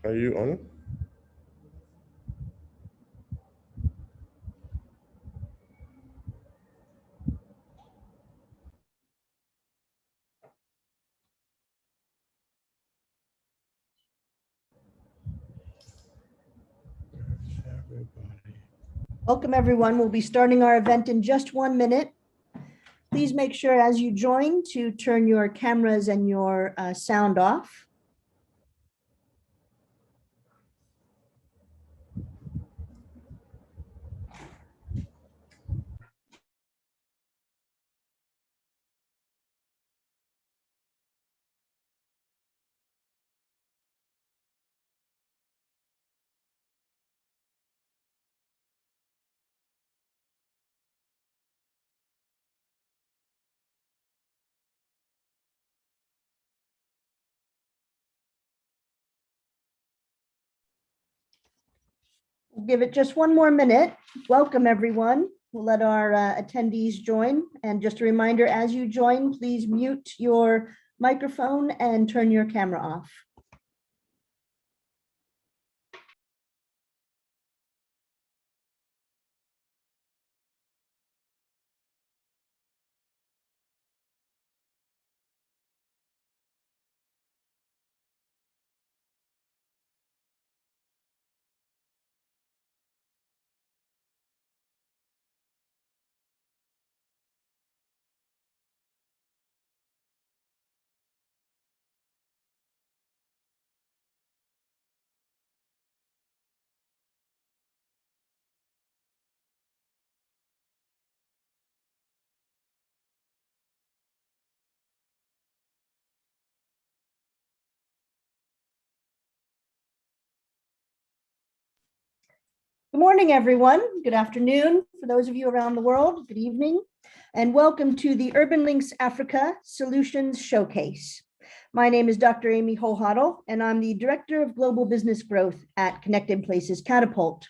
Are you on? Welcome, everyone. We'll be starting our event in just 1 minute. Please make sure as you join to turn your cameras and your sound off. We'll give it just 1 more minute. Welcome, everyone. We'll let our attendees join. And just a reminder, as you join, please mute your microphone and turn your camera off. Good morning, everyone. Good afternoon for those of you around the world. Good evening, and welcome to the Urban Links Africa Solutions Showcase. My name is Dr. Amy Hohotl, and I'm the Director of Global Business Growth at Connected Places Catapult.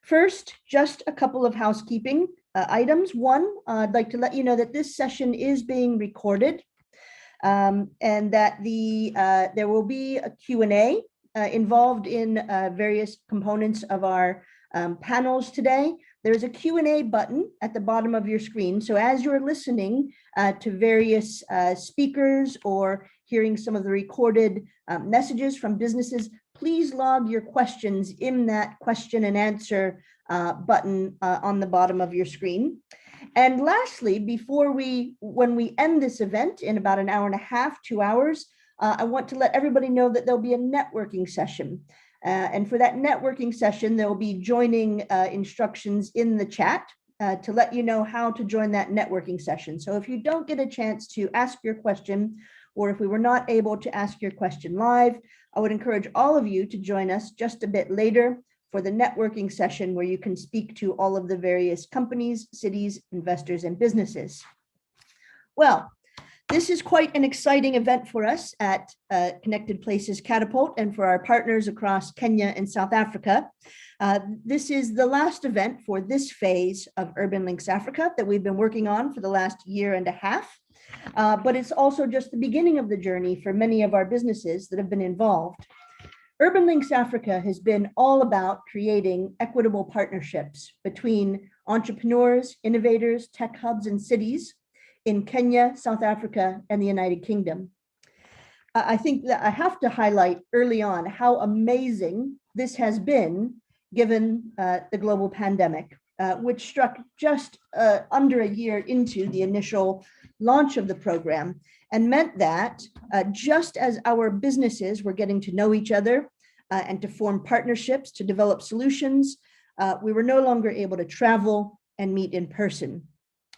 First, just a couple of housekeeping items. One, I'd like to let you know that this session is being recorded, and that there will be a Q&A involved in various components of our panels today. There's a Q&A button at the bottom of your screen. So as you're listening to various speakers or hearing some of the recorded messages from businesses, please log your questions in that question and answer button on the bottom of your screen. And lastly, when we end this event in about an hour and a half, 2 hours, I want to let everybody know that there'll be a networking session. And for that networking session, there will be joining instructions in the chat to let you know how to join that networking session. So if you don't get a chance to ask your question, or if we were not able to ask your question live, I would encourage all of you to join us just a bit later for the networking session where you can speak to all of the various companies, cities, investors, and businesses. Well, this is quite an exciting event for us at Connected Places Catapult and for our partners across Kenya and South Africa. This is the last event for this phase of Urban Links Africa that we've been working on for the last 1.5 years. But it's also just the beginning of the journey for many of our businesses that have been involved. Urban Links Africa has been all about creating equitable partnerships between entrepreneurs, innovators, tech hubs, and cities in Kenya, South Africa, and the United Kingdom. I think that I have to highlight early on how amazing this has been given the global pandemic, which struck just under a year into the initial launch of the program, and meant that just as our businesses were getting to know each other and to form partnerships, to develop solutions, we were no longer able to travel and meet in person.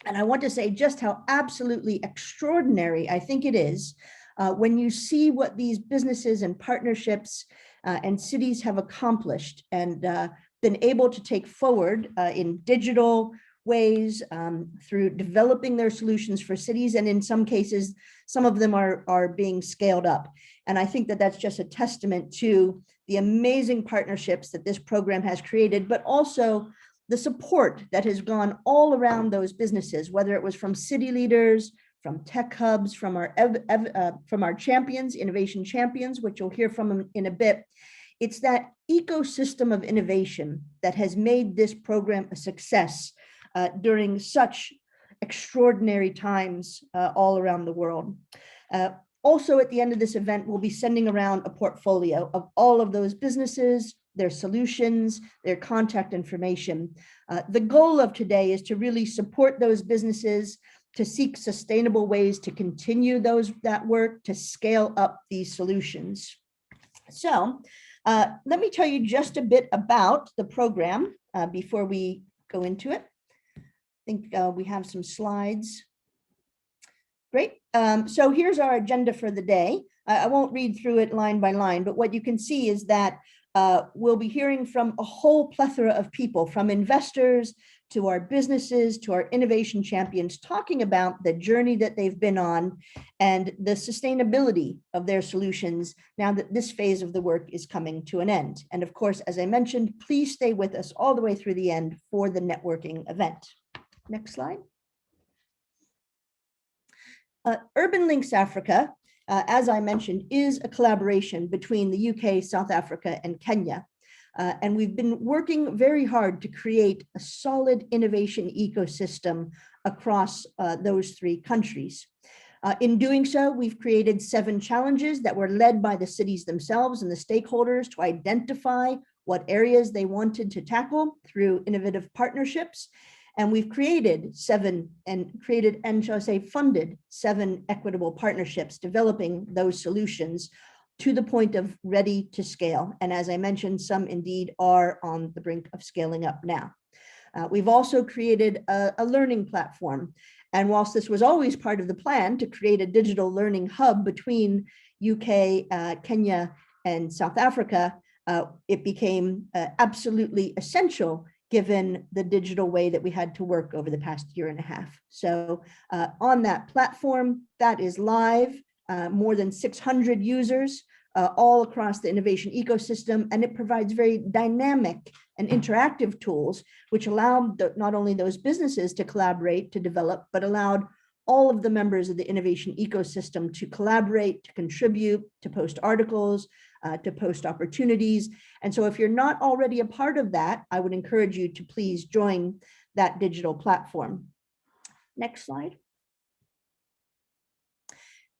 And I want to say just how absolutely extraordinary I think it is when you see what these businesses and partnerships and cities have accomplished and been able to take forward in digital ways through developing their solutions for cities. And in some cases, some of them are being scaled up. And I think that that's just a testament to the amazing partnerships that this program has created, but also the support that has gone all around those businesses, whether it was from city leaders, from tech hubs, from our champions, innovation champions, which you'll hear from in a bit, It's that ecosystem of innovation that has made this program a success during such extraordinary times all around the world. Also, at the end of this event, we'll be sending around a portfolio of all of those businesses, their solutions, their contact information. The goal of today is to really support those businesses, to seek sustainable ways to continue that work, to scale up these solutions. So let me tell you just a bit about the program before we go into it. I think we have some slides. Great. So here's our agenda for the day. I won't read through it line by line, but what you can see is that we'll be hearing from a whole plethora of people, from investors to our businesses to our innovation champions, talking about the journey that they've been on and the sustainability of their solutions now that this phase of the work is coming to an end. And of course, as I mentioned, please stay with us all the way through the end for the networking event. Next slide. Urban Links Africa, as I mentioned, is a collaboration between the UK, South Africa, and Kenya. And we've been working very hard to create a solid innovation ecosystem across those three countries. In doing so, we've created 7 challenges that were led by the cities themselves and the stakeholders to identify what areas they wanted to tackle through innovative partnerships. And we've created funded 7 equitable partnerships, developing those solutions to the point of ready to scale. And as I mentioned, some indeed are on the brink of scaling up now. We've also created a learning platform. And whilst this was always part of the plan to create a digital learning hub between UK, Kenya, and South Africa, it became absolutely essential given the digital way that we had to work over the past year and a half. So on that platform, that is live, more than 600 users all across the innovation ecosystem, and it provides very dynamic and interactive tools, which allow not only those businesses to collaborate, to develop, but allowed all of the members of the innovation ecosystem to collaborate, to contribute, to post articles, to post opportunities. And so if you're not already a part of that, I would encourage you to please join that digital platform. Next slide.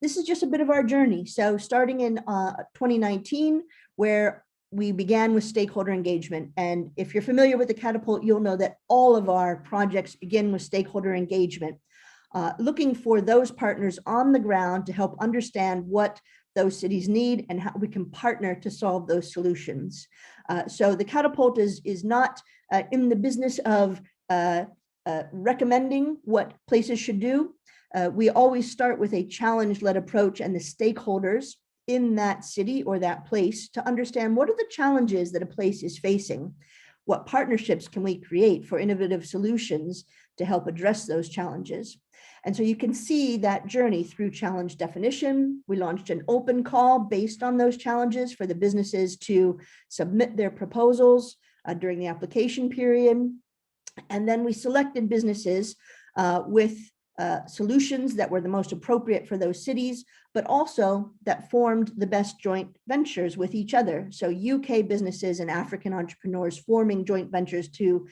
This is just a bit of our journey. So starting in 2019, where we began with stakeholder engagement. And if you're familiar with the Catapult, you'll know that all of our projects begin with stakeholder engagement, looking for those partners on the ground to help understand what those cities need and how we can partner to solve those solutions. So the Catapult is not in the business of recommending what places should do. We always start with a challenge-led approach and the stakeholders in that city or that place to understand what are the challenges that a place is facing. What partnerships can we create for innovative solutions to help address those challenges? And so you can see that journey through challenge definition. We launched an open call based on those challenges for the businesses to submit their proposals during the application period. And then we selected businesses with solutions that were the most appropriate for those cities, but also that formed the best joint ventures with each other. So UK businesses and African entrepreneurs forming joint ventures to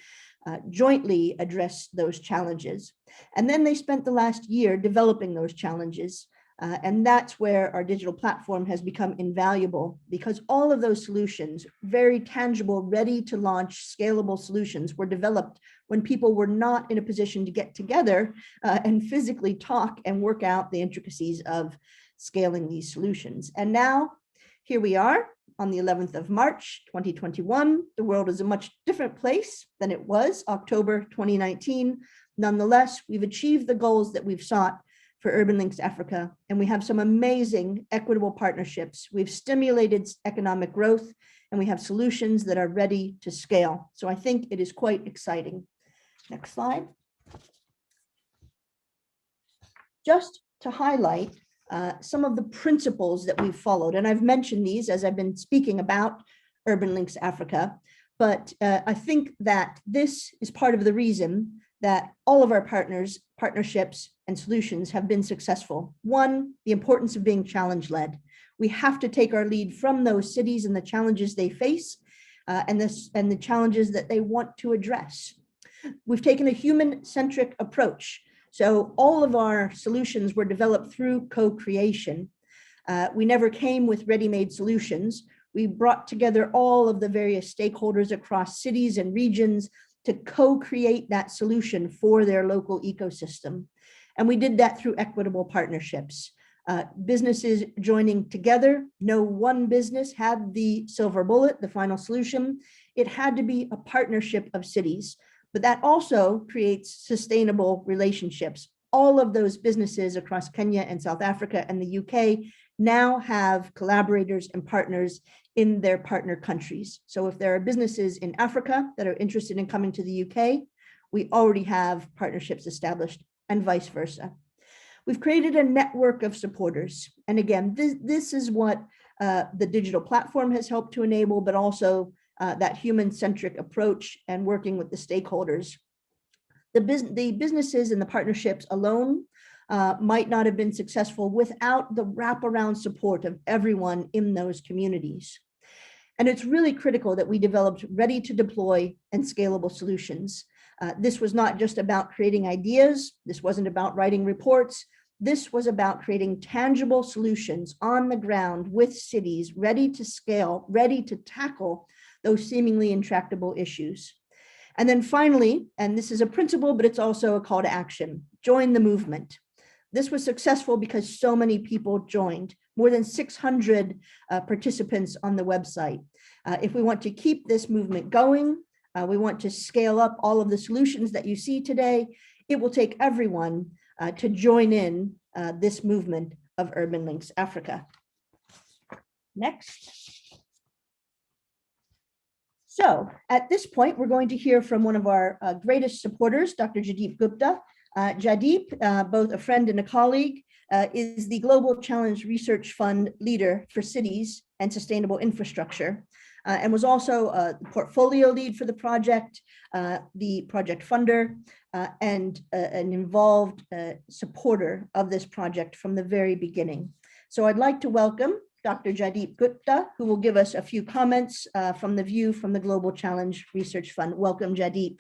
jointly address those challenges. And then they spent the last year developing those challenges. And that's where our digital platform has become invaluable, because all of those solutions, very tangible, ready to launch, scalable solutions, were developed when people were not in a position to get together and physically talk and work out the intricacies of scaling these solutions. And now here we are on the 11th of March, 2021. The world is a much different place than it was October 2019. Nonetheless, we've achieved the goals that we've sought for Urban Links Africa, and we have some amazing equitable partnerships. We've stimulated economic growth, and we have solutions that are ready to scale. So I think it is quite exciting. Next slide. Just to highlight some of the principles that we've followed, and I've mentioned these as I've been speaking about Urban Links Africa, but I think that this is part of the reason that all of our partnerships and solutions have been successful. One, the importance of being challenge-led. We have to take our lead from those cities and the challenges they face and the challenges that they want to address. We've taken a human-centric approach. So all of our solutions were developed through co-creation. We never came with ready-made solutions. We brought together all of the various stakeholders across cities and regions to co-create that solution for their local ecosystem. And we did that through equitable partnerships. Businesses joining together. No one business had the silver bullet, the final solution. It had to be a partnership of cities, but that also creates sustainable relationships. All of those businesses across Kenya and South Africa and the UK now have collaborators and partners in their partner countries. So if there are businesses in Africa that are interested in coming to the UK, we already have partnerships established and vice versa. We've created a network of supporters. And again, this is what the digital platform has helped to enable, but also that human-centric approach and working with the stakeholders. The businesses and the partnerships alone might not have been successful without the wraparound support of everyone in those communities. And it's really critical that we developed ready to deploy and scalable solutions. This was not just about creating ideas. This wasn't about writing reports. This was about creating tangible solutions on the ground with cities ready to scale, ready to tackle those seemingly intractable issues. And then finally, and this is a principle, but it's also a call to action, join the movement. This was successful because so many people joined, more than 600 participants on the website. If we want to keep this movement going, we want to scale up all of the solutions that you see today, it will take everyone to join in this movement of Urban Links Africa. Next. So at this point, we're going to hear from one of our greatest supporters, Dr. Jadeep Gupta. Jadeep, both a friend and a colleague, is the Global Challenge Research Fund leader for cities and sustainable infrastructure, and was also a portfolio lead for the project funder, and an involved supporter of this project from the very beginning. So I'd like to welcome Dr. Jadeep Gupta, who will give us a few comments from the view from the Global Challenge Research Fund. Welcome, Jadeep.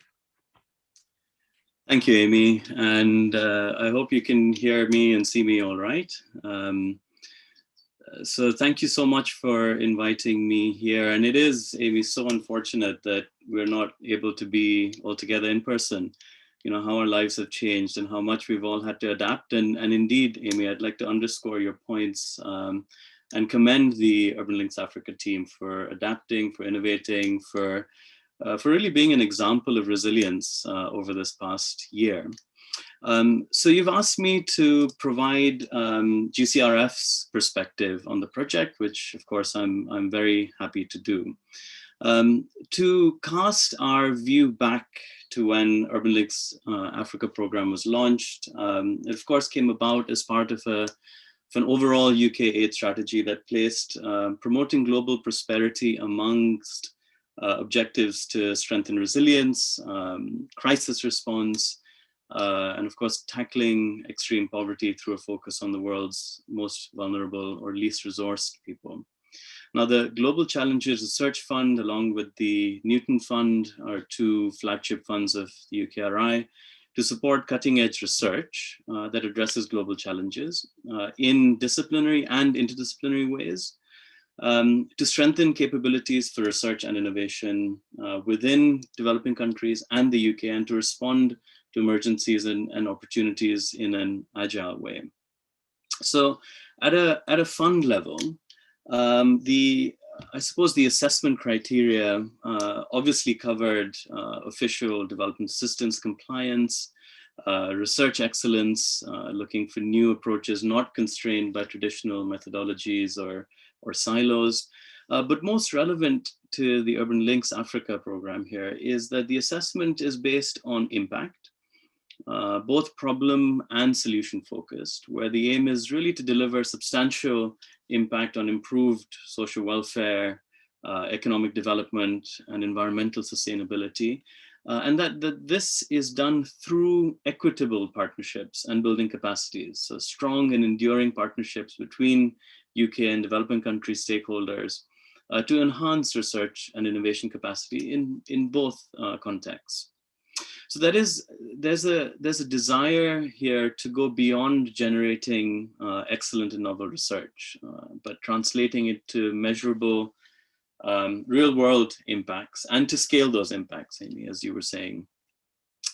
Thank you, Amy, and I hope you can hear me and see me all right. So thank you so much for inviting me here. And it is, Amy, so unfortunate that we're not able to be all together in person. You know, how our lives have changed and how much we've all had to adapt. And indeed, Amy, I'd like to underscore your points and commend the Urban Links Africa team for adapting, for innovating, for really being an example of resilience over this past year. So you've asked me to provide GCRF's perspective on the project, which of course I'm very happy to do. To cast our view back to when Urban Links Africa program was launched, it of course came about as part of an overall UK aid strategy that placed promoting global prosperity amongst objectives to strengthen resilience, crisis response, and of course, tackling extreme poverty through a focus on the world's most vulnerable or least resourced people. Now, the Global Challenges Research Fund, along with the Newton Fund, are two flagship funds of the UKRI to support cutting-edge research that addresses global challenges in disciplinary and interdisciplinary ways, to strengthen capabilities for research and innovation within developing countries and the UK, and to respond to emergencies and opportunities in an agile way. So at a fund level, I suppose the assessment criteria obviously covered official development assistance compliance, research excellence, looking for new approaches not constrained by traditional methodologies or silos. But most relevant to the Urban Links Africa program here is that the assessment is based on impact, both problem and solution focused, where the aim is really to deliver substantial impact on improved social welfare, economic development, and environmental sustainability. And that this is done through equitable partnerships and building capacities. So strong and enduring partnerships between UK and developing country stakeholders to enhance research and innovation capacity in both contexts. So there's a desire here to go beyond generating excellent and novel research, but translating it to measurable real world impacts and to scale those impacts, Amy, as you were saying.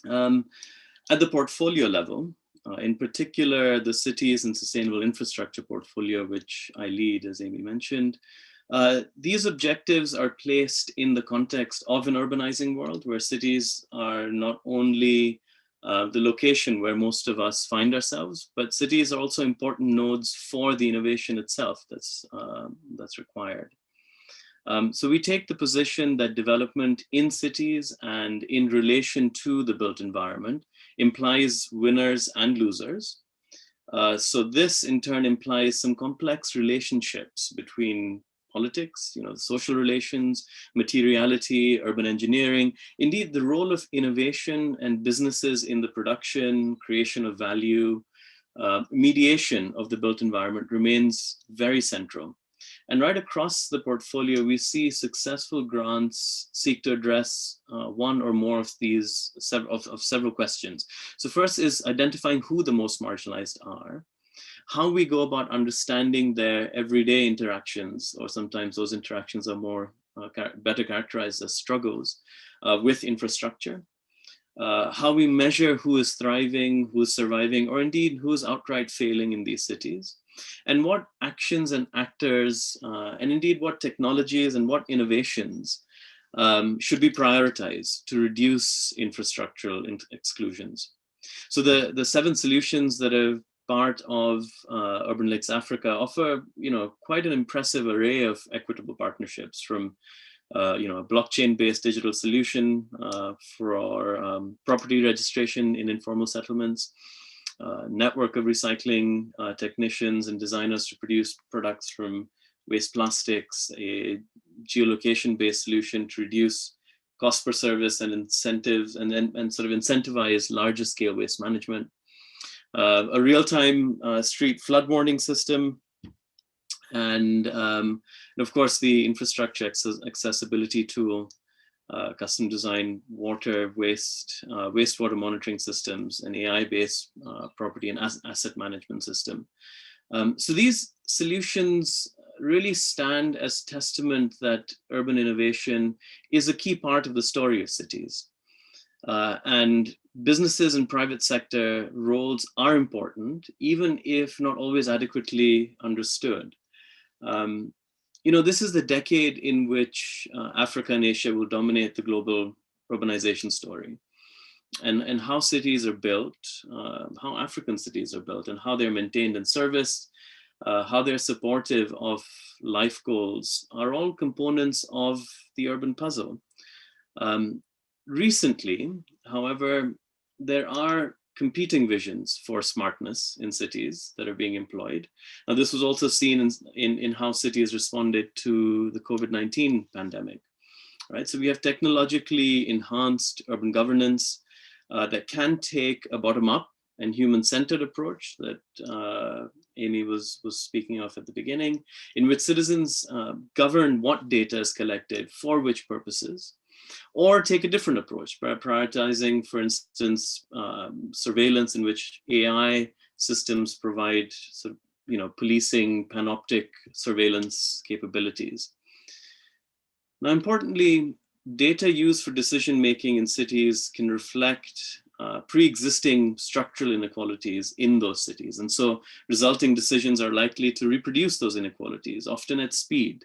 At the portfolio level, in particular, the cities and sustainable infrastructure portfolio, which I lead, as Amy mentioned, these objectives are placed in the context of an urbanizing world where cities are not only the location where most of us find ourselves, but cities are also important nodes for the innovation itself that's required. So we take the position that development in cities and in relation to the built environment implies winners and losers. So this in turn implies some complex relationships between politics, social relations, materiality, urban engineering, indeed the role of innovation and businesses in the production, creation of value, mediation of the built environment remains very central. And right across the portfolio, we see successful grants seek to address one or more of these several questions. So first is identifying who the most marginalized are, how we go about understanding their everyday interactions, or sometimes those interactions are more better characterized as struggles with infrastructure, how we measure who is thriving, who is surviving, or indeed who is outright failing in these cities, and what actions and actors, and indeed what technologies and what innovations should be prioritized to reduce infrastructural exclusions. So the 7 solutions that are part of Urban Links Africa offer, quite an impressive array of equitable partnerships, from a blockchain-based digital solution for property registration in informal settlements, network of recycling technicians and designers to produce products from waste plastics, a geolocation-based solution to reduce cost per service and incentives, and sort of incentivize larger scale waste management, a real-time street flood warning system, and of course the infrastructure accessibility tool, custom designed water, wastewater monitoring systems, and AI-based property and asset management system. So these solutions really stand as testament that urban innovation is a key part of the story of cities. And businesses and private sector roles are important, even if not always adequately understood. This is the decade in which Africa and Asia will dominate the global urbanization story. And how cities are built, how African cities are built, and how they're maintained and serviced, how they're supportive of life goals are all components of the urban puzzle. Recently, however, there are competing visions for smartness in cities that are being employed. Now, this was also seen in how cities responded to the COVID-19 pandemic, right? So we have technologically enhanced urban governance that can take a bottom-up and human-centered approach that Amy was speaking of at the beginning, in which citizens govern what data is collected for which purposes, or take a different approach by prioritizing, for instance, surveillance in which AI systems provide policing panoptic surveillance capabilities. Now, importantly, data used for decision-making in cities can reflect pre-existing structural inequalities in those cities. And so resulting decisions are likely to reproduce those inequalities, often at speed,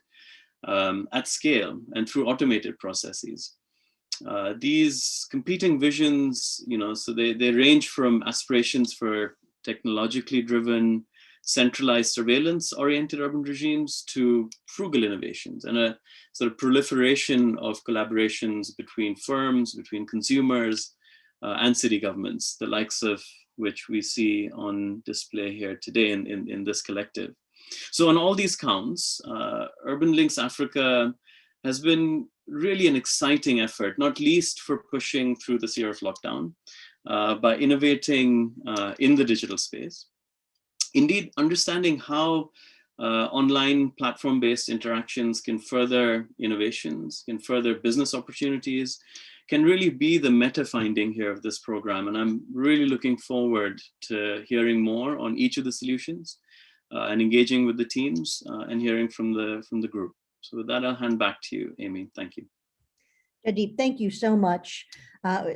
at scale, and through automated processes. These competing visions, so they range from aspirations for technologically driven, centralized surveillance-oriented urban regimes to frugal innovations and a sort of proliferation of collaborations between firms, between consumers, and city governments, the likes of which we see on display here today in this collective. So on all these counts, Urban Links Africa has been really an exciting effort, not least for pushing through this year of lockdown by innovating in the digital space. Indeed, understanding how Online platform-based interactions can further innovations, can further business opportunities, can really be the meta finding here of this program. And I'm really looking forward to hearing more on each of the solutions and engaging with the teams and hearing from the group. So with that, I'll hand back to you, Amy. Thank you. Jaideep, thank you so much.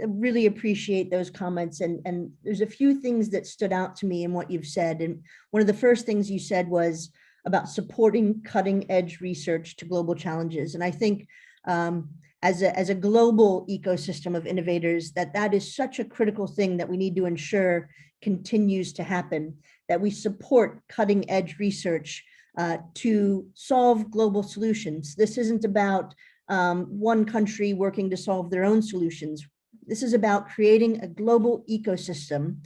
Really appreciate those comments. And there's a few things that stood out to me in what you've said. And one of the first things you said was about supporting cutting edge research to global challenges. And I think as a global ecosystem of innovators, that is such a critical thing that we need to ensure continues to happen, that we support cutting edge research to solve global solutions. This isn't about one country working to solve their own solutions. This is about creating a global ecosystem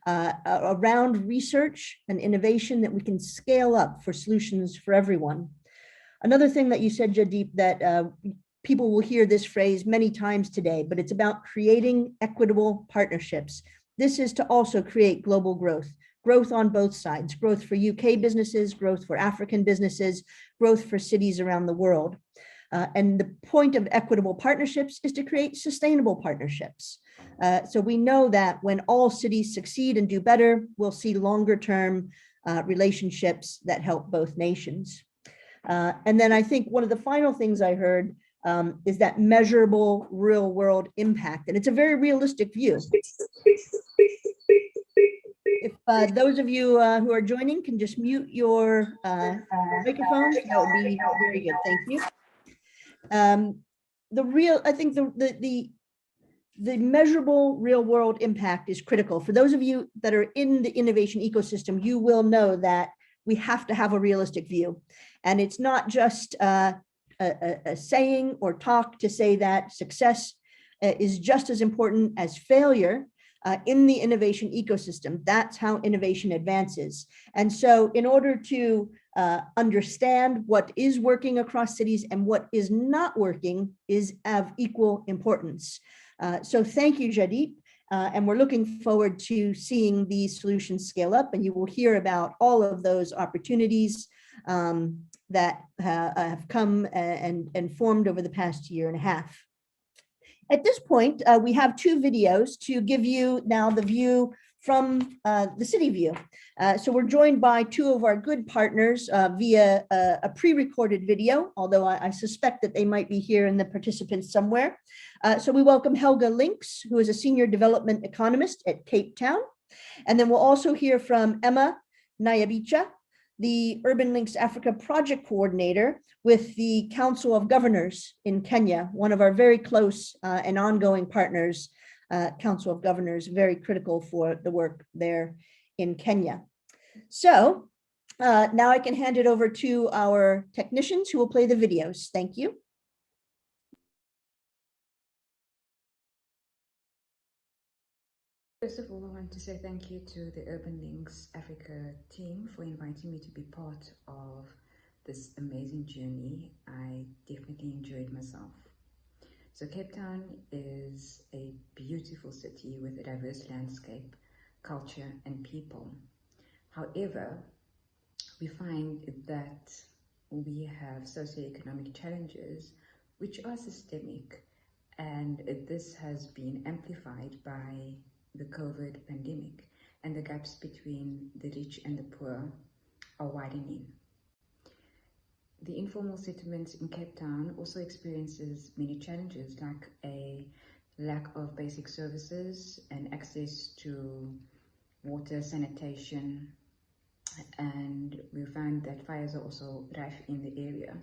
around research and innovation that we can scale up for solutions for everyone. Another thing that you said, Jaideep, that people will hear this phrase many times today, but it's about creating equitable partnerships. This is to also create global growth on both sides, growth for UK businesses, growth for African businesses, growth for cities around the world. And the point of equitable partnerships is to create sustainable partnerships. So we know that when all cities succeed and do better, we'll see longer term relationships that help both nations. And then I think one of the final things I heard is that measurable real world impact. And it's a very realistic view. If those of you who are joining can just mute your microphones, that would be very good. Thank you. I think the measurable real world impact is critical. For those of you that are in the innovation ecosystem, you will know that we have to have a realistic view. And it's not just a saying or talk to say that success is just as important as failure in the innovation ecosystem. That's how innovation advances. And so in order to understand what is working across cities and what is not working is of equal importance. So thank you, Jaideep. And we're looking forward to seeing these solutions scale up, and you will hear about all of those opportunities that have come and formed over the past year and a half. At this point, we have two videos to give you now the view from the city view. So we're joined by two of our good partners via a pre-recorded video, although I suspect that they might be here in the participants somewhere. So we welcome Helga Links, who is a senior development economist at Cape Town. And then we'll also hear from Emma Nyabicha, the Urban Links Africa project coordinator with the Council of Governors in Kenya, one of our very close and ongoing partners. Council of Governors, very critical for the work there in Kenya. So now I can hand it over to our technicians who will play the videos. Thank you. First of all, I want to say thank you to the Urban Links Africa team for inviting me to be part of this amazing journey. I definitely enjoyed myself. So Cape Town is a beautiful city with a diverse landscape, culture, and people. However, we find that we have socioeconomic challenges which are systemic, and this has been amplified by the COVID pandemic, and the gaps between the rich and the poor are widening. The informal settlement in Cape Town also experiences many challenges, like a lack of basic services and access to water, sanitation, and we find that fires are also rife in the area.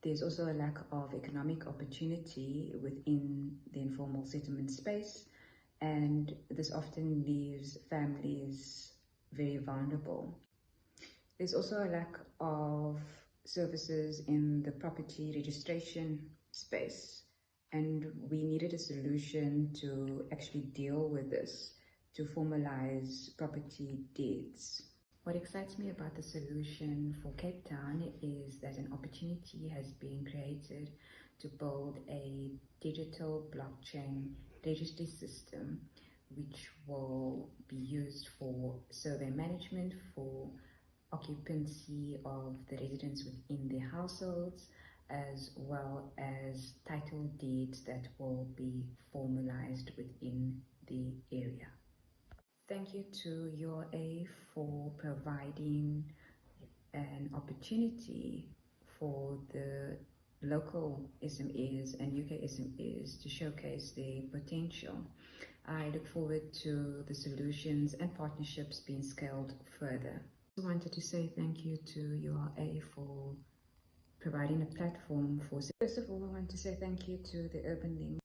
There's also a lack of economic opportunity within the informal settlement space, and this often leaves families very vulnerable. There's also a lack of services in the property registration space, and we needed a solution to actually deal with this, to formalize property deeds. What excites me about the solution for Cape Town is that an opportunity has been created to build a digital blockchain registry system which will be used for survey management, for occupancy of the residents within their households, as well as title deeds that will be formalized within the area. Thank you to URA for providing an opportunity for the local SMEs and UK SMEs to showcase their potential. I look forward to the solutions and partnerships being scaled further. I wanted to say thank you to URA for providing a platform for... First of all, I want to say thank you to the Urban Link.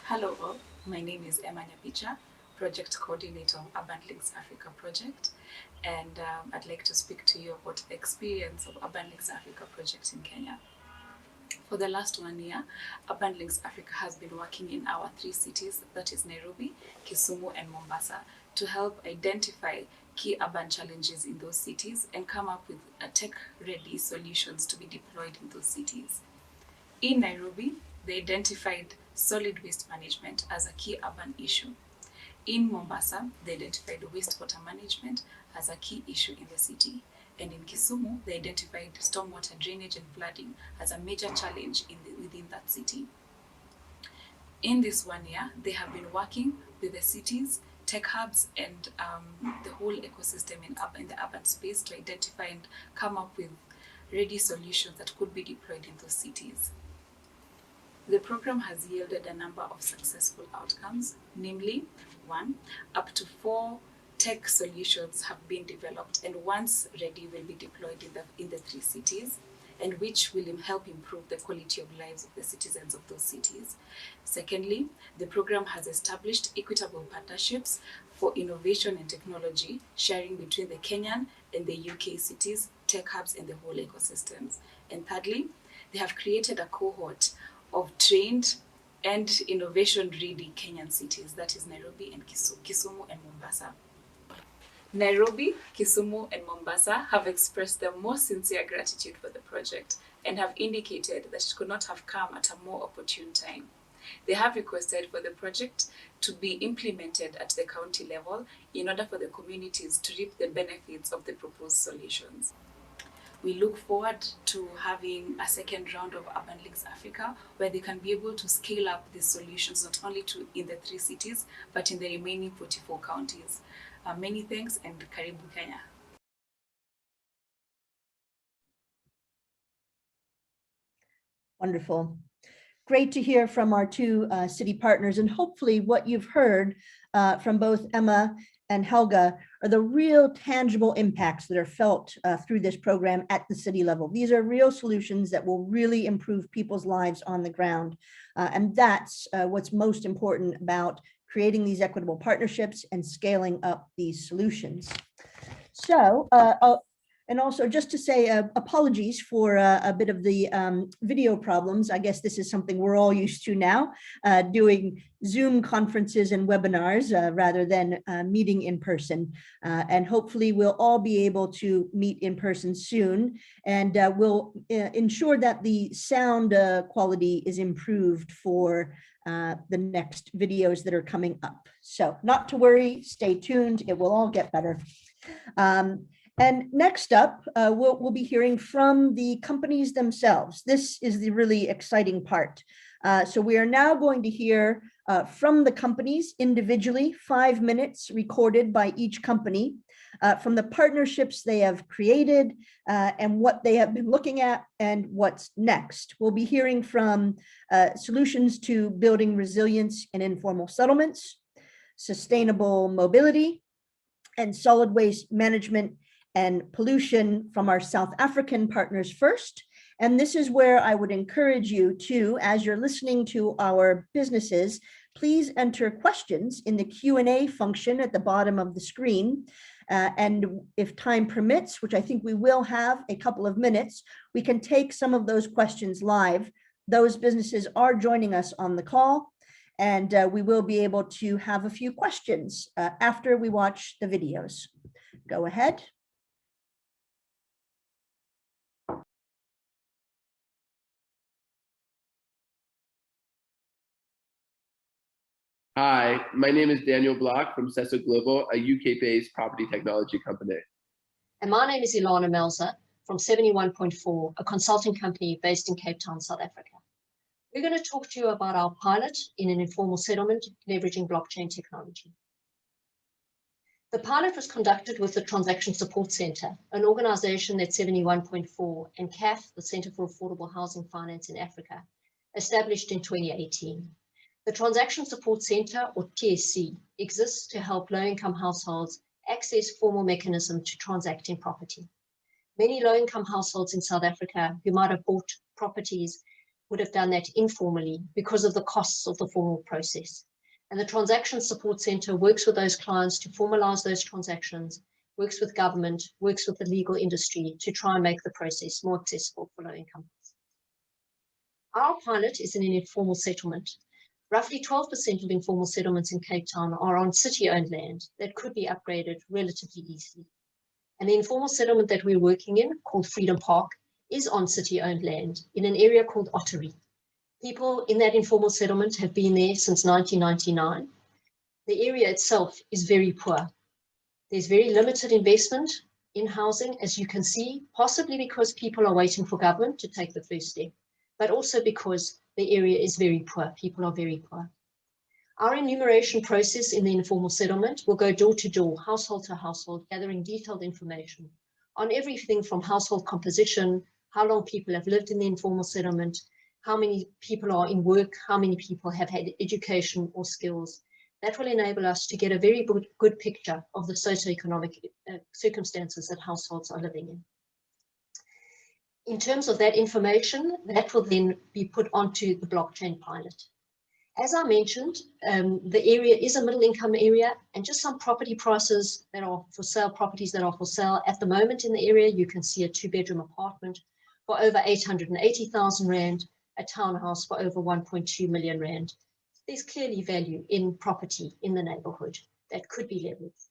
Hello all, my name is Emma Nyapicha, Project Coordinator of Urban Links Africa project, and I'd like to speak to you about the experience of Urban Links Africa project in Kenya. For the last 1 year, Urban Links Africa has been working in our 3 cities, that is Nairobi, Kisumu and Mombasa, to help identify key urban challenges in those cities and come up with tech-ready solutions to be deployed in those cities. In Nairobi, they identified solid waste management as a key urban issue. In Mombasa, they identified wastewater management as a key issue in the city. And in Kisumu, they identified stormwater drainage and flooding as a major challenge within that city. In this 1 year, they have been working with the cities, tech hubs, and the whole ecosystem in the urban space to identify and come up with ready solutions that could be deployed in those cities. The program has yielded a number of successful outcomes, namely, 1, up to 4 tech solutions have been developed and once ready will be deployed in the 3 cities, and which will help improve the quality of lives of the citizens of those cities. Secondly, the program has established equitable partnerships for innovation and technology sharing between the Kenyan and the UK cities, tech hubs, and the whole ecosystems. And thirdly, they have created a cohort of trained and innovation-ready Kenyan cities, that is Nairobi and Kisumu and Mombasa. Nairobi, Kisumu and Mombasa have expressed their most sincere gratitude for the project and have indicated that it could not have come at a more opportune time. They have requested for the project to be implemented at the county level in order for the communities to reap the benefits of the proposed solutions. We look forward to having a second round of Urban Links Africa where they can be able to scale up these solutions not only in the 3 cities but in the remaining 44 counties. Many thanks and karibu Kenya. Wonderful. Great to hear from our 2 city partners, and hopefully what you've heard from both Emma and Helga are the real tangible impacts that are felt through this program at the city level. These are real solutions that will really improve people's lives on the ground. And that's what's most important about creating these equitable partnerships and scaling up these solutions. So, and also just to say apologies for a bit of the video problems. I guess this is something we're all used to now, doing Zoom conferences and webinars rather than meeting in person. And hopefully we'll all be able to meet in person soon. And we'll ensure that the sound quality is improved for the next videos that are coming up. So not to worry, stay tuned, it will all get better. And next up, we'll be hearing from the companies themselves. This is the really exciting part. So we are now going to hear from the companies individually, 5 minutes recorded by each company, from the partnerships they have created and what they have been looking at and what's next. We'll be hearing from solutions to building resilience in informal settlements, sustainable mobility, and solid waste management and pollution from our South African partners first. And this is where I would encourage you to, as you're listening to our businesses, please enter questions in the Q&A function at the bottom of the screen. And if time permits, which I think we will have a couple of minutes, we can take some of those questions live. Those businesses are joining us on the call, and we will be able to have a few questions after we watch the videos. Go ahead. Hi, my name is Daniel Block from Sessa Global, a UK-based property technology company. And my name is Ilana Melzer from 71.4, a consulting company based in Cape Town, South Africa. We're going to talk to you about our pilot in an informal settlement leveraging blockchain technology. The pilot was conducted with the Transaction Support Center, an organization that 71.4 and CAF, the Center for Affordable Housing Finance in Africa, established in 2018. The Transaction Support Center, or TSC, exists to help low-income households access formal mechanisms to transact in property. Many low-income households in South Africa who might have bought properties would have done that informally because of the costs of the formal process. And the Transaction Support Center works with those clients to formalize those transactions, works with government, works with the legal industry to try and make the process more accessible for low-income households. Our pilot is in an informal settlement. Roughly 12% of informal settlements in Cape Town are on city-owned land that could be upgraded relatively easily. And the informal settlement that we're working in, called Freedom Park, is on city-owned land in an area called Ottery. People in that informal settlement have been there since 1999. The area itself is very poor. There's very limited investment in housing, as you can see, possibly because people are waiting for government to take the first step, but also because the area is very poor. People are very poor. Our enumeration process in the informal settlement will go door to door, household to household, gathering detailed information on everything from household composition, how long people have lived in the informal settlement, how many people are in work, how many people have had education or skills. That will enable us to get a very good picture of the socioeconomic circumstances that households are living in. In terms of that information, that will then be put onto the blockchain pilot. As I mentioned, the area is a middle income area, and just some property prices that are for sale, properties that are for sale at the moment in the area. You can see a 2-bedroom apartment for over 880,000 Rand, a townhouse for over 1.2 million Rand. There's clearly value in property in the neighborhood that could be leveraged.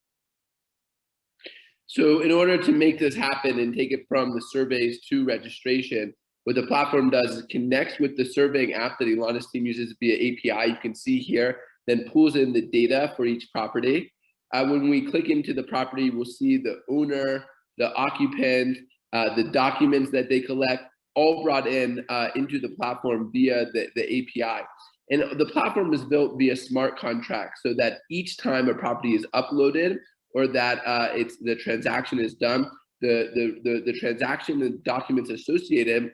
So in order to make this happen and take it from the surveys to registration, what the platform does is connects with the surveying app that Ilana's team uses via API, you can see here, then pulls in the data for each property. When we click into the property, we'll see the owner, the occupant, the documents that they collect, all brought in into the platform via the API. And the platform is built via smart contracts so that each time a property is uploaded or that the transaction is done, the transaction and documents associated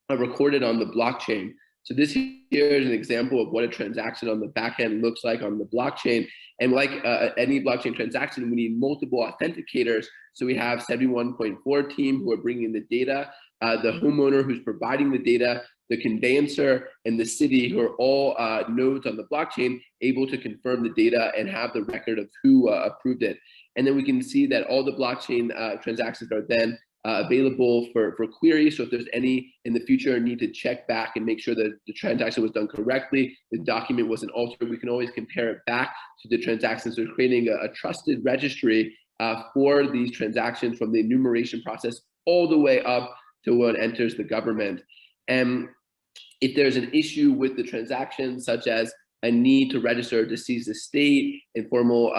are recorded on the blockchain. So this here is an example of what a transaction on the back end looks like on the blockchain. And like any blockchain transaction, we need multiple authenticators. So we have 71.4 team who are bringing the data, the homeowner who's providing the data, the conveyancer, and the city, who are all nodes on the blockchain, able to confirm the data and have the record of who approved it. And then we can see that all the blockchain transactions are then available for query. So if there's any in the future need to check back and make sure that the transaction was done correctly, the document wasn't altered, we can always compare it back to the transactions. So creating a trusted registry for these transactions from the enumeration process all the way up to when it enters the government. And if there's an issue with the transaction, such as a need to register a deceased estate, informal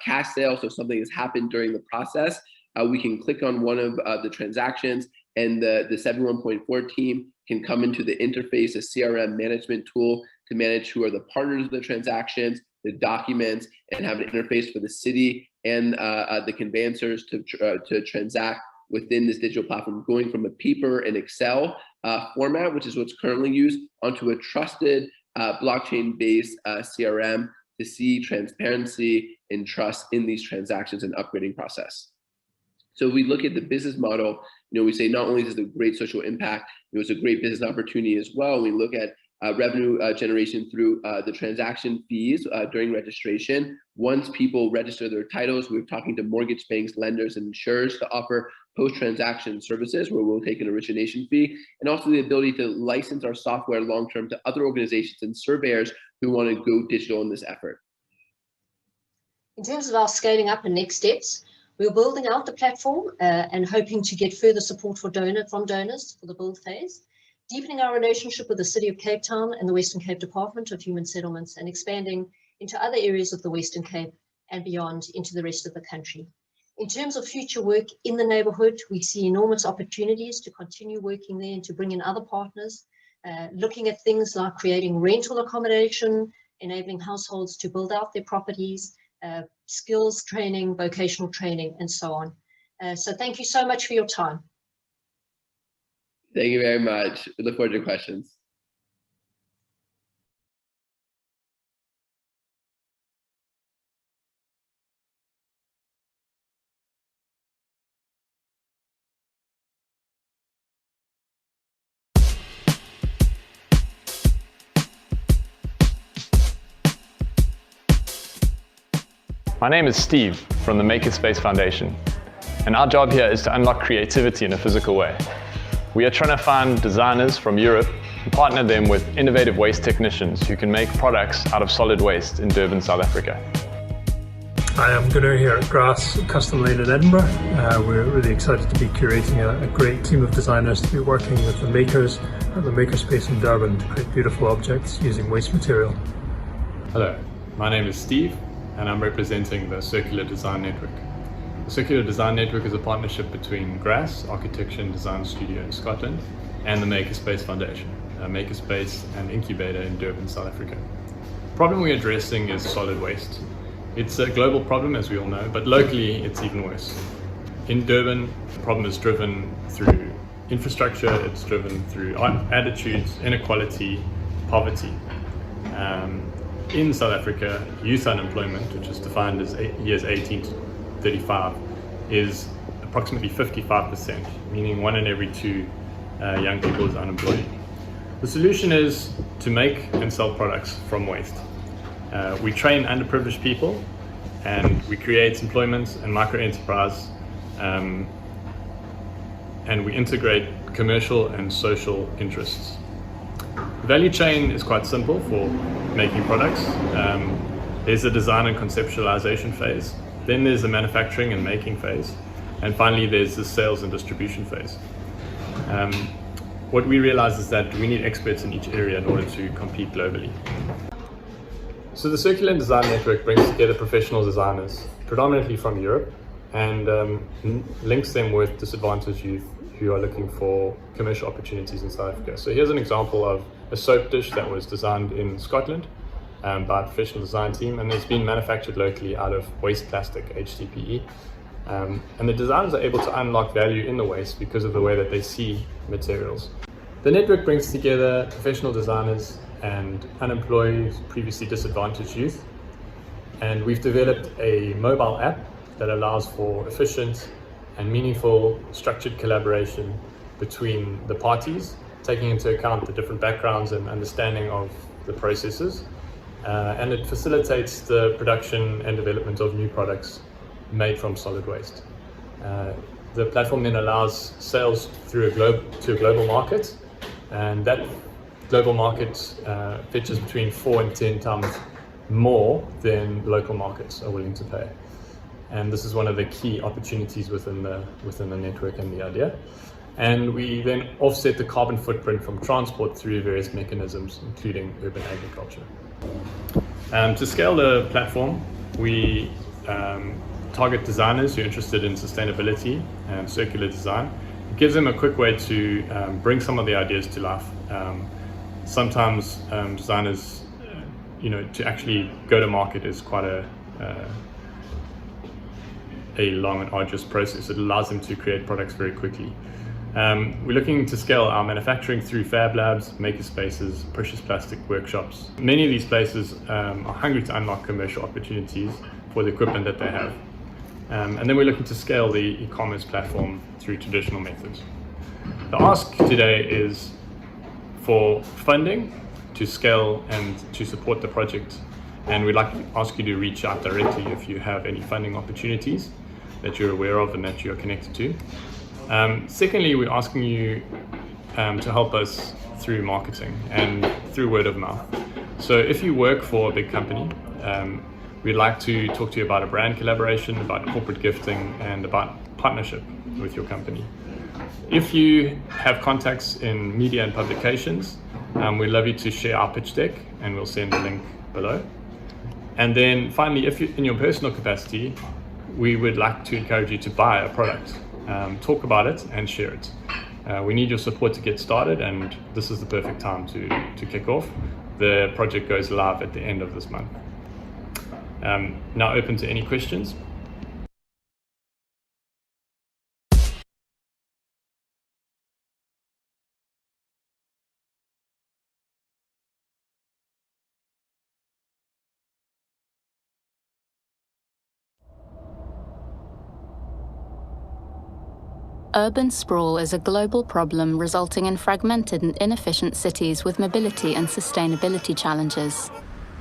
cash sale, so something has happened during the process, we can click on one of the transactions, and the 71.4 team can come into the interface, a CRM management tool, to manage who are the partners of the transactions, the documents, and have an interface for the city and the conveyancers to transact within this digital platform, going from a paper and Excel format, which is what's currently used, onto a trusted blockchain-based CRM to see transparency and trust in these transactions and upgrading process. So we look at the business model, we say not only is it a great social impact, it's a great business opportunity as well. We look at revenue generation through the transaction fees during registration. Once people register their titles, we're talking to mortgage banks, lenders, and insurers to offer post-transaction services where we'll take an origination fee, and also the ability to license our software long-term to other organizations and surveyors who want to go digital in this effort. In terms of our scaling up and next steps, we're building out the platform and hoping to get further support from donors for the build phase, deepening our relationship with the City of Cape Town and the Western Cape Department of Human Settlements, and expanding into other areas of the Western Cape and beyond into the rest of the country. In terms of future work in the neighborhood, we see enormous opportunities to continue working there and to bring in other partners, looking at things like creating rental accommodation, enabling households to build out their properties, skills training, vocational training, and so on. So thank you so much for your time. Thank you very much. We look forward to your questions. My name is Steve from the Makerspace Foundation, and our job here is to unlock creativity in a physical way. We are trying to find designers from Europe and partner them with innovative waste technicians who can make products out of solid waste in Durban, South Africa. Hi, I'm Gunnar here at Grass Custom Lane in Edinburgh. We're really excited to be curating a great team of designers to be working with the makers at the Makerspace in Durban to create beautiful objects using waste material. Hello, my name is Steve, and I'm representing the Circular Design Network. The Circular Design Network is a partnership between Grass Architecture and Design Studio in Scotland and the Makerspace Foundation, a makerspace and incubator in Durban, South Africa. The problem we're addressing is solid waste. It's a global problem, as we all know, but locally it's even worse. In Durban, the problem is driven through infrastructure, it's driven through attitudes, inequality, poverty. In South Africa, youth unemployment, which is defined as years 18 to 35, is approximately 55%, meaning 1 in every 2 young people is unemployed. The solution is to make and sell products from waste. We train underprivileged people, and we create employment and micro-enterprise, and we integrate commercial and social interests. The value chain is quite simple for making products. There's a design and conceptualization phase, then there's the manufacturing and making phase, and finally there's the sales and distribution phase. What we realize is that we need experts in each area in order to compete globally. So the Circular Design Network brings together professional designers, predominantly from Europe, and links them with disadvantaged youth who are looking for commercial opportunities in South Africa. So here's an example of a soap dish that was designed in Scotland by a professional design team, and it's been manufactured locally out of waste plastic, HDPE. And the designers are able to unlock value in the waste because of the way that they see materials. The network brings together professional designers and unemployed, previously disadvantaged youth. And we've developed a mobile app that allows for efficient and meaningful structured collaboration between the parties, taking into account the different backgrounds and understanding of the processes. And it facilitates the production and development of new products made from solid waste. The platform then allows sales through to a global market, and that global market fetches between 4 and 10 times more than local markets are willing to pay. And this is one of the key opportunities within the network and the idea. And we then offset the carbon footprint from transport through various mechanisms, including urban agriculture. To scale the platform, we target designers who are interested in sustainability and circular design. It gives them a quick way to bring some of the ideas to life. Sometimes designers, to actually go to market is quite a long and arduous process. It allows them to create products very quickly. We're looking to scale our manufacturing through fab labs, maker spaces, precious plastic workshops. Many of these places are hungry to unlock commercial opportunities for the equipment that they have. And then we're looking to scale the e-commerce platform through traditional methods. The ask today is for funding to scale and to support the project. And we'd like to ask you to reach out directly if you have any funding opportunities that you're aware of and that you're connected to. Secondly, we're asking you to help us through marketing and through word of mouth. So if you work for a big company, we'd like to talk to you about a brand collaboration, about corporate gifting, and about partnership with your company. If you have contacts in media and publications, we'd love you to share our pitch deck, and we'll send a link below. And then finally, if you in your personal capacity, we would like to encourage you to buy a product, talk about it and share it. We need your support to get started, and this is the perfect time to kick off. The project goes live at the end of this month. Now open to any questions. Urban sprawl is a global problem resulting in fragmented and inefficient cities with mobility and sustainability challenges.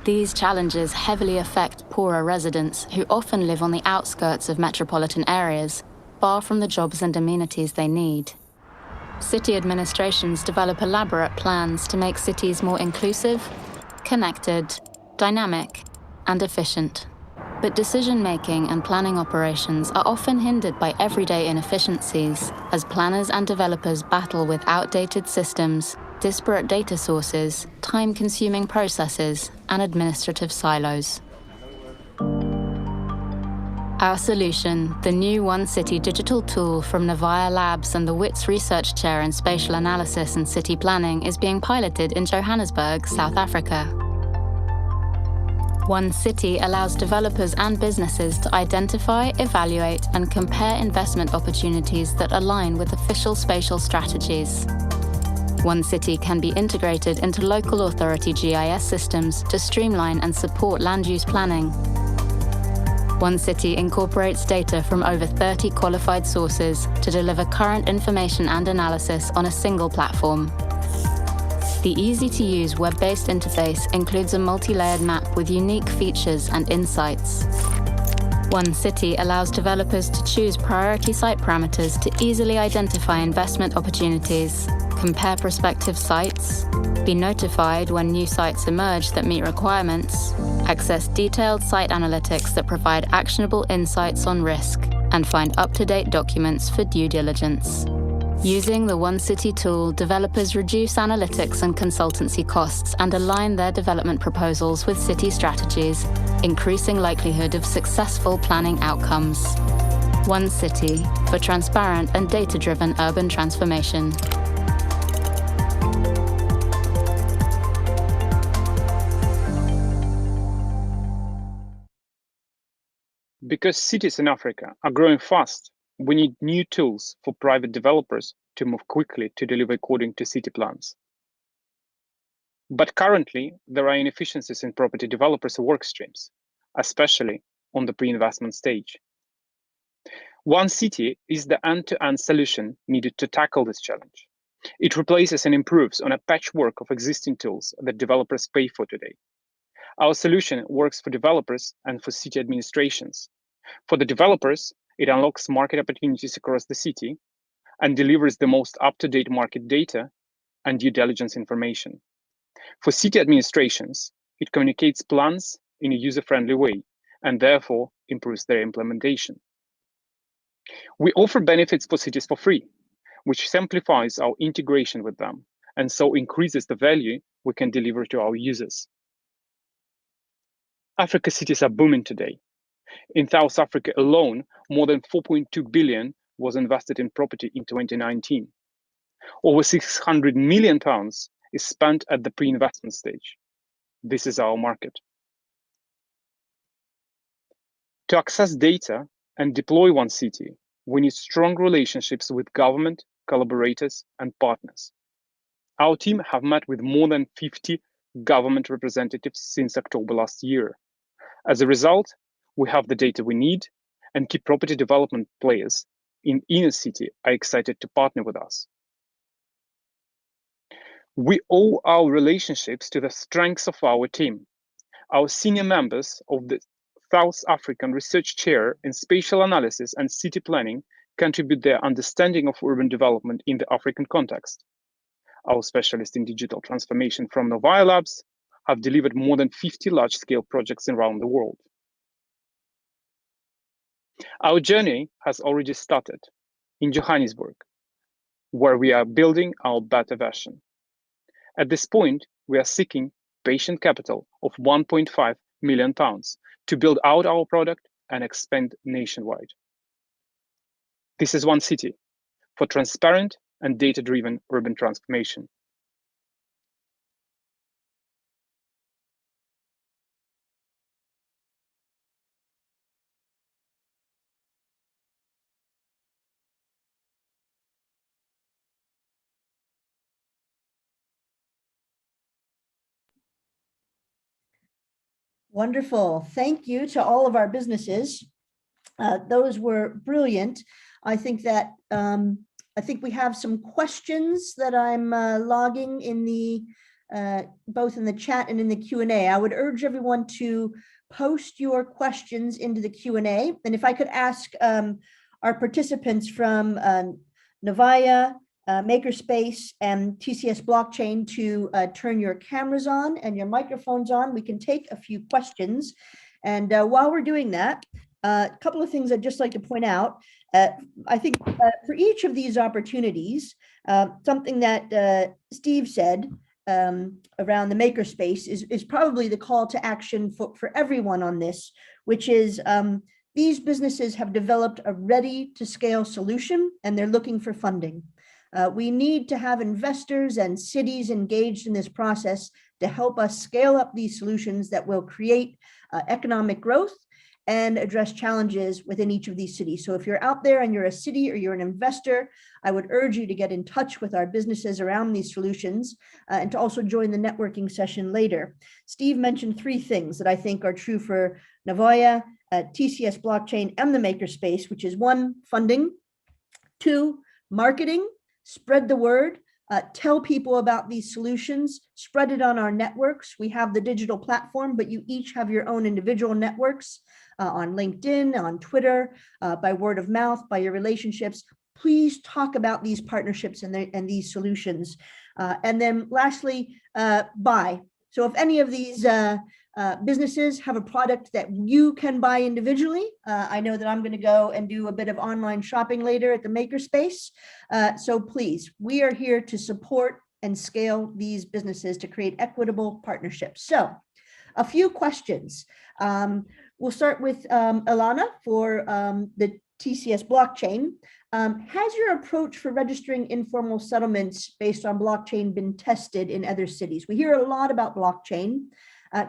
These challenges heavily affect poorer residents who often live on the outskirts of metropolitan areas, far from the jobs and amenities they need. City administrations develop elaborate plans to make cities more inclusive, connected, dynamic, and efficient. But decision-making and planning operations are often hindered by everyday inefficiencies as planners and developers battle with outdated systems, disparate data sources, time-consuming processes, and administrative silos. Our solution, the new One City digital tool from Navaya Labs and the WITS Research Chair in Spatial Analysis and City Planning, is being piloted in Johannesburg, South Africa. One City allows developers and businesses to identify, evaluate, and compare investment opportunities that align with official spatial strategies. One City can be integrated into local authority GIS systems to streamline and support land use planning. One City incorporates data from over 30 qualified sources to deliver current information and analysis on a single platform. The easy-to-use web-based interface includes a multi-layered map with unique features and insights. One City allows developers to choose priority site parameters to easily identify investment opportunities, compare prospective sites, be notified when new sites emerge that meet requirements, access detailed site analytics that provide actionable insights on risk, and find up-to-date documents for due diligence. Using the One City tool, developers reduce analytics and consultancy costs and align their development proposals with city strategies, increasing likelihood of successful planning outcomes. One City for transparent and data-driven urban transformation. Because cities in Africa are growing fast, we need new tools for private developers to move quickly to deliver according to city plans. But currently, there are inefficiencies in property developers' work streams, especially on the pre-investment stage. One City is the end-to-end solution needed to tackle this challenge. It replaces and improves on a patchwork of existing tools that developers pay for today. Our solution works for developers and for city administrations. For the developers, it unlocks market opportunities across the city and delivers the most up-to-date market data and due diligence information. For city administrations, it communicates plans in a user-friendly way and therefore improves their implementation. We offer benefits for cities for free, which simplifies our integration with them and so increases the value we can deliver to our users. Africa cities are booming today. In South Africa alone, more than 4.2 billion was invested in property in 2019. Over 600 million pounds is spent at the pre-investment stage. This is our market. To access data and deploy One City, we need strong relationships with government, collaborators, and partners. Our team have met with more than 50 government representatives since October last year. As a result, we have the data we need, and key property development players in inner city are excited to partner with us. We owe our relationships to the strengths of our team. Our senior members of the South African Research Chair in Spatial Analysis and City Planning contribute their understanding of urban development in the African context. Our specialists in digital transformation from Navaya Labs have delivered more than 50 large-scale projects around the world. Our journey has already started in Johannesburg, where we are building our beta version. At this point, we are seeking patient capital of $1.5 million pounds to build out our product and expand nationwide. This is one city for transparent and data-driven urban transformation. Wonderful. Thank you to all of our businesses. Those were brilliant. I think that I think we have some questions that I'm logging in the both in the chat and in the Q&A. I would urge everyone to post your questions into the Q&A. And if I could ask our participants from Navaya, Makerspace, and TCS Blockchain to turn your cameras on and your microphones on, we can take a few questions. And while we're doing that, a couple of things I'd just like to point out. I think for each of these opportunities, something that Steve said around the makerspace is probably the call to action for everyone on this, which is these businesses have developed a ready to scale solution and they're looking for funding. We need to have investors and cities engaged in this process to help us scale up these solutions that will create economic growth and address challenges within each of these cities. So if you're out there and you're a city or you're an investor, I would urge you to get in touch with our businesses around these solutions and to also join the networking session later. Steve mentioned three things that I think are true for Navaya, TCS Blockchain, and the Makerspace, which is one, funding, two, marketing, spread the word, tell people about these solutions, spread it on our networks. We have the digital platform, but you each have your own individual networks on LinkedIn, on Twitter, by word of mouth, by your relationships. Please talk about these partnerships and these solutions. And then lastly, buy. So if any of these businesses have a product that you can buy individually, I know that I'm going to go and do a bit of online shopping later at the Makerspace. So please, we are here to support and scale these businesses to create equitable partnerships. So a few questions. We'll start with Ilana for the TCS blockchain. Has your approach for registering informal settlements based on blockchain been tested in other cities? We hear a lot about blockchain.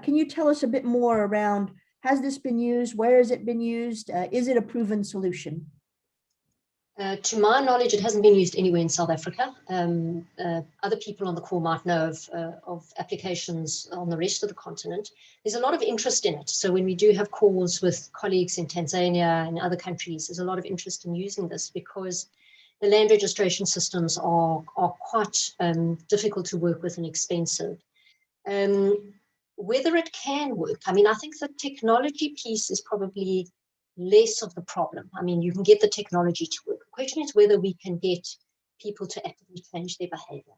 Can you tell us a bit more around, has this been used? Where has it been used? Is it a proven solution? To my knowledge, it hasn't been used anywhere in South Africa. Other people on the call might know of applications on the rest of the continent. There's a lot of interest in it. So when we do have calls with colleagues in Tanzania and other countries, there's a lot of interest in using this because the land registration systems are quite difficult to work with and expensive. Whether it can work, I mean, I think the technology piece is probably less of the problem. I mean, you can get the technology to work. The question is whether we can get people to actively change their behavior.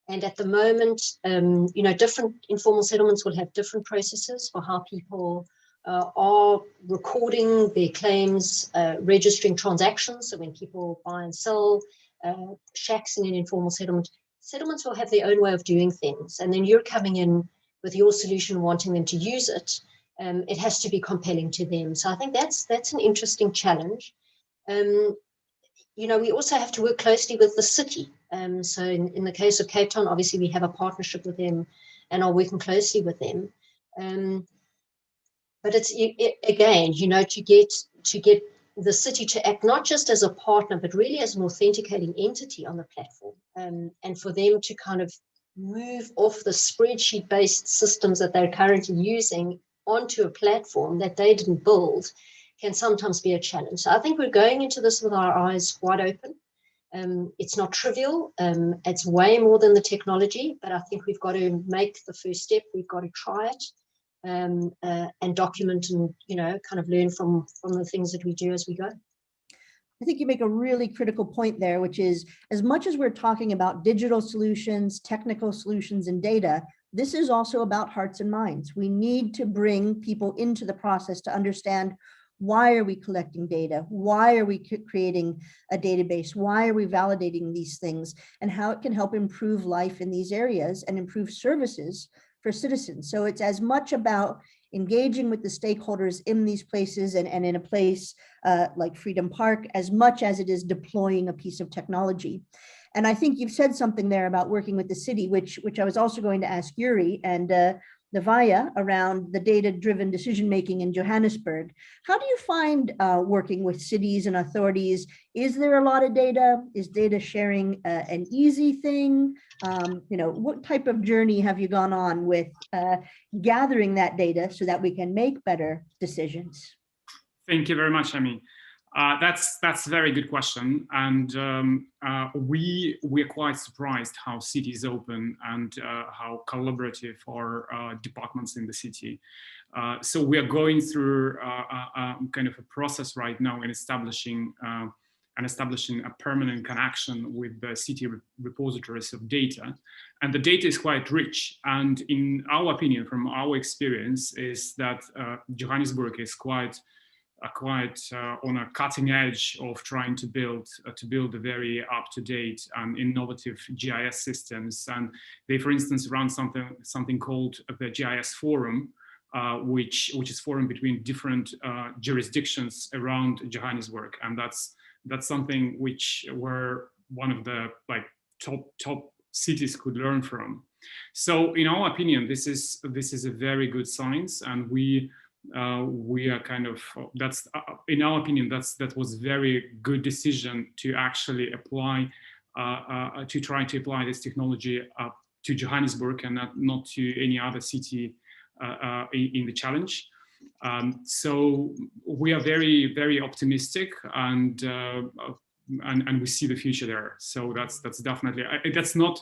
And at the moment, you know, different informal settlements will have different processes for how people are recording their claims, registering transactions. So when people buy and sell shacks in an informal settlement, settlements will have their own way of doing things. And then you're coming in with your solution, wanting them to use it. It has to be compelling to them. So I think that's an interesting challenge. You know, we also have to work closely with the city. So in the case of Cape Town, obviously we have a partnership with them and are working closely with them. But it's again, you know, to get the city to act not just as a partner, but really as an authenticating entity on the platform, and for them to kind of move off the spreadsheet-based systems that they're currently using onto a platform that they didn't build can sometimes be a challenge. So I think we're going into this with our eyes wide open. It's not trivial. It's way more than the technology, but I think we've got to make the first step. We've got to try it and document and, you know, kind of learn from the things that we do as we go. I think you make a really critical point there, which is as much as we're talking about digital solutions, technical solutions, and data, this is also about hearts and minds. We need to bring people into the process to understand, why are we collecting data? Why are we creating a database? Why are we validating these things? And how it can help improve life in these areas and improve services for citizens. So it's as much about engaging with the stakeholders in these places and in a place like Freedom Park, as much as it is deploying a piece of technology. And I think you've said something there about working with the city, which I was also going to ask Yuri and Navaya around the data-driven decision-making in Johannesburg. How do you find working with cities and authorities? Is there a lot of data? Is data sharing an easy thing? What type of journey have you gone on with gathering that data so that we can make better decisions? Thank you very much, Amy. That's a very good question, and we're quite surprised how cities open and how collaborative are departments in the city. So we are going through kind of a process right now in establishing a permanent connection with the city repositories of data, and the data is quite rich. And in our opinion, from our experience, is that Johannesburg is quite on a cutting edge of trying to build a very up-to-date and innovative GIS systems. And they, for instance, run something called the GIS Forum, which is forum between different jurisdictions around Johannesburg, and that's something which we're one of the top cities could learn from. So, in our opinion, this is a very good signs, and we are kind of, that's in our opinion, that was very good decision to actually apply to try to apply this technology to Johannesburg and not to any other city in the challenge. So we are very, very optimistic, and we see the future there. So that's definitely, that's not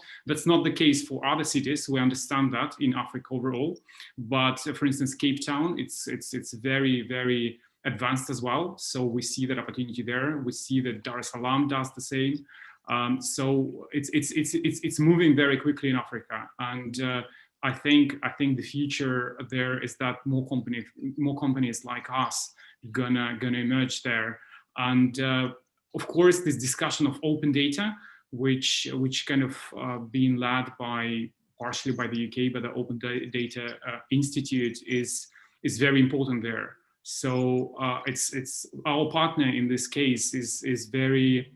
the case for other cities. We understand that in Africa overall, but for instance, Cape Town, it's very, very advanced as well. So we see that opportunity there. We see that Dar es Salaam does the same. So it's moving very quickly in Africa, and I think the future there is that more companies like us gonna emerge there. And of course, this discussion of open data, which kind of being led partially by the UK, but the Open Data Institute is very important there. So it's our partner in this case is very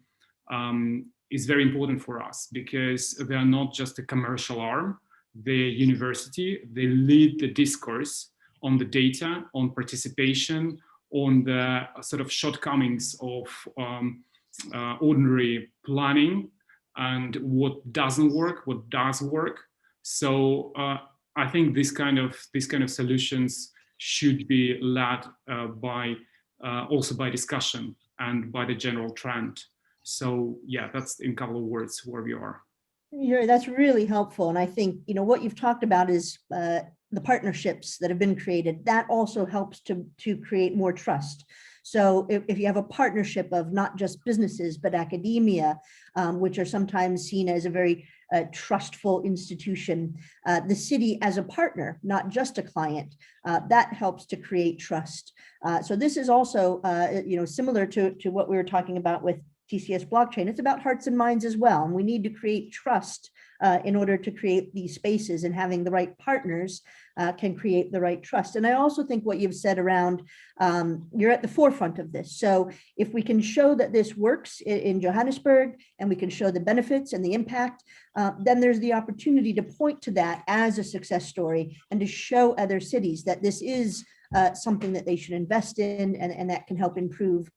important for us, because they are not just a commercial arm. The university, they lead the discourse on the data, on participation, on the sort of shortcomings of ordinary planning, and what doesn't work, what does work. So I think this kind of solutions should be led also by discussion and by the general trend. So yeah, that's in a couple of words where we are. Yeah, that's really helpful. And I think, what you've talked about is the partnerships that have been created. That also helps to create more trust. So if you have a partnership of not just businesses, but academia, which are sometimes seen as a very trustful institution, the city as a partner, not just a client, that helps to create trust. So this is also, similar to what we were talking about with TCS blockchain. It's about hearts and minds as well. And we need to create trust in order to create these spaces, and having the right partners can create the right trust. And I also think what you've said around, you're at the forefront of this. So if we can show that this works in Johannesburg, and we can show the benefits and the impact, then there's the opportunity to point to that as a success story, and to show other cities that this is something that they should invest in, and that can help improve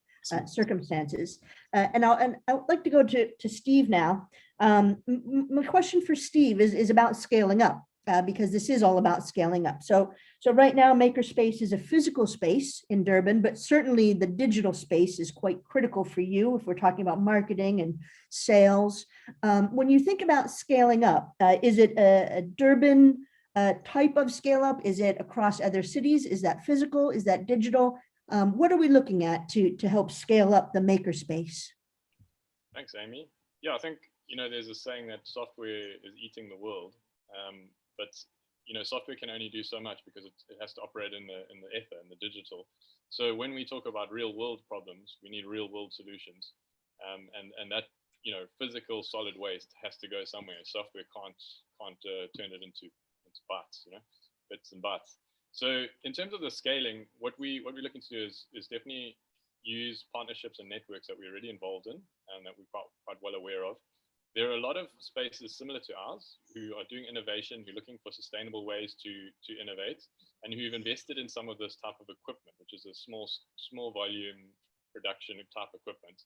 circumstances. And I would like to go to Steve now. My question for Steve is about scaling up, because this is all about scaling up. So right now, Makerspace is a physical space in Durban, but certainly the digital space is quite critical for you if we're talking about marketing and sales. When you think about scaling up, is it a Durban type of scale up? Is it across other cities? Is that physical? Is that digital? What are we looking at to help scale up the makerspace? Thanks, Amy. Yeah, I think, there's a saying that software is eating the world, but software can only do so much, because it has to operate in the ether, in the digital. So when we talk about real world problems, we need real world solutions, and that physical solid waste has to go somewhere. Software can't turn it into bytes, bits and bytes. So in terms of the scaling, what we're looking to do is definitely use partnerships and networks that we're already involved in and that we're quite well aware of. There are a lot of spaces similar to ours who are doing innovation, who are looking for sustainable ways to innovate, and who've invested in some of this type of equipment, which is a small volume production type equipment.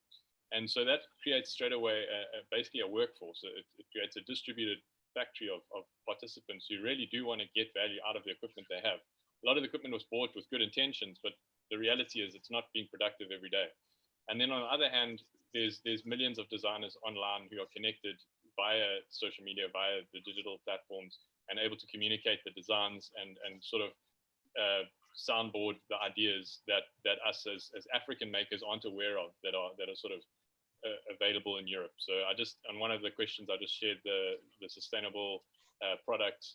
And so that creates straight away basically a workforce. It creates a distributed factory of participants who really do want to get value out of the equipment they have. A lot of the equipment was bought with good intentions, but the reality is it's not being productive every day. And then on the other hand, there's millions of designers online who are connected via social media, via the digital platforms, and able to communicate the designs and sort of soundboard the ideas that us as African makers aren't aware of, that are sort of available in Europe. So on one of the questions, I just shared the sustainable product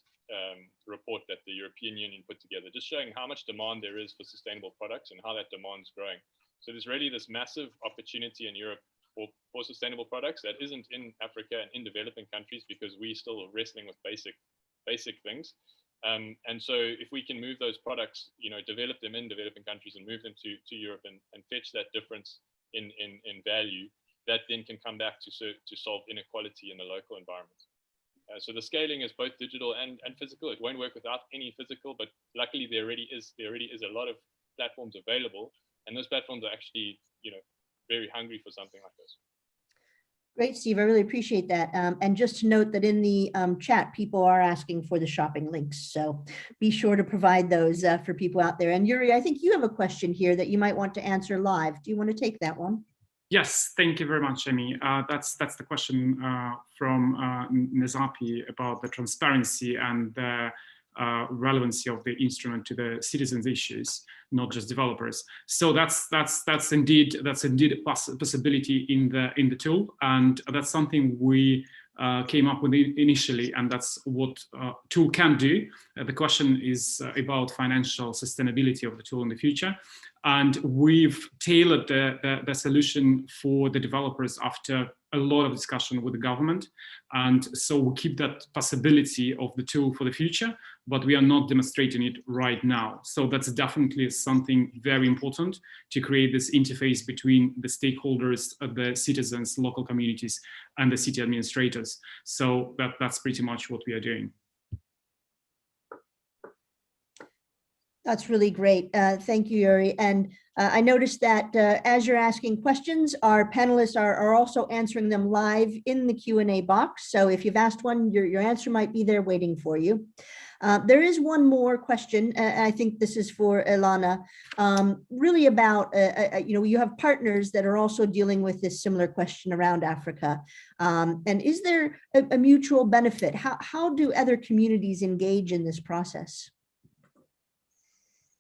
report that the European Union put together, just showing how much demand there is for sustainable products and how that demand is growing. So there's really this massive opportunity in Europe for sustainable products that isn't in Africa and in developing countries, because we still are wrestling with basic things. And so if we can move those products, develop them in developing countries and move them to Europe and fetch that difference in value, that then can come back to solve inequality in the local environment. So the scaling is both digital and physical. It won't work without any physical, but luckily there already is a lot of platforms available, and those platforms are actually, very hungry for something like this. Great, Steve. I really appreciate that. And just to note that in the chat, people are asking for the shopping links. So be sure to provide those for people out there. And Yuri, I think you have a question here that you might want to answer live. Do you want to take that one? Yes, thank you very much, Amy. That's the question from Nezapi about the transparency and the relevancy of the instrument to the citizens' issues, not just developers. So that's indeed a possibility in the tool, and that's something we came up with initially, and that's what tool can do. The question is about financial sustainability of the tool in the future. And we've tailored the solution for the developers after a lot of discussion with the government. And so we keep that possibility of the tool for the future, but we are not demonstrating it right now. So that's definitely something very important, to create this interface between the stakeholders, the citizens, local communities, and the city administrators. So that's pretty much what we are doing. That's really great. Thank you, Yuri. And I noticed that as you're asking questions, our panelists are also answering them live in the Q&A box. So if you've asked one, your answer might be there waiting for you. There is one more question. I think this is for Ilana, really about, you have partners that are also dealing with this similar question around Africa. And is there a mutual benefit? How do other communities engage in this process?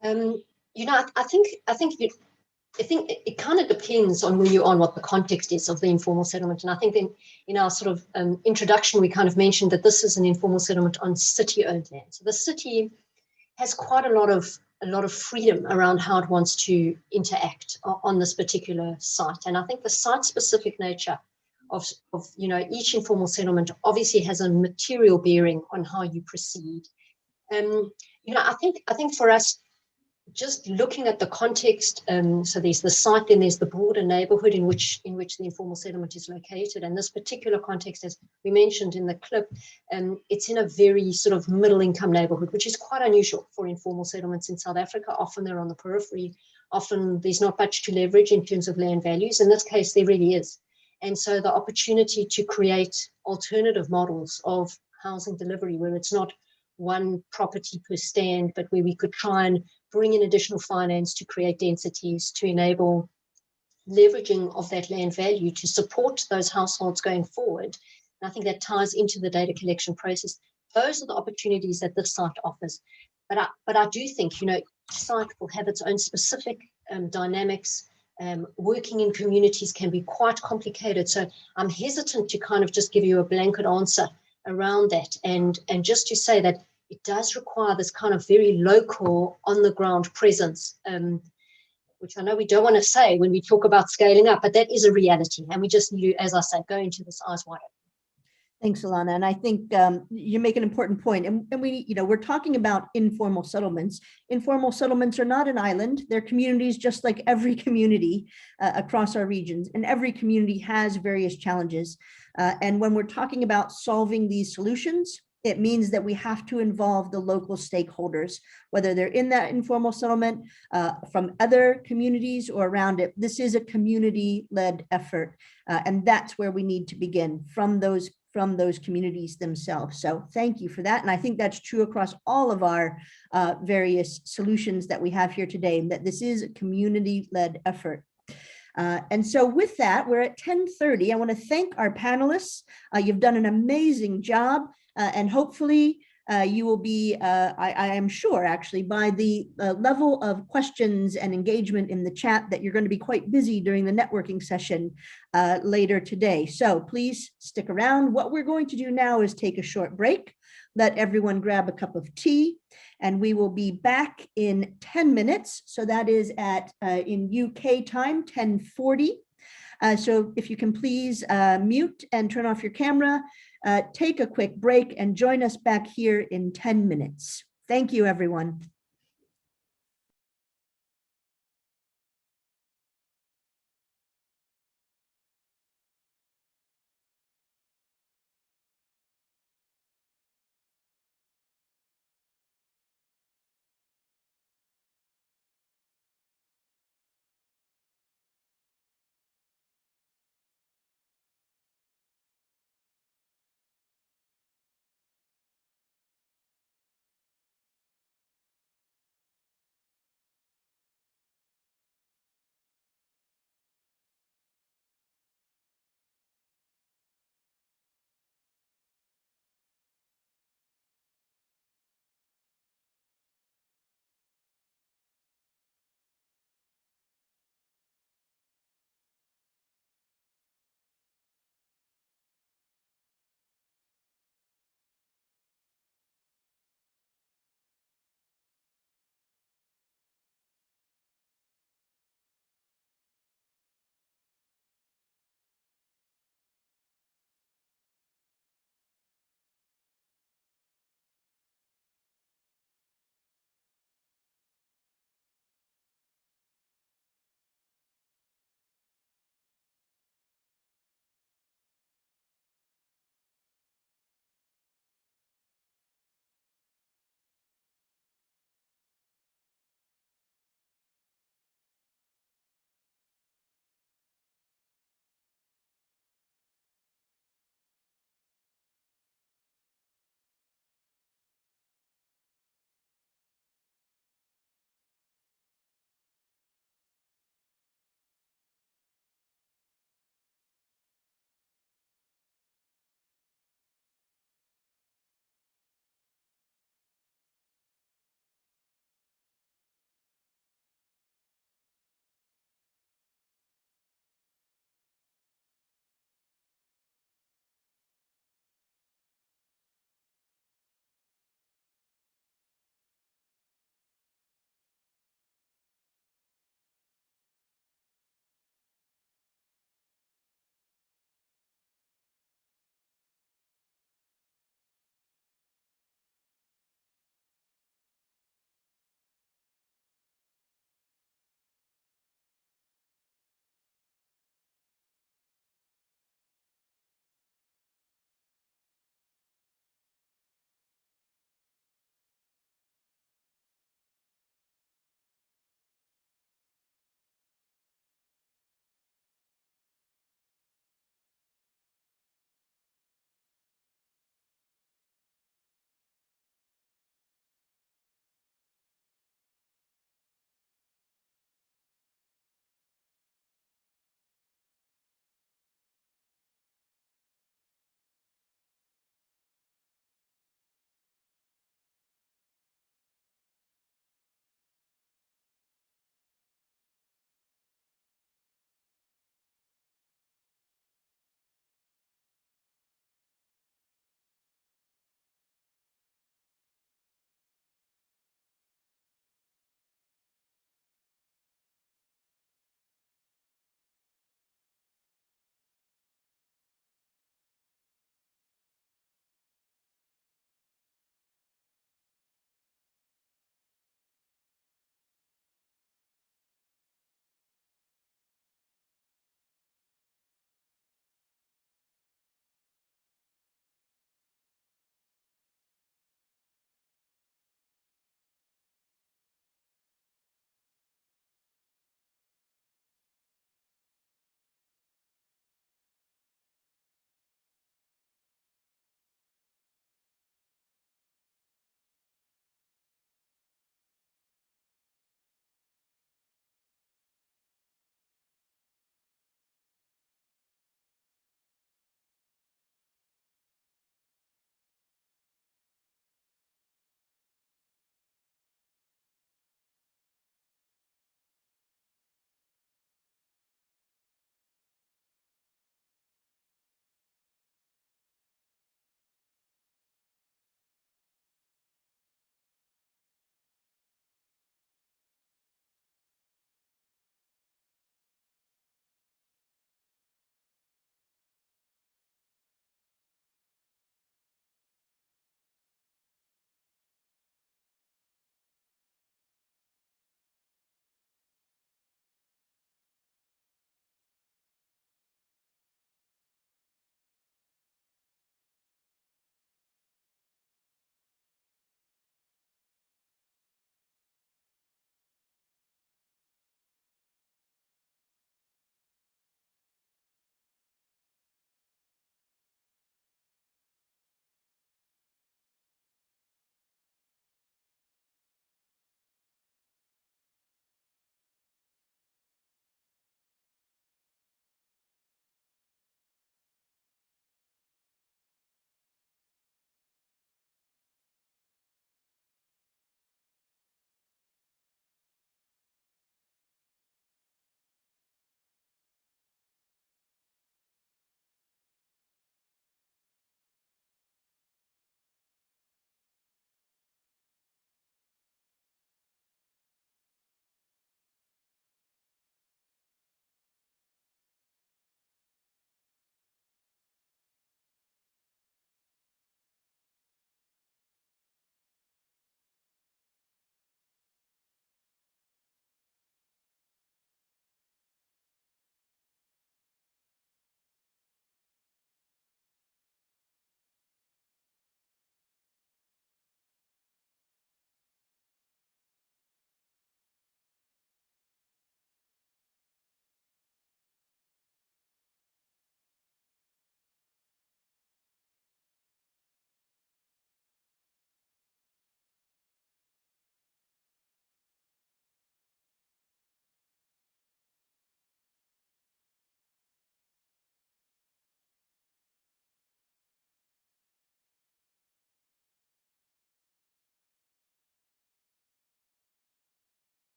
I think it kind of depends on where you are and what the context is of the informal settlement. And I think in our sort of introduction, we kind of mentioned that this is an informal settlement on city-owned land. So the city has quite a lot of freedom around how it wants to interact on this particular site. And I think the site-specific nature of each informal settlement obviously has a material bearing on how you proceed. I think for us, just looking at the context, so there's the site, then there's the broader neighborhood in which the informal settlement is located. And this particular context, as we mentioned in the clip, it's in a very sort of middle income neighborhood, which is quite unusual for informal settlements in South Africa. Often they're on the periphery. Often there's not much to leverage in terms of land values. In this case, there really is. And so the opportunity to create alternative models of housing delivery, where it's not one property per stand, but where we could try and bring in additional finance to create densities, to enable leveraging of that land value to support those households going forward. And I think that ties into the data collection process. Those are the opportunities that this site offers. But I do think, each site will have its own specific dynamics. Working in communities can be quite complicated. So I'm hesitant to kind of just give you a blanket answer around that. And just to say that it does require this kind of very local, on-the-ground presence, which I know we don't want to say when we talk about scaling up, but that is a reality. And we just need to, as I say, go into this eyes wide open. Thanks, Alana. And I think you make an important point. And we, we're talking about informal settlements. Informal settlements are not an island. They're communities just like every community across our regions. And every community has various challenges. And when we're talking about solving these solutions, it means that we have to involve the local stakeholders, whether they're in that informal settlement, from other communities or around it. This is a community-led effort. And that's where we need to begin, from those communities themselves. So thank you for that. And I think that's true across all of our various solutions that we have here today, and that this is a community-led effort. And so with that, we're at 10:30. I want to thank our panelists. You've done an amazing job, and hopefully you will be, I am sure actually, by the level of questions and engagement in the chat, that you're going to be quite busy during the networking session later today. So please stick around. What we're going to do now is take a short break, let everyone grab a cup of tea, and we will be back in 10 minutes. So that is at, in UK time, 10:40. So if you can please mute and turn off your camera, take a quick break and join us back here in 10 minutes. Thank you, everyone.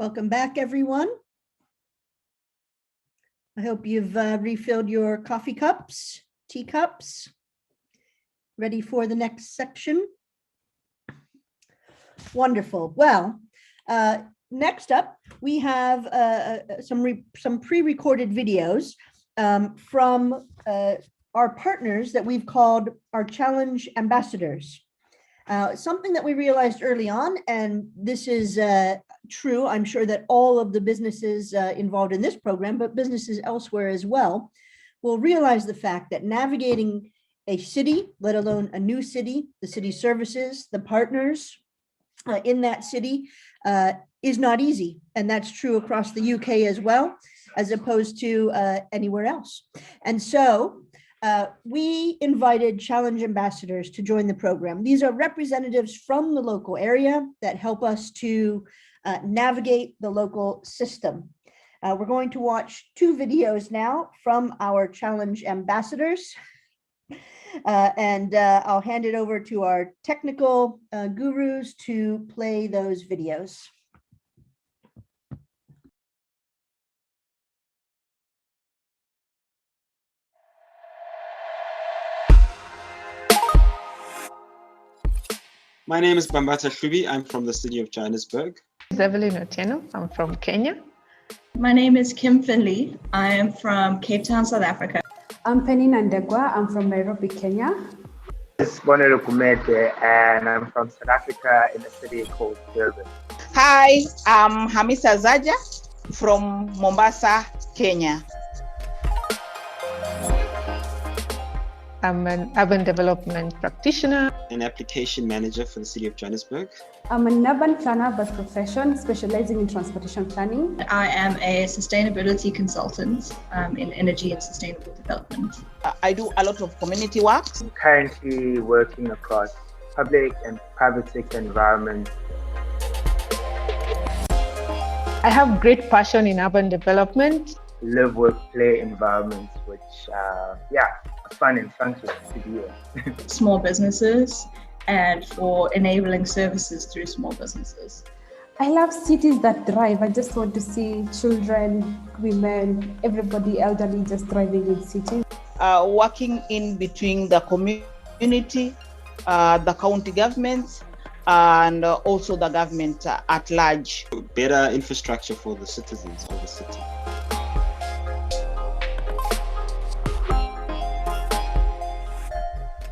Welcome back, everyone. I hope you've refilled your coffee cups, teacups, ready for the next section. Wonderful. Well, next up, we have some pre-recorded videos from our partners that we've called our challenge ambassadors. Something that we realized early on, and this is true, I'm sure that all of the businesses involved in this program, but businesses elsewhere as well, will realize the fact that navigating a city, let alone a new city, the city services, the partners in that city is not easy. And that's true across the UK as well, as opposed to anywhere else. And so we invited challenge ambassadors to join the program. These are representatives from the local area that help us to navigate the local system. We're going to watch 2 videos now from our challenge ambassadors. And I'll hand it over to our technical gurus to play those videos. My name is Bambata Hlubi. I'm from the city of Johannesburg. Evelyn Otieno. I'm from Kenya. My name is Kim Finley. I am from Cape Town, South Africa. I'm Penny Nandegwa. I'm from Nairobi, Kenya. This is Bonero Kumete, and I'm from South Africa in a city called Durban. Hi, I'm Hamisa Zaja from Mombasa, Kenya. I'm an urban development practitioner. An application manager for the city of Johannesburg. I'm an urban planner by profession, specializing in transportation planning. I am a sustainability consultant in energy and sustainable development. I do a lot of community work. I'm currently working across public and private sector environments. I have great passion in urban development. Live, work, play environments, which, are fun and funky to be in. Small businesses and for enabling services through small businesses. I love cities that thrive. I just want to see children, women, everybody elderly just thriving in cities. Working in between the community, the county governments, and also the government at large. Better infrastructure for the citizens of the city.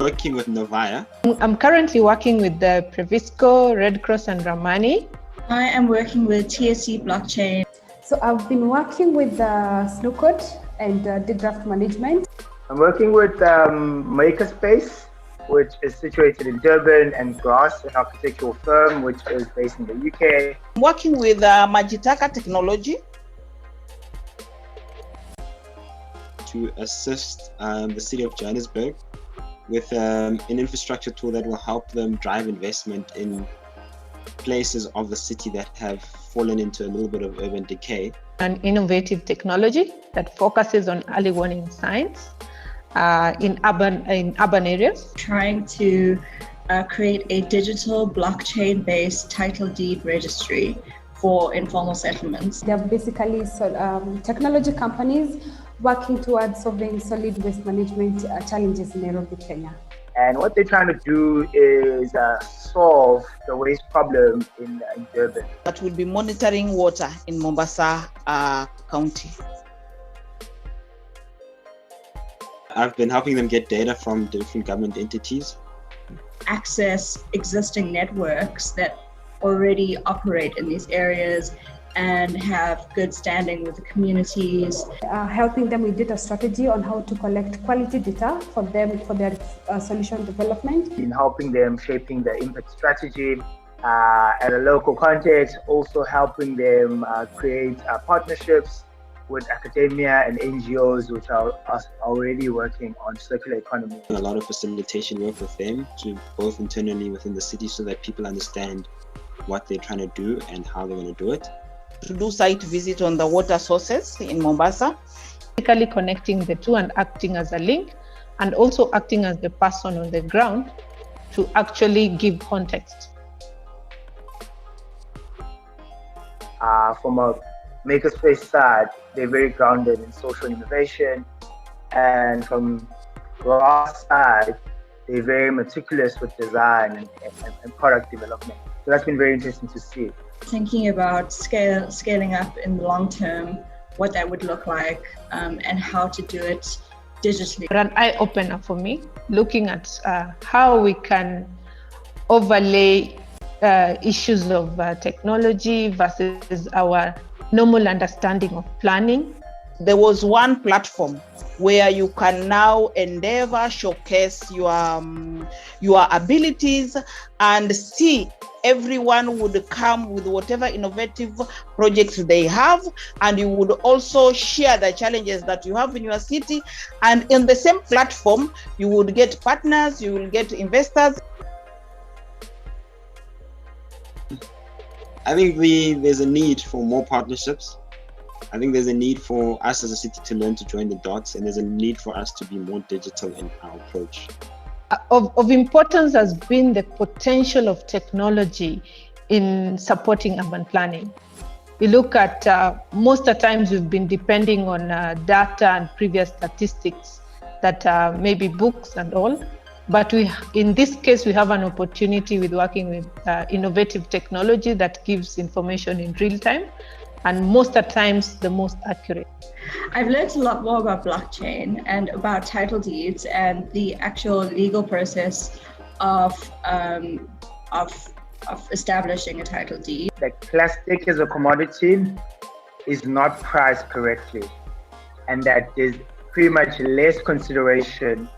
Working with Novaya. I'm currently working with the Previsco, Red Cross and Ramani. I am working with TSC blockchain. So I've been working with Snowcode and the draft management. I'm working with Makerspace, which is situated in Durban, and Grass, an architectural firm, which is based in the UK. I'm working with Majitaka Technology. To assist the city of Johannesburg with an infrastructure tool that will help them drive investment in places of the city that have fallen into a little bit of urban decay. An innovative technology that focuses on early warning signs in urban areas. Trying to create a digital blockchain-based title deed registry for informal settlements. They're basically technology companies working towards solving solid waste management challenges in Nairobi, Kenya. And what they're trying to do is solve the waste problem in Durban. That will be monitoring water in Mombasa County. I've been helping them get data from different government entities. Access existing networks that already operate in these areas and have good standing with the communities. Helping them with data strategy on how to collect quality data for them for their solution development. In helping them shaping the impact strategy at a local context, also helping them create partnerships with academia and NGOs, which are already working on circular economy. A lot of facilitation work with them, to both internally within the city, so that people understand what they're trying to do and how they're going to do it. To do site visit on the water sources in Mombasa. Basically connecting the two and acting as a link, and also acting as the person on the ground to actually give context. From a makerspace side, they're very grounded in social innovation, and from Grass side, they're very meticulous with design and product development. So that's been very interesting to see. Thinking about scaling up in the long term, what that would look like, and how to do it digitally. An eye-opener for me, looking at how we can overlay issues of technology versus our normal understanding of planning. There was one platform where you can now endeavor, showcase your abilities, and see everyone would come with whatever innovative projects they have, and you would also share the challenges that you have in your city. And in the same platform, you would get partners, you will get investors. I think there's a need for more partnerships. I think there's a need for us as a city to learn to join the dots, and there's a need for us to be more digital in our approach. Of importance has been the potential of technology in supporting urban planning. We look at most of the times we've been depending on data and previous statistics that maybe books and all. But in this case, we have an opportunity with working with innovative technology that gives information in real time, and most of the times the most accurate. I've learned a lot more about blockchain and about title deeds and the actual legal process of establishing a title deed. Like plastic as a commodity is not priced correctly, and that there's pretty much less consideration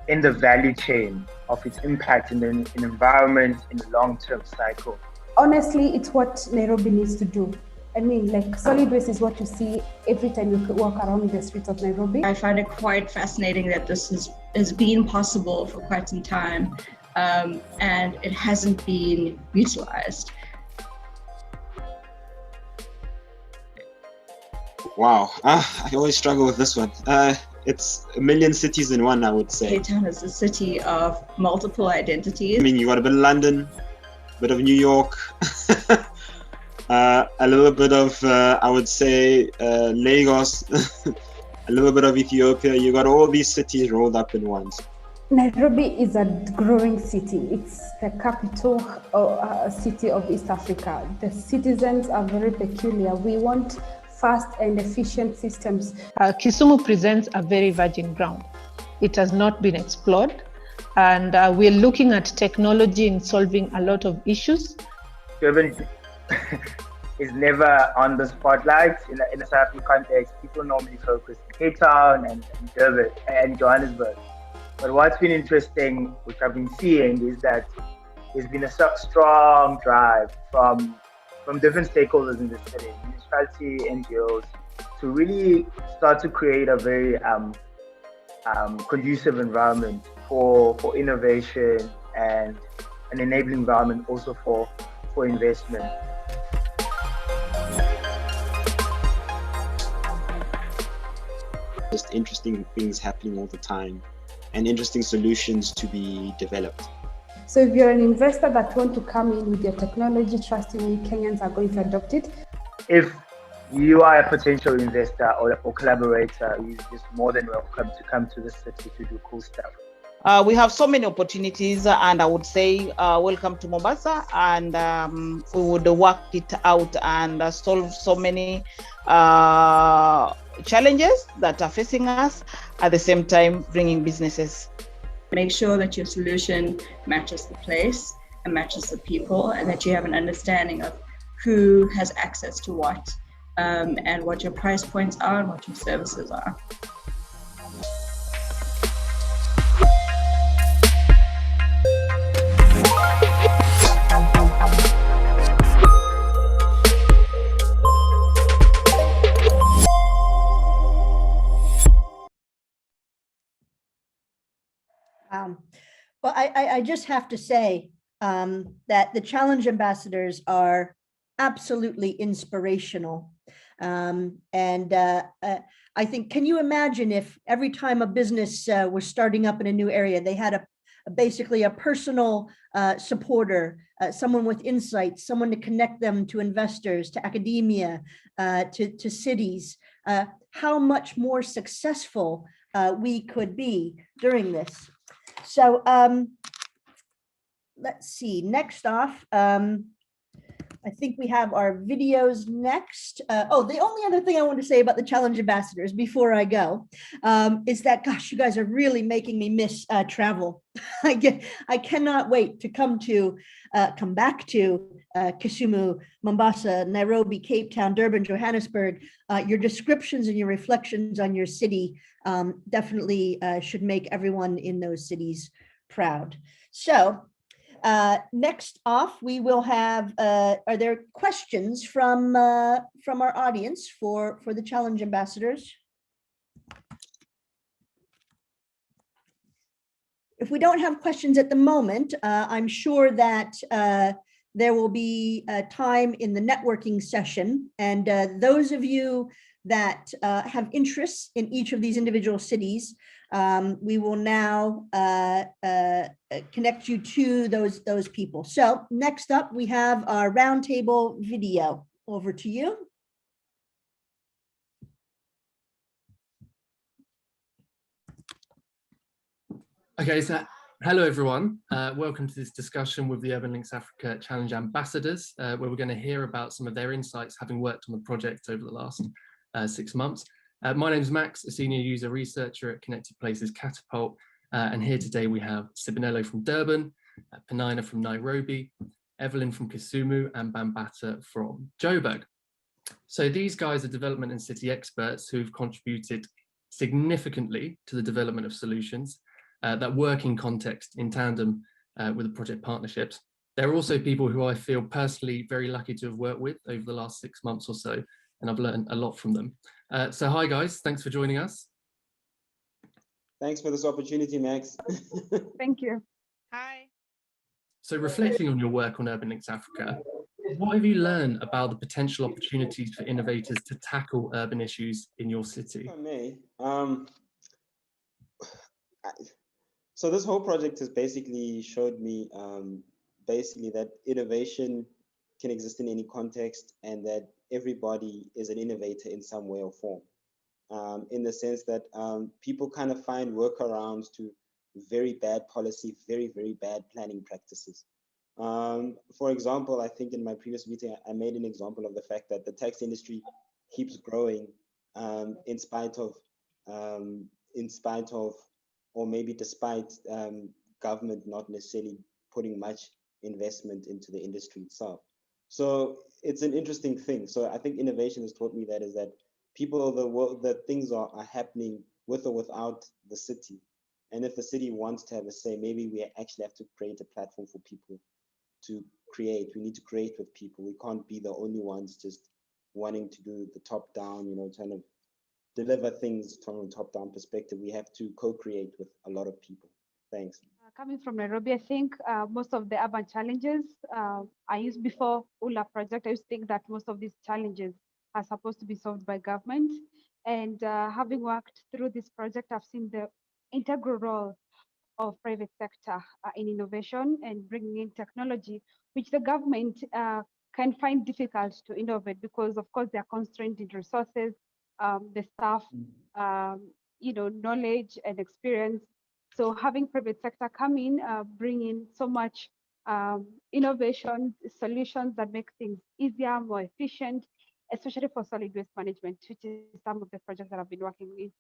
in the value chain of its impact in the environment in the long-term cycle. Honestly, it's what Nairobi needs to do. I mean, like solid waste is what you see every time you walk around the streets of Nairobi. I find it quite fascinating that this has been possible for quite some time, and it hasn't been utilized. Wow, I always struggle with this one. It's a million cities in one, I would say. Cape Town is a city of multiple identities. I mean, you got a bit of London, a bit of New York, a little bit of, I would say, Lagos, a little bit of Ethiopia. You got all these cities rolled up in one. Nairobi is a growing city. It's the capital city of East Africa. The citizens are very peculiar. We want fast and efficient systems. Kisumu presents a very virgin ground. It has not been explored, and we're looking at technology in solving a lot of issues. Durban is never on the spotlight in a South African context. People normally focus on Cape Town and Durban and Johannesburg. But what's been interesting, which I've been seeing, is that there's been a strong drive from different stakeholders in the city, municipality, NGOs, to really start to create a very conducive environment for innovation and an enabling environment also for investment. Just interesting things happening all the time and interesting solutions to be developed. So if you're an investor that want to come in with your technology, trusting me, Kenyans are going to adopt it. If you are a potential investor or collaborator, you're just more than welcome to come to the city to do cool stuff. We have so many opportunities, and I would say welcome to Mombasa, and we would work it out and solve so many challenges that are facing us, at the same time bringing businesses. Make sure that your solution matches the place and matches the people, and that you have an understanding of who has access to what, and what your price points are and what your services are. Well, I just have to say that the challenge ambassadors are absolutely inspirational. And I think, can you imagine if every time a business was starting up in a new area, they had basically a personal supporter, someone with insights, someone to connect them to investors, to academia, to cities, how much more successful we could be during this. So let's see, next off, I think we have our videos next. Oh, the only other thing I want to say about the Challenge Ambassadors before I go is that, gosh, you guys are really making me miss travel. I cannot wait to come back to Kisumu, Mombasa, Nairobi, Cape Town, Durban, Johannesburg. Your descriptions and your reflections on your city definitely should make everyone in those cities proud. So next off, we will have, are there questions from our audience for the Challenge Ambassadors? If we don't have questions at the moment, I'm sure that there will be time in the networking session, and those of you that have interests in each of these individual cities, we will now connect you to those people. So next up, we have our roundtable video. Over to you. Okay, so hello everyone. Welcome to this discussion with the Urban Links Africa Challenge Ambassadors, where we're going to hear about some of their insights having worked on the project over the last 6 months. My name is Max, a senior user researcher at Connected Places Catapult, and here today we have Sibonello from Durban, Penina from Nairobi, Evelyn from Kisumu, and Bambata from Joburg. So these guys are development and city experts who've contributed significantly to the development of solutions that work in context in tandem with the project partnerships. They're also people who I feel personally very lucky to have worked with over the last 6 months or so, and I've learned a lot from them. So hi guys, thanks for joining us. Thanks for this opportunity, Max. Thank you. Hi. So reflecting on your work on Urban Links Africa, what have you learned about the potential opportunities for innovators to tackle urban issues in your city? If I may, so this whole project has basically showed me basically that innovation can exist in any context, and that everybody is an innovator in some way or form, in the sense that people kind of find workarounds to very bad policy, very, very bad planning practices. For example, I think in my previous meeting, I made an example of the fact that the tax industry keeps growing in spite of, or maybe despite government not necessarily putting much investment into the industry itself. So it's an interesting thing. So I think innovation has taught me that, is that people, that things are happening with or without the city. And if the city wants to have a say, maybe we actually have to create a platform for people to create. We need to create with people. We can't be the only ones just wanting to do the top down, trying to deliver things from a top down perspective. We have to co-create with a lot of people. Thanks. Coming from Nairobi, I think most of the urban challenges I used before ULA project, I used to think that most of these challenges are supposed to be solved by government. And having worked through this project, I've seen the integral role of private sector in innovation and bringing in technology, which the government can find difficult to innovate because, of course, they are constrained in resources, the staff, knowledge and experience. So having private sector come in, bring in so much innovation, solutions that make things easier, more efficient, especially for solid waste management, which is some of the projects that I've been working with.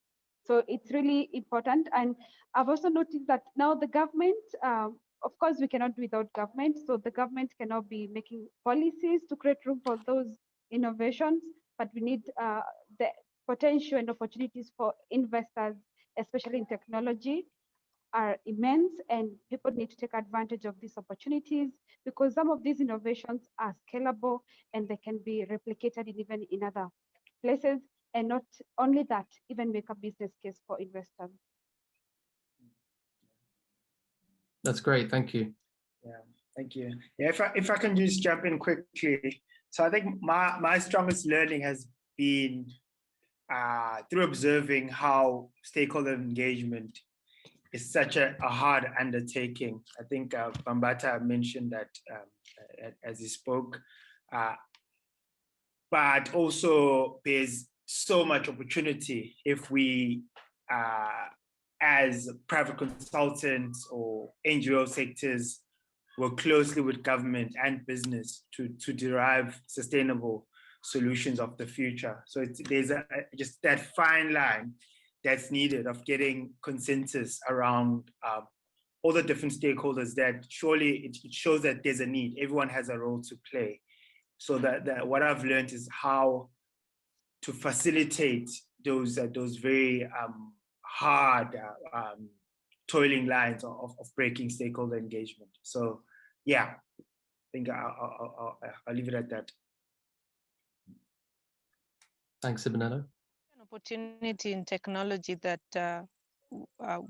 So it's really important. And I've also noticed that now the government, of course, we cannot do without government. So the government cannot be making policies to create room for those innovations, but we need the potential and opportunities for investors, especially in technology, are immense, and people need to take advantage of these opportunities because some of these innovations are scalable and they can be replicated even in other places. And not only that, even make a business case for investors. That's great, thank you. Yeah, thank you. Yeah, if I can just jump in quickly. So I think my strongest learning has been through observing how stakeholder engagement is such a hard undertaking. I think Bambata mentioned that as he spoke, but also there's so much opportunity if we, as private consultants or NGO sectors, work closely with government and business to derive sustainable solutions of the future. So there's just that fine line that's needed of getting consensus around all the different stakeholders, that surely it shows that there's a need. Everyone has a role to play. So that what I've learned is how to facilitate those very hard, toiling lines of breaking stakeholder engagement. So yeah, I think I'll leave it at that. Thanks, Ibinelo. An opportunity in technology that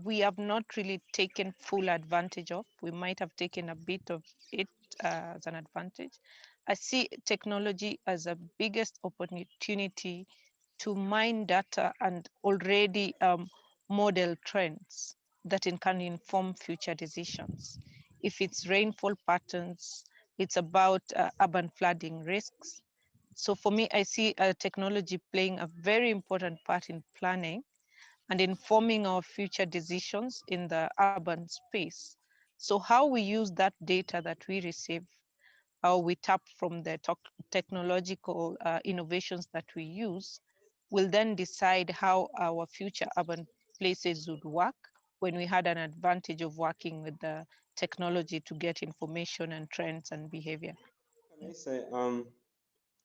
we have not really taken full advantage of. We might have taken a bit of it as an advantage. I see technology as a biggest opportunity to mine data and already model trends that can inform future decisions. If it's rainfall patterns, it's about urban flooding risks. So for me, I see technology playing a very important part in planning and informing our future decisions in the urban space. So how we use that data that we receive, how we tap from the technological innovations that we use, will then decide how our future urban places would work when we had an advantage of working with the technology to get information and trends and behavior. Can I say,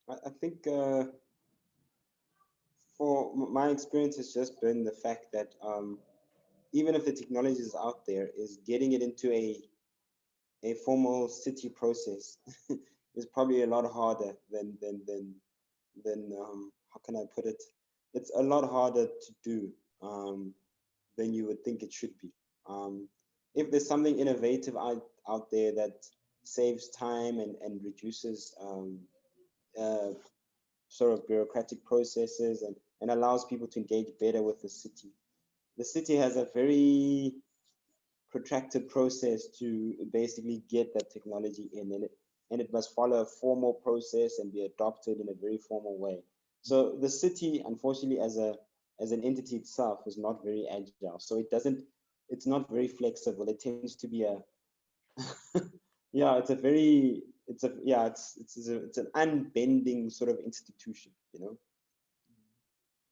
I think for my experience has just been the fact that even if the technology is out there, is getting it into a formal city process is probably a lot harder than how can I put it? It's a lot harder to do than you would think it should be. If there's something innovative out there that saves time and reduces sort of bureaucratic processes and allows people to engage better with the city. The city has a very protracted process to basically get that technology in, and it must follow a formal process and be adopted in a very formal way. So the city, unfortunately, as an entity itself, is not very agile. So it's not very flexible. It tends to be it's an unbending sort of institution, you know.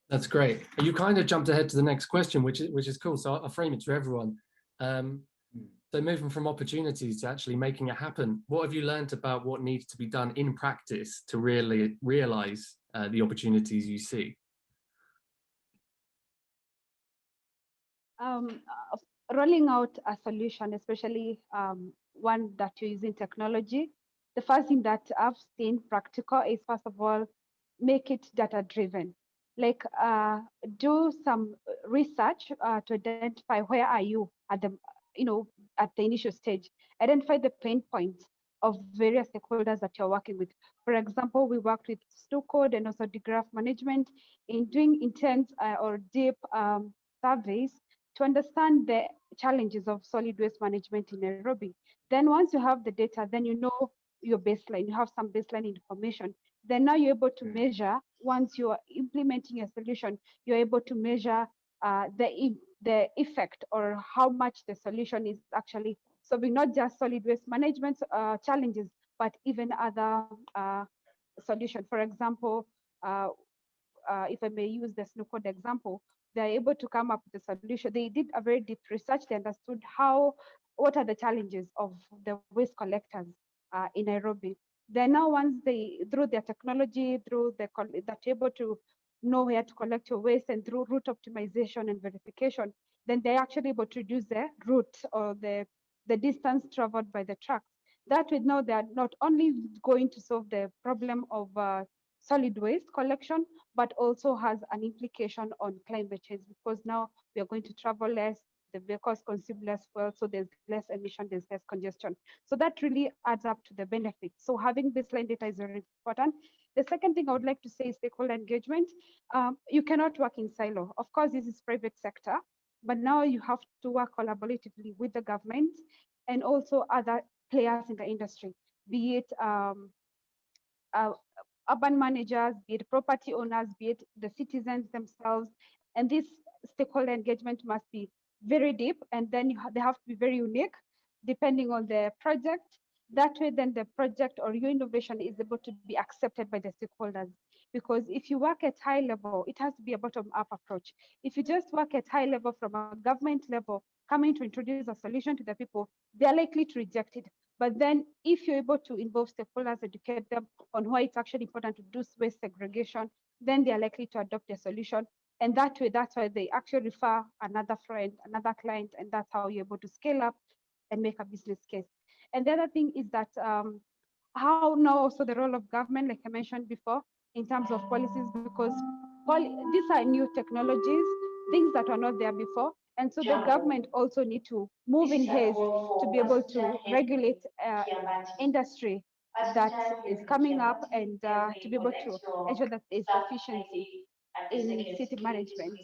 That's great. You kind of jumped ahead to the next question, which is cool. So I'll frame it to everyone. So moving from opportunities to actually making it happen, what have you learned about what needs to be done in practice to really realize the opportunities you see? Rolling out a solution, especially one that you're using technology, the first thing that I've seen practical is, first of all, make it data driven. Like do some research to identify where are you at the initial stage. Identify the pain points of various stakeholders that you're working with. For example, we worked with Code and also graph management in doing intense or deep surveys to understand the challenges of solid waste management in Nairobi. Then once you have the data, then you know your baseline, you have some baseline information. Then now you're able to measure, once you are implementing a solution, you're able to measure the effect or how much the solution is actually solving not just solid waste management challenges, but even other solutions. For example, if I may use the Code example, they're able to come up with a solution. They did a very deep research. They understood what are the challenges of the waste collectors in Nairobi. Then now once through their technology, they're able to know where to collect your waste, and through route optimization and verification, then they're actually able to reduce the route or the distance traveled by the trucks. That way now they are not only going to solve the problem of solid waste collection, but also has an implication on climate change, because now we are going to travel less, the vehicles consume less fuel, so there's less emission, there's less congestion. So that really adds up to the benefits. So having baseline data is very important. The second thing I would like to say is stakeholder engagement. You cannot work in silo. Of course, this is private sector, but now you have to work collaboratively with the government and also other players in the industry, be it urban managers, be it property owners, be it the citizens themselves. And this stakeholder engagement must be very deep, and then they have to be very unique depending on the project. That way, then the project or your innovation is able to be accepted by the stakeholders. Because if you work at high level, it has to be a bottom-up approach. If you just work at high level from a government level, coming to introduce a solution to the people, they are likely to reject it. But then if you're able to involve stakeholders, educate them on why it's actually important to do waste segregation, then they are likely to adopt a solution. And that way, that's why they actually refer another friend, another client, and that's how you're able to scale up and make a business case. And the other thing is that how now also the role of government, like I mentioned before, in terms of policies, because these are new technologies, things that were not there before. And so the government also need to move in haste to be able to regulate industry that is coming up and to be able to ensure that there's efficiency in city management.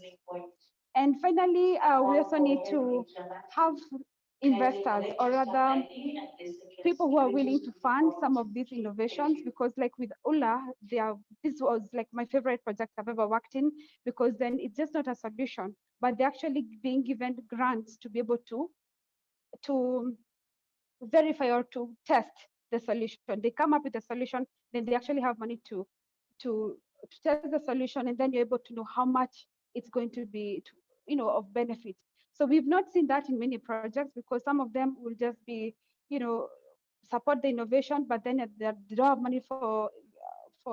And finally, we also need to have investors, or rather people who are willing to fund some of these innovations, because like with ULA, this was like my favorite project I've ever worked in, because then it's just not a solution, but they're actually being given grants to be able to verify or to test the solution. They come up with a solution, then they actually have money to test the solution, and then you're able to know how much it's going to be, of benefit. So we've not seen that in many projects, because some of them will just be, support the innovation, but then they don't have money for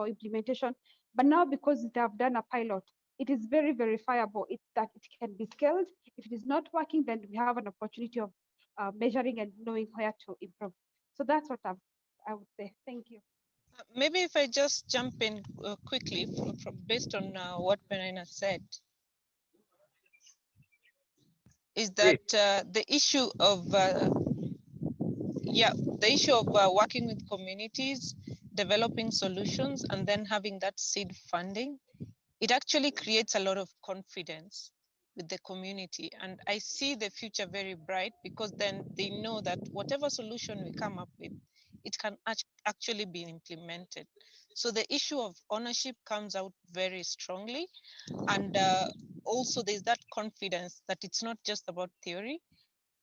implementation. But now, because they have done a pilot, it is very verifiable. It's that it can be scaled. If it is not working, then we have an opportunity of measuring and knowing where to improve. So that's what I would say. Thank you. Maybe if I just jump in quickly based on what Benina said, is that the issue of working with communities, developing solutions, and then having that seed funding, it actually creates a lot of confidence with the community. And I see the future very bright, because then they know that whatever solution we come up with, it can actually be implemented. So the issue of ownership comes out very strongly. And also there's that confidence that it's not just about theory,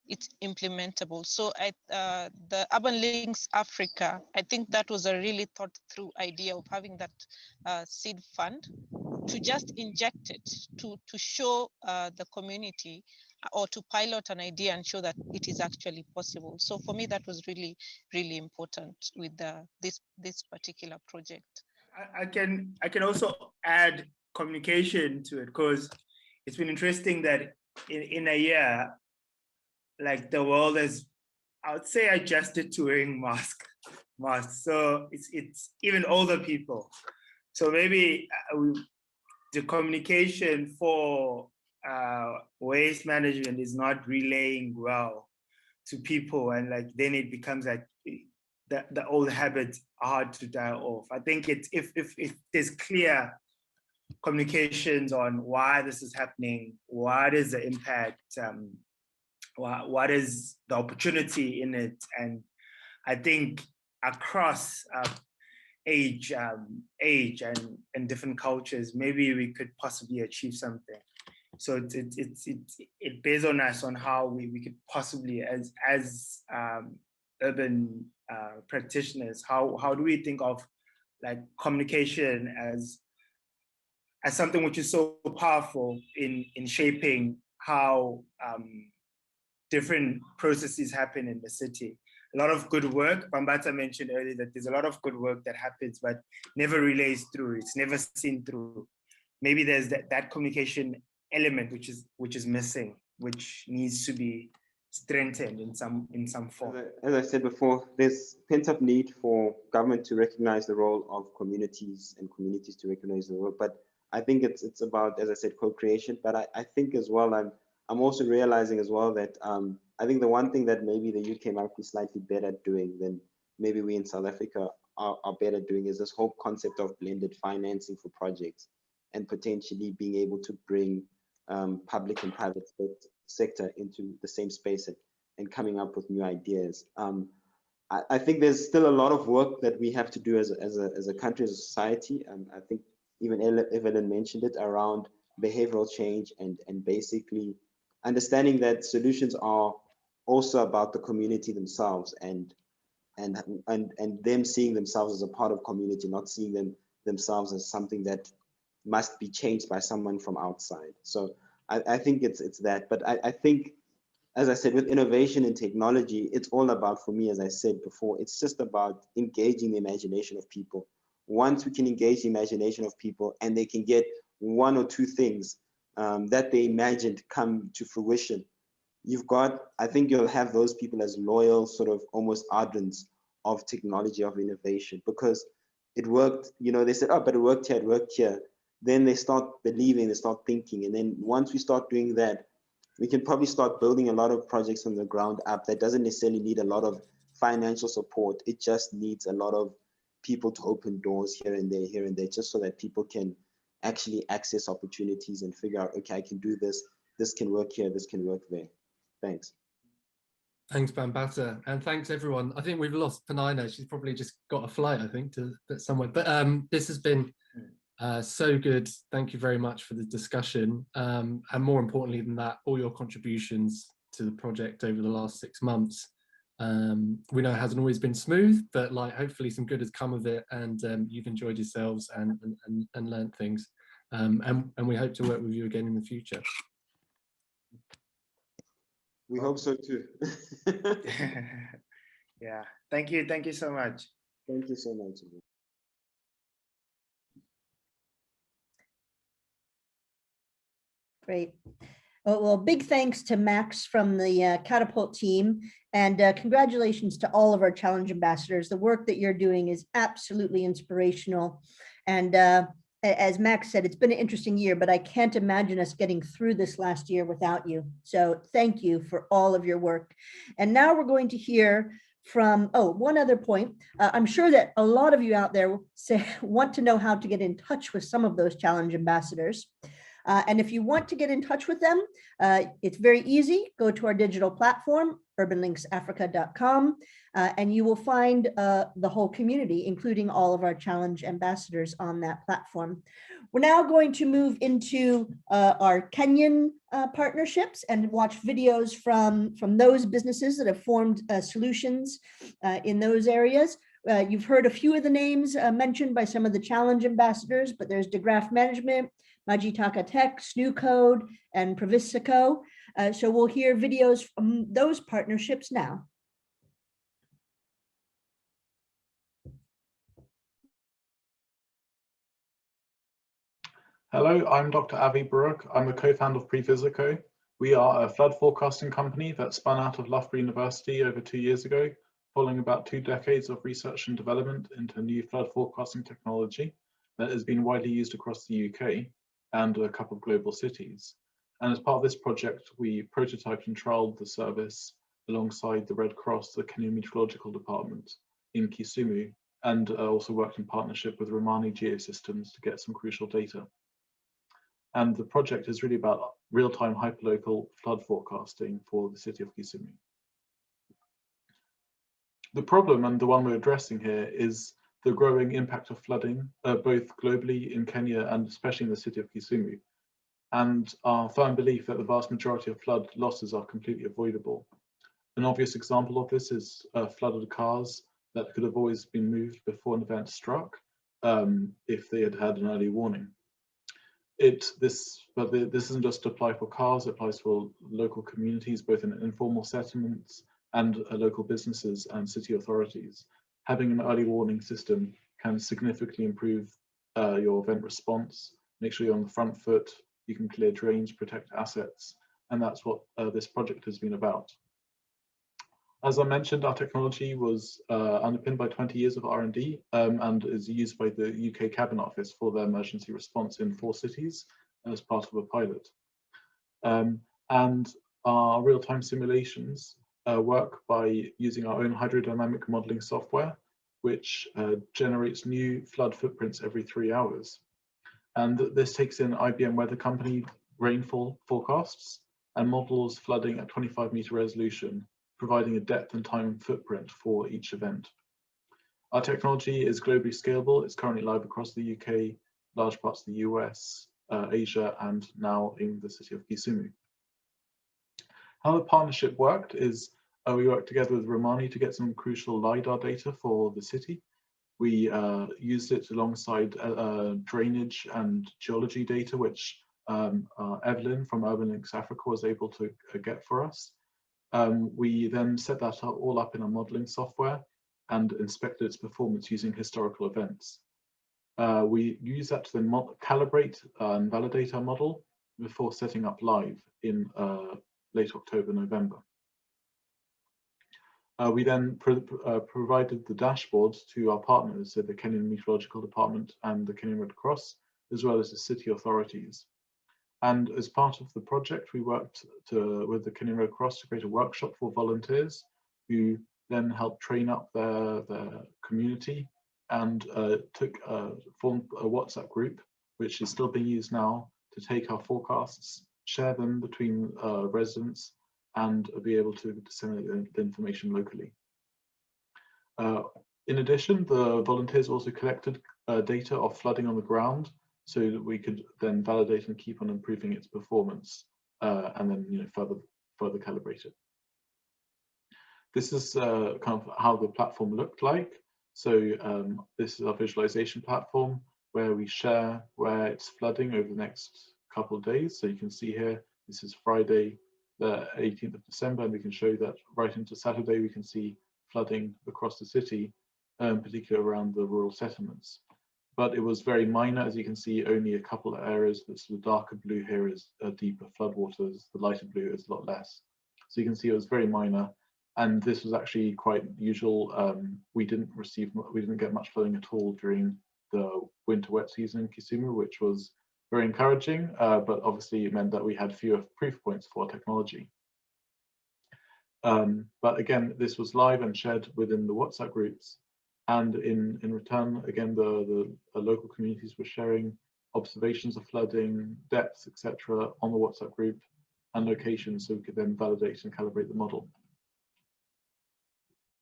it's implementable. So the Urban Links Africa, I think that was a really thought through idea of having that seed fund to just inject it to show the community, or to pilot an idea and show that it is actually possible. So for me, that was really, really important with this particular project. I can also add communication to it, because it's been interesting that in a year, like the world has, I would say, adjusted to wearing masks. So it's even older people. So maybe the communication for waste management is not relaying well to people, and like then it becomes like the old habits are hard to dial off. I think it's if there's clear communications on why this is happening, what is the impact, what is the opportunity in it, and I think across age and different cultures, maybe we could possibly achieve something. So it bears on us on how we could possibly, as urban practitioners, how do we think of like communication as something which is so powerful in shaping how different processes happen in the city. A lot of good work. Bambata mentioned earlier that there's a lot of good work that happens, but never relays through. It's never seen through. Maybe there's that communication element which is missing, which needs to be strengthened in some form. As I said before, there's pent-up need for government to recognize the role of communities and communities to recognize the role. But I think it's about, as I said, co-creation. But I think as well, I'm also realizing as well that I think the one thing that maybe the UK might be slightly better at doing than maybe we in South Africa are better at doing is this whole concept of blended financing for projects, and potentially being able to bring public and private sector into the same space and coming up with new ideas. I think there's still a lot of work that we have to do as a country, as a society. I think even Evelyn mentioned it around behavioral change and basically understanding that solutions are also about the community themselves and them seeing themselves as a part of community, not seeing themselves as something that must be changed by someone from outside. So I think it's that. But I think, as I said, with innovation and technology, it's all about, for me, as I said before, it's just about engaging the imagination of people. Once we can engage the imagination of people and they can get one or two things that they imagined come to fruition, I think you'll have those people as loyal, sort of almost ardents of technology, of innovation, because it worked. They said, oh, but it worked here, it worked here. Then they start believing, they start thinking. And then once we start doing that, we can probably start building a lot of projects from the ground up that doesn't necessarily need a lot of financial support. It just needs a lot of people to open doors here and there, just so that people can actually access opportunities and figure out, okay, I can do this. This can work here, this can work there. Thanks. Thanks, Bambata, and thanks everyone. I think we've lost Penina. She's probably just got a flight, I think, to somewhere. But this has been so good. Thank you very much for the discussion, and more importantly than that, all your contributions to the project over the last 6 months. We know it hasn't always been smooth, but hopefully some good has come of it, and you've enjoyed yourselves and learned things. And we hope to work with you again in the future. We hope so too. Yeah, thank you so much. Thank you so much. Great. Well, big thanks to Max from the Catapult team, and congratulations to all of our challenge ambassadors. The work that you're doing is absolutely inspirational. And as Max said, it's been an interesting year, but I can't imagine us getting through this last year without you. So thank you for all of your work. And now we're going to hear from, one other point. I'm sure that a lot of you out there want to know how to get in touch with some of those challenge ambassadors. And if you want to get in touch with them, it's very easy. Go to our digital platform, urbanlinksafrica.com, and you will find the whole community, including all of our challenge ambassadors on that platform. We're now going to move into our Kenyan partnerships and watch videos from those businesses that have formed solutions in those areas. You've heard a few of the names mentioned by some of the challenge ambassadors, but there's DeGraff Management, Majitaka Tech, Snoo Code, and Pravisico. So we'll hear videos from those partnerships now. Hello, I'm Dr. Avi Baruch. I'm a co-founder of Pravisico. We are a flood forecasting company that spun out of Loughborough University over 2 years ago, following about 2 decades of research and development into new flood forecasting technology that has been widely used across the UK and a couple of global cities. And as part of this project, we prototyped and trialed the service alongside the Red Cross, the Kenyan Meteorological Department in Kisumu, and also worked in partnership with Romani Geosystems to get some crucial data. And the project is really about real-time hyperlocal flood forecasting for the city of Kisumu. The problem, and the one we're addressing here, is the growing impact of flooding, both globally in Kenya and especially in the city of Kisumu, and our firm belief that the vast majority of flood losses are completely avoidable. An obvious example of this is flooded cars that could have always been moved before an event struck if they had had an early warning. This doesn't just apply for cars, it applies for local communities, both in informal settlements and local businesses and city authorities. Having an early warning system can significantly improve your event response, make sure you're on the front foot, you can clear drains, protect assets, and that's what this project has been about. As I mentioned, our technology was underpinned by 20 years of R&D and is used by the UK Cabinet Office for their emergency response in 4 cities as part of a pilot. And our real-time simulations work by using our own hydrodynamic modeling software, which generates new flood footprints every 3 hours. And this takes in IBM Weather Company rainfall forecasts and models flooding at 25-meter resolution, providing a depth and time footprint for each event. Our technology is globally scalable. It's currently live across the UK, large parts of the US, Asia, and now in the city of Kisumu. How the partnership worked is we worked together with Romani to get some crucial LiDAR data for the city. We used it alongside drainage and geology data, which Evelyn from Urban Links Africa was able to get for us. We then set that all up in a modeling software and inspected its performance using historical events. We use that to then calibrate and validate our model before setting up live in late October, November. We then provided the dashboards to our partners, so the Kenyan Meteorological Department and the Kenyan Red Cross, as well as the city authorities. And as part of the project, we worked with the Kenyan Red Cross to create a workshop for volunteers who then helped train up their community and formed a WhatsApp group, which is still being used now to take our forecasts, share them between residents, and be able to disseminate the information locally. In addition, the volunteers also collected data of flooding on the ground so that we could then validate and keep on improving its performance and then further calibrate it. This is kind of how the platform looked like. So this is our visualization platform where we share where it's flooding over the next couple of days. So you can see here, this is Friday, the 18th of December, and we can show that right into Saturday, we can see flooding across the city, particularly around the rural settlements. But it was very minor, as you can see, only a couple of areas. The darker blue here is deeper floodwaters, the lighter blue is a lot less. So you can see it was very minor, and this was actually quite usual. We didn't get much flooding at all during the winter wet season in Kisumu, which was very encouraging, but obviously it meant that we had fewer proof points for our technology. But again, this was live and shared within the WhatsApp groups. And in return, again, the local communities were sharing observations of flooding, depths, etc. on the WhatsApp group and locations, so we could then validate and calibrate the model.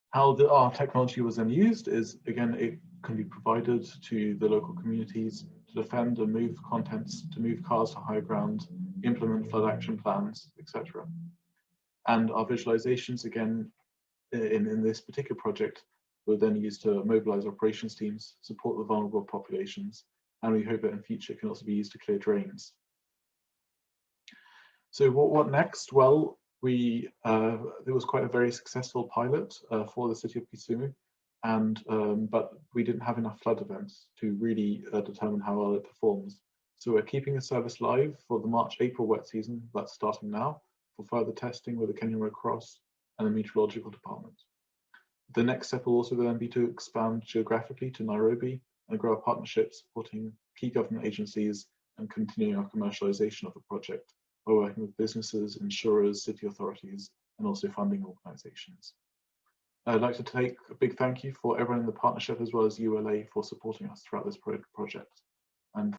How our technology was then used is, again, it can be provided to the local communities to defend and move contents, to move cars to high ground, implement flood action plans, etc. And our visualizations, again, in this particular project, were then used to mobilize operations teams, support the vulnerable populations, and we hope that in future it can also be used to clear drains. So what next? Well, it was quite a very successful pilot for the city of Kisumu, and but we didn't have enough flood events to really determine how well it performs. So we're keeping the service live for the March-April wet season, that's starting now, for further testing with the Kenyan Red Cross and the Meteorological Department. The next step will also then be to expand geographically to Nairobi and grow our partnerships, supporting key government agencies and continuing our commercialization of the project by working with businesses, insurers, city authorities, and also funding organizations. I'd like to take a big thank you for everyone in the partnership as well as ULA for supporting us throughout this project. And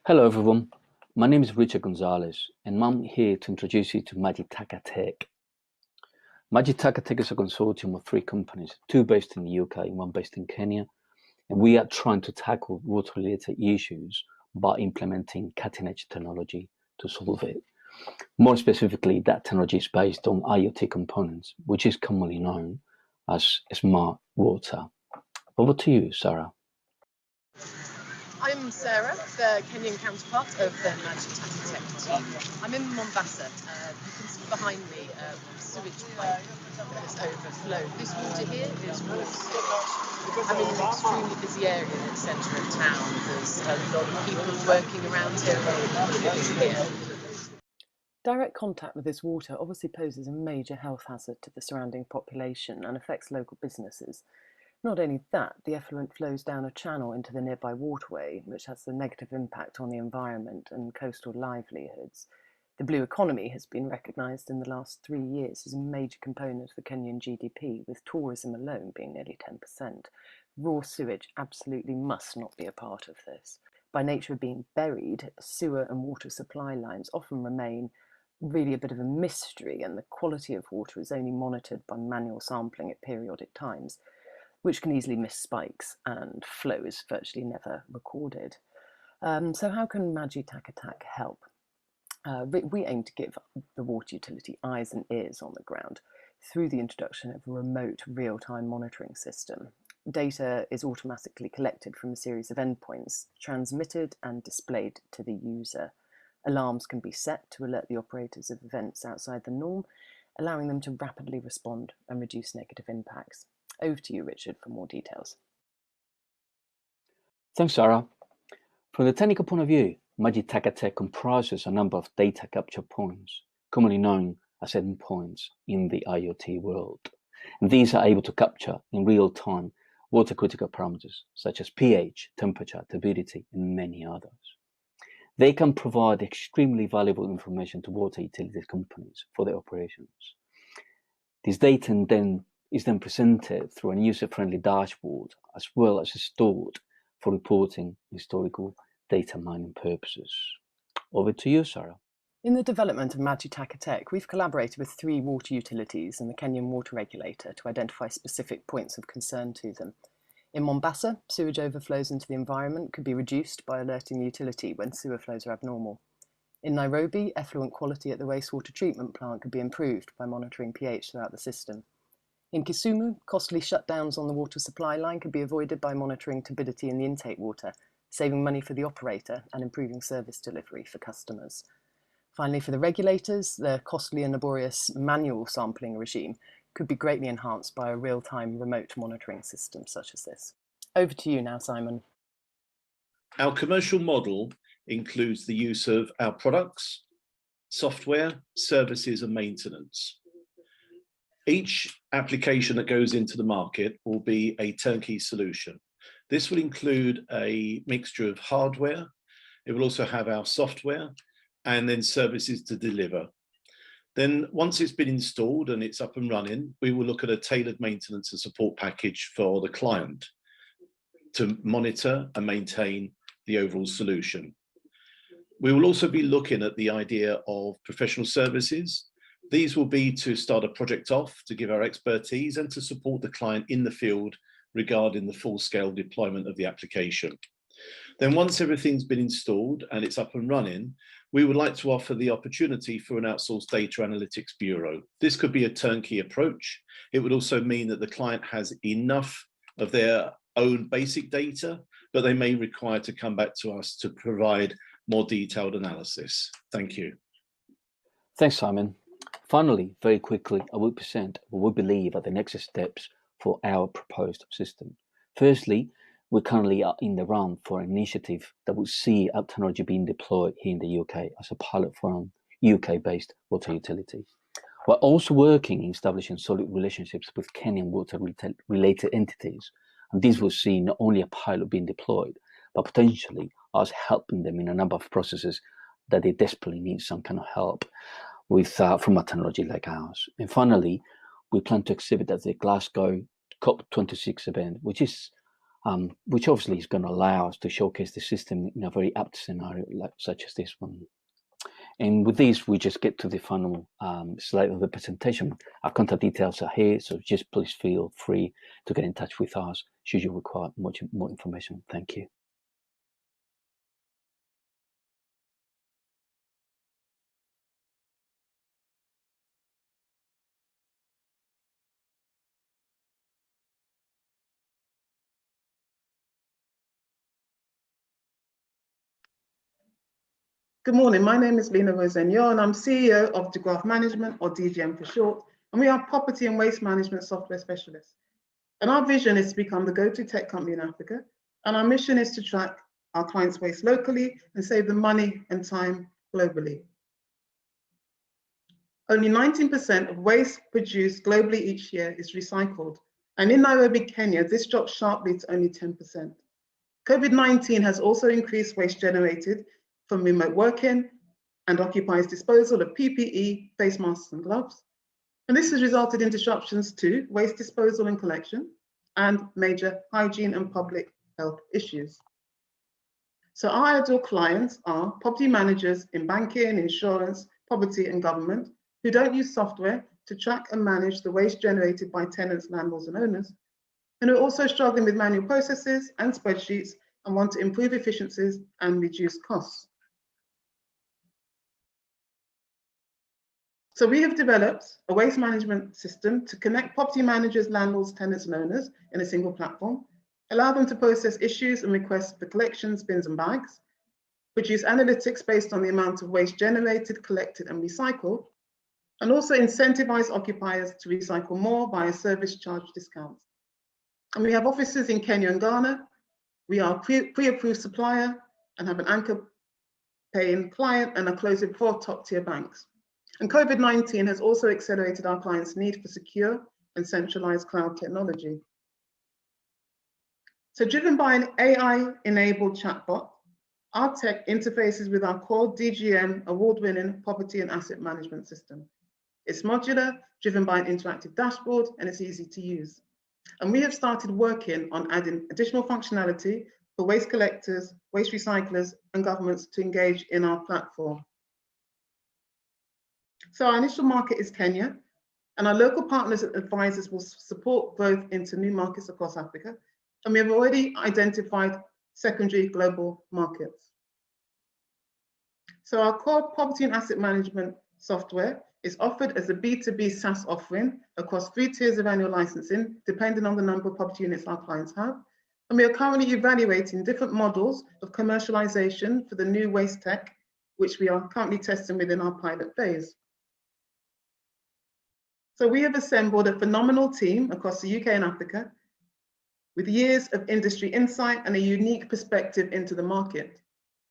Hello everyone, my name is Richard Gonzalez and I'm here to introduce you to Magitaka Tech. Magitaka Tech is a consortium of 3 companies, 2 based in the UK and 1 based in Kenya, and we are trying to tackle water-related issues by implementing cutting-edge technology to solve it. More specifically, that technology is based on IoT components, which is commonly known as smart water. Over to you, Sarah. I'm Sarah, the Kenyan counterpart of the Magitaka Tech team. I'm in Mombasa. You can see behind me a sewage pipe that has overflowed. This water here is raw sewage. I'm in an extremely busy area in the centre of town. There's a lot of people working around here, a lot of people living here. Direct contact with this water obviously poses a major health hazard to the surrounding population and affects local businesses. Not only that, the effluent flows down a channel into the nearby waterway, which has a negative impact on the environment and coastal livelihoods. The blue economy has been recognised in the last 3 years as a major component of the Kenyan GDP, with tourism alone being nearly 10%. Raw sewage absolutely must not be a part of this. By nature of being buried, sewer and water supply lines often remain really a bit of a mystery, and the quality of water is only monitored by manual sampling at periodic times, which can easily miss spikes, and flow is virtually never recorded. So how can Magitakatak help? We aim to give the water utility eyes and ears on the ground through the introduction of a remote real-time monitoring system. Data is automatically collected from a series of endpoints, transmitted and displayed to the user. Alarms can be set to alert the operators of events outside the norm, allowing them to rapidly respond and reduce negative impacts. Over to you, Richard, for more details. Thanks, Sarah. From the technical point of view, Magitakatak comprises a number of data capture points, commonly known as endpoints in the IoT world. And these are able to capture in real time water critical parameters such as pH, temperature, turbidity, and many others. They can provide extremely valuable information to water utilities companies for their operations. This data is then presented through a user-friendly dashboard, as well as stored for reporting historical data mining purposes. Over to you, Sarah. In the development of Magitakatak, we've collaborated with 3 water utilities and the Kenyan water regulator to identify specific points of concern to them. In Mombasa, sewage overflows into the environment could be reduced by alerting the utility when sewer flows are abnormal. In Nairobi, effluent quality at the wastewater treatment plant could be improved by monitoring pH throughout the system. In Kisumu, costly shutdowns on the water supply line could be avoided by monitoring turbidity in the intake water, saving money for the operator and improving service delivery for customers. Finally, for the regulators, the costly and laborious manual sampling regime could be greatly enhanced by a real-time remote monitoring system such as this. Over to you now, Simon. Our commercial model includes the use of our products, software, services, and maintenance. Each application that goes into the market will be a turnkey solution. This will include a mixture of hardware. It will also have our software and then services to deliver. Then once it's been installed and it's up and running, we will look at a tailored maintenance and support package for the client to monitor and maintain the overall solution. We will also be looking at the idea of professional services. These will be to start a project off, to give our expertise and to support the client in the field regarding the full-scale deployment of the application. Then once everything's been installed and it's up and running, we would like to offer the opportunity for an outsourced data analytics bureau. This could be a turnkey approach. It would also mean that the client has enough of their own basic data, but they may require to come back to us to provide more detailed analysis. Thank you. Thanks, Simon. Finally, very quickly, I will present what we believe are the next steps for our proposed system. Firstly, we currently are in the run for an initiative that will see our technology being deployed here in the UK as a pilot for an UK-based water utility. We're also working in establishing solid relationships with Kenyan water-related entities, and this will see not only a pilot being deployed, but potentially us helping them in a number of processes that they desperately need some kind of help with from a technology like ours. And finally, we plan to exhibit at the Glasgow COP26 event, which obviously is going to allow us to showcase the system in a very apt scenario such as this one. And with this, we just get to the final slide of the presentation. Our contact details are here, so just please feel free to get in touch with us should you require much more information. Thank you. Good morning, my name is Lena Rosenyo and I'm CEO of DeGraph Management, or DGM for short, and we are property and waste management software specialists. And our vision is to become the go-to tech company in Africa, and our mission is to track our clients' waste locally and save them money and time globally. Only 19% of waste produced globally each year is recycled, And in Nairobi, Kenya, this dropped sharply to only 10%. COVID-19 has also increased waste generated from remote working and occupies disposal of PPE, face masks and gloves. And this has resulted in disruptions to waste disposal and collection and major hygiene and public health issues. So our ideal clients are property managers in banking, insurance, property and government who don't use software to track and manage the waste generated by tenants, landlords and owners, and who are also struggling with manual processes and spreadsheets and want to improve efficiencies and reduce costs. So we have developed a waste management system to connect property managers, landlords, tenants and owners in a single platform, allow them to process issues and requests for collections, bins and bags, produce analytics based on the amount of waste generated, collected and recycled, and also incentivize occupiers to recycle more via service charge discounts. And we have offices in Kenya and Ghana. We are pre-approved supplier and have an anchor paying client and are close with 4 top-tier banks. And COVID-19 has also accelerated our clients' need for secure and centralized cloud technology. So driven by an AI-enabled chatbot, our tech interfaces with our core DGM award-winning property and asset management system. It's modular, driven by an interactive dashboard, and it's easy to use. And we have started working on adding additional functionality for waste collectors, waste recyclers, and governments to engage in our platform. So our initial market is Kenya, and our local partners and advisors will support growth into new markets across Africa. And we have already identified secondary global markets. So our core property and asset management software is offered as a B2B SaaS offering across 3 tiers of annual licensing, depending on the number of property units our clients have. And we are currently evaluating different models of commercialization for the new waste tech, which we are currently testing within our pilot phase. So we have assembled a phenomenal team across the UK and Africa with years of industry insight and a unique perspective into the market.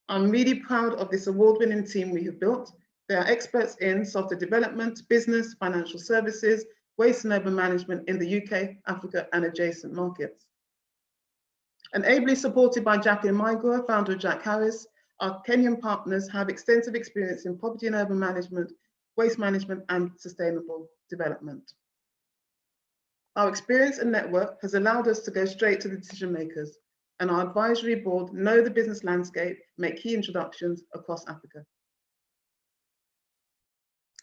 I'm really proud of this award-winning team we have built. They are experts in software development, business, financial services, waste and urban management in the UK, Africa, and adjacent markets. And ably supported by Jacqueline Maigua, founder of Jack Harris, our Kenyan partners have extensive experience in property and urban management, waste management, and sustainable development. Our experience and network has allowed us to go straight to the decision makers, and our advisory board know the business landscape, make key introductions across Africa.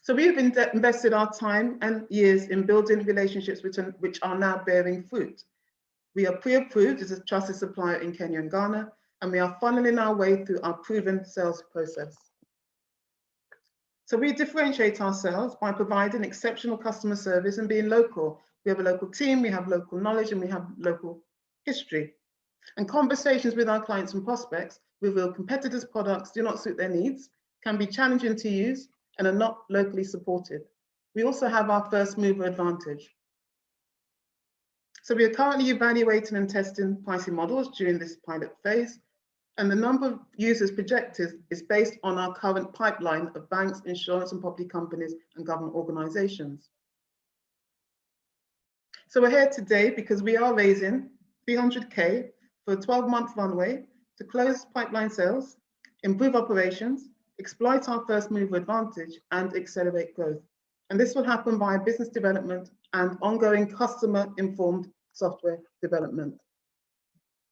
So we have invested our time and years in building relationships which are now bearing fruit. We are pre-approved as a trusted supplier in Kenya and Ghana, and we are funneling our way through our proven sales process. So we differentiate ourselves by providing exceptional customer service and being local. We have a local team, we have local knowledge, and we have local history. And conversations with our clients and prospects reveal competitors' products do not suit their needs, can be challenging to use, and are not locally supported. We also have our first mover advantage. So we are currently evaluating and testing pricing models during this pilot phase, and the number of users projected is based on our current pipeline of banks, insurance and property companies and government organizations. So we're here today because we are raising 300K for a 12-month runway to close pipeline sales, improve operations, exploit our first mover advantage, and accelerate growth. And this will happen via business development and ongoing customer-informed software development.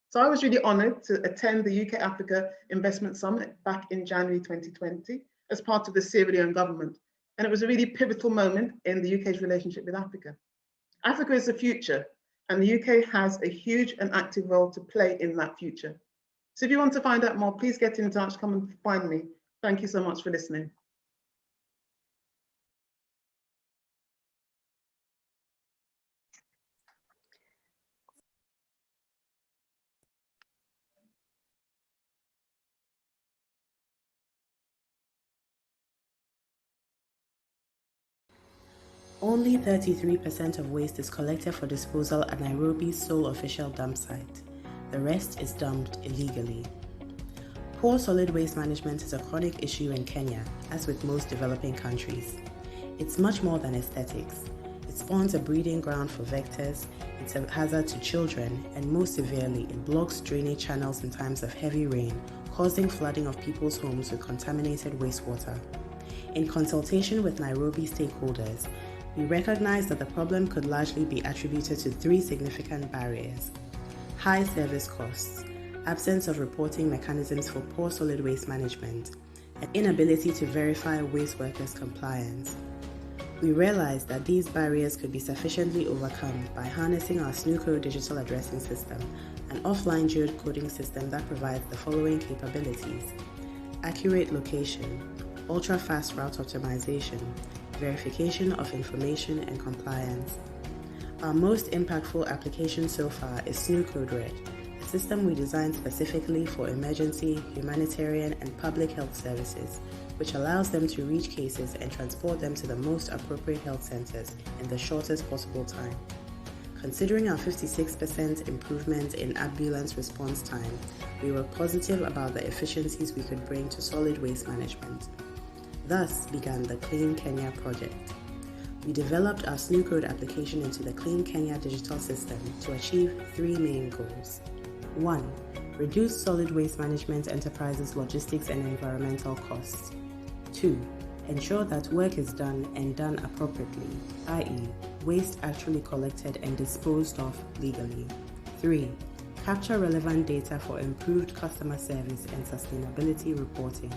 So I was really honored to attend the UK Africa Investment Summit back in January 2020 as part of the Sierra Leone government. And it was a really pivotal moment in the UK's relationship with Africa. Africa is the future, and the UK has a huge and active role to play in that future. So if you want to find out more, please get in touch, come and find me. Thank you so much for listening. Only 33% of waste is collected for disposal at Nairobi's sole official dump site. The rest is dumped illegally. Poor solid waste management is a chronic issue in Kenya, as with most developing countries. It's much more than aesthetics. It spawns a breeding ground for vectors, it's a hazard to children, and most severely, it blocks drainage channels in times of heavy rain, causing flooding of people's homes with contaminated wastewater. In consultation with Nairobi stakeholders, we recognized that the problem could largely be attributed to three significant barriers: high service costs, absence of reporting mechanisms for poor solid waste management, and inability to verify waste workers' compliance. We realized that these barriers could be sufficiently overcome by harnessing our SNUCO digital addressing system, an offline geocoding system that provides the following capabilities: accurate location, ultra-fast route optimization, verification of information, and compliance. Our most impactful application so far is SNUCO Red, a system we designed specifically for emergency, humanitarian, and public health services, which allows them to reach cases and transport them to the most appropriate health centers in the shortest possible time. Considering our 56% improvement in ambulance response time, we were positive about the efficiencies we could bring to solid waste management. Thus began the Clean Kenya project. We developed our SNUCode application into the Clean Kenya digital system to achieve three main goals. 1. Reduce solid waste management enterprises' logistics and environmental costs. 2. Ensure that work is done and done appropriately, i.e., waste actually collected and disposed of legally. 3. Capture relevant data for improved customer service and sustainability reporting.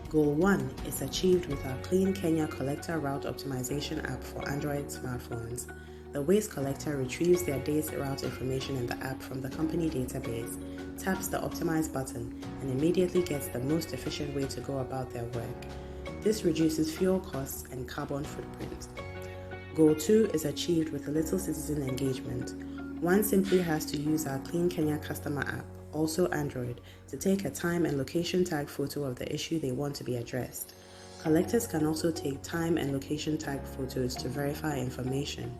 Goal 1 is achieved with our Clean Kenya Collector Route Optimization app for Android smartphones. The waste collector retrieves their day's route information in the app from the company database, taps the Optimize button, and immediately gets the most efficient way to go about their work. This reduces fuel costs and carbon footprint. Goal 2 is achieved with a little citizen engagement. One simply has to use our Clean Kenya customer app, also Android, to take a time and location tag photo of the issue they want to be addressed. Collectors can also take time and location tag photos to verify information.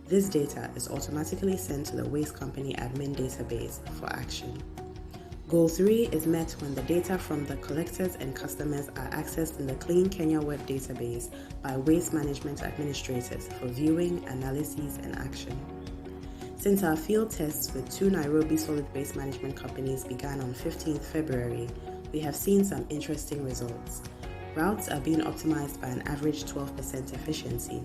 This data is automatically sent to the waste company admin database for action. Goal 3 is met when the data from the collectors and customers are accessed in the Clean Kenya web database by waste management administrators for viewing, analysis, and action. Since our field tests with 2 Nairobi solid waste management companies began on 15th February, we have seen some interesting results. Routes are being optimized by an average 12% efficiency.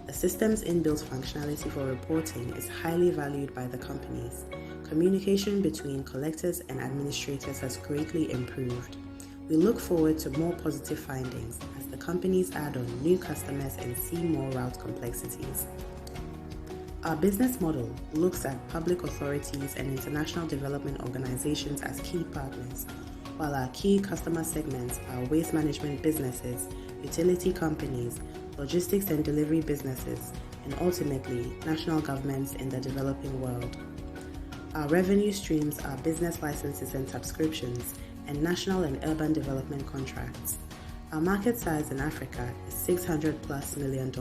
The system's inbuilt functionality for reporting is highly valued by the companies. Communication between collectors and administrators has greatly improved. We look forward to more positive findings as the companies add on new customers and see more route complexities. Our business model looks at public authorities and international development organizations as key partners, while our key customer segments are waste management businesses, utility companies, logistics and delivery businesses, and ultimately, national governments in the developing world. Our revenue streams are business licenses and subscriptions, and national and urban development contracts. Our market size in Africa is $600+ million.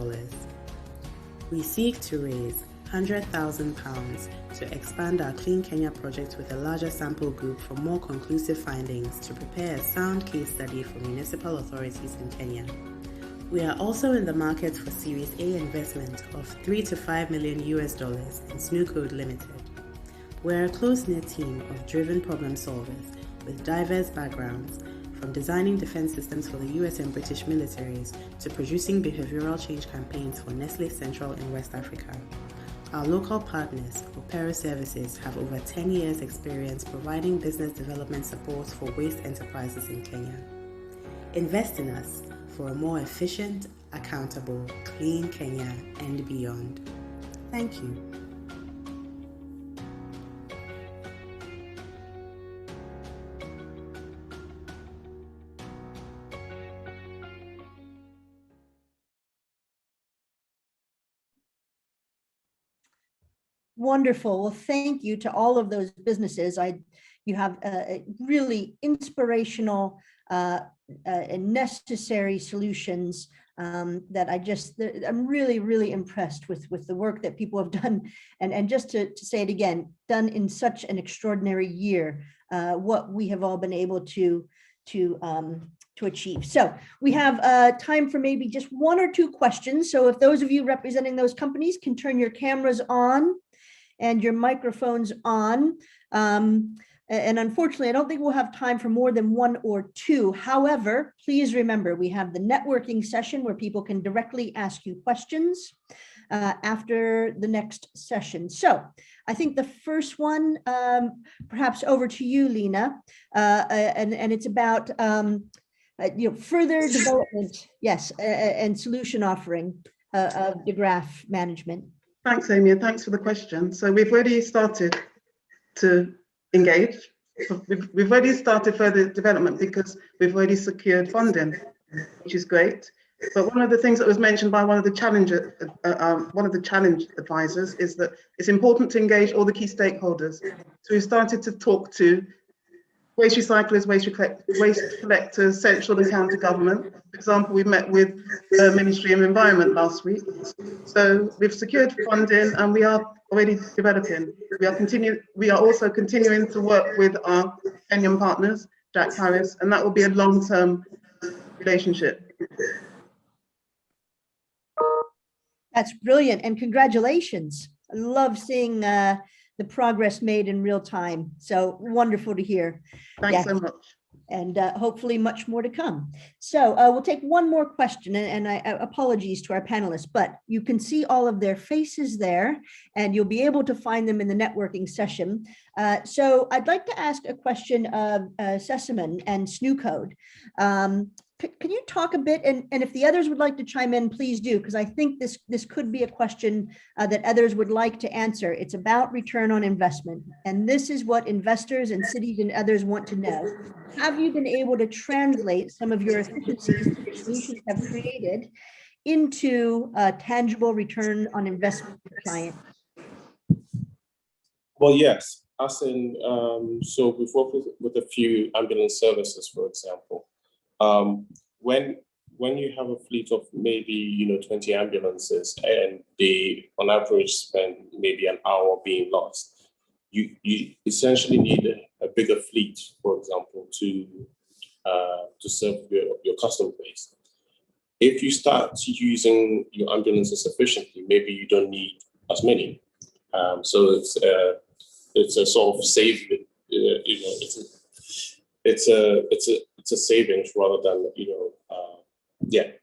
We seek to raise £100,000 to expand our Clean Kenya project with a larger sample group for more conclusive findings to prepare a sound case study for municipal authorities in Kenya. We are also in the market for Series A investment of $3 to $5 million in SNUCode Limited. We're a close-knit team of driven problem solvers with diverse backgrounds, from designing defense systems for the US and British militaries to producing behavioral change campaigns for Nestle Central in West Africa. Our local partners, Opera Services, have over 10 years' experience providing business development support for waste enterprises in Kenya. Invest in us for a more efficient, accountable, clean Kenya and beyond. Thank you. Wonderful. Well, thank you to all of those businesses. You have a really inspirational and necessary solutions that I'm really, really impressed with the work that people have done. And just to say it again, done in such an extraordinary year, what we have all been able to to achieve. So we have time for maybe just one or two questions. So if those of you representing those companies can turn your cameras on and your microphones on. And unfortunately, I don't think we'll have time for more than one or two. However, please remember, we have the networking session where people can directly ask you questions after the next session. So I think the first one, perhaps over to you, Lena, and it's about further development, yes, and solution offering of the graph management. Thanks, Amy, and thanks for the question. So we've already started to engage. We've already started further development because we've already secured funding, which is great. But one of the things that was mentioned by one of the challenge advisors is that it's important to engage all the key stakeholders. So we started to talk to waste recyclers, waste collectors, central and county government. For example, we met with the Ministry of Environment last week. So we've secured funding and we are already developing. We are also continuing to work with our Kenyan partners, Jack Harris, and that will be a long-term relationship. That's brilliant, and congratulations. I love seeing the progress made in real time. So wonderful to hear. Thanks so much. And hopefully much more to come. So we'll take one more question, and I apologies to our panelists, but you can see all of their faces there and you'll be able to find them in the networking session. So I'd like to ask a question of Sesaman and Snoocode. Can you talk a bit, and if the others would like to chime in, please do, because I think this could be a question that others would like to answer. It's about return on investment, and this is what investors and cities and others want to know. Have you been able to translate some of your efficiencies that your solutions have created into a tangible return on investment for clients? Well, yes. As in, so we've worked with a few ambulance services, for example. When you have a fleet of maybe 20 ambulances and they on average spend maybe an hour being lost, you essentially need a bigger fleet, for example, to serve your customer base. If you start using your ambulances efficiently, maybe you don't need as many. So it's a sort of saving. It's a savings rather than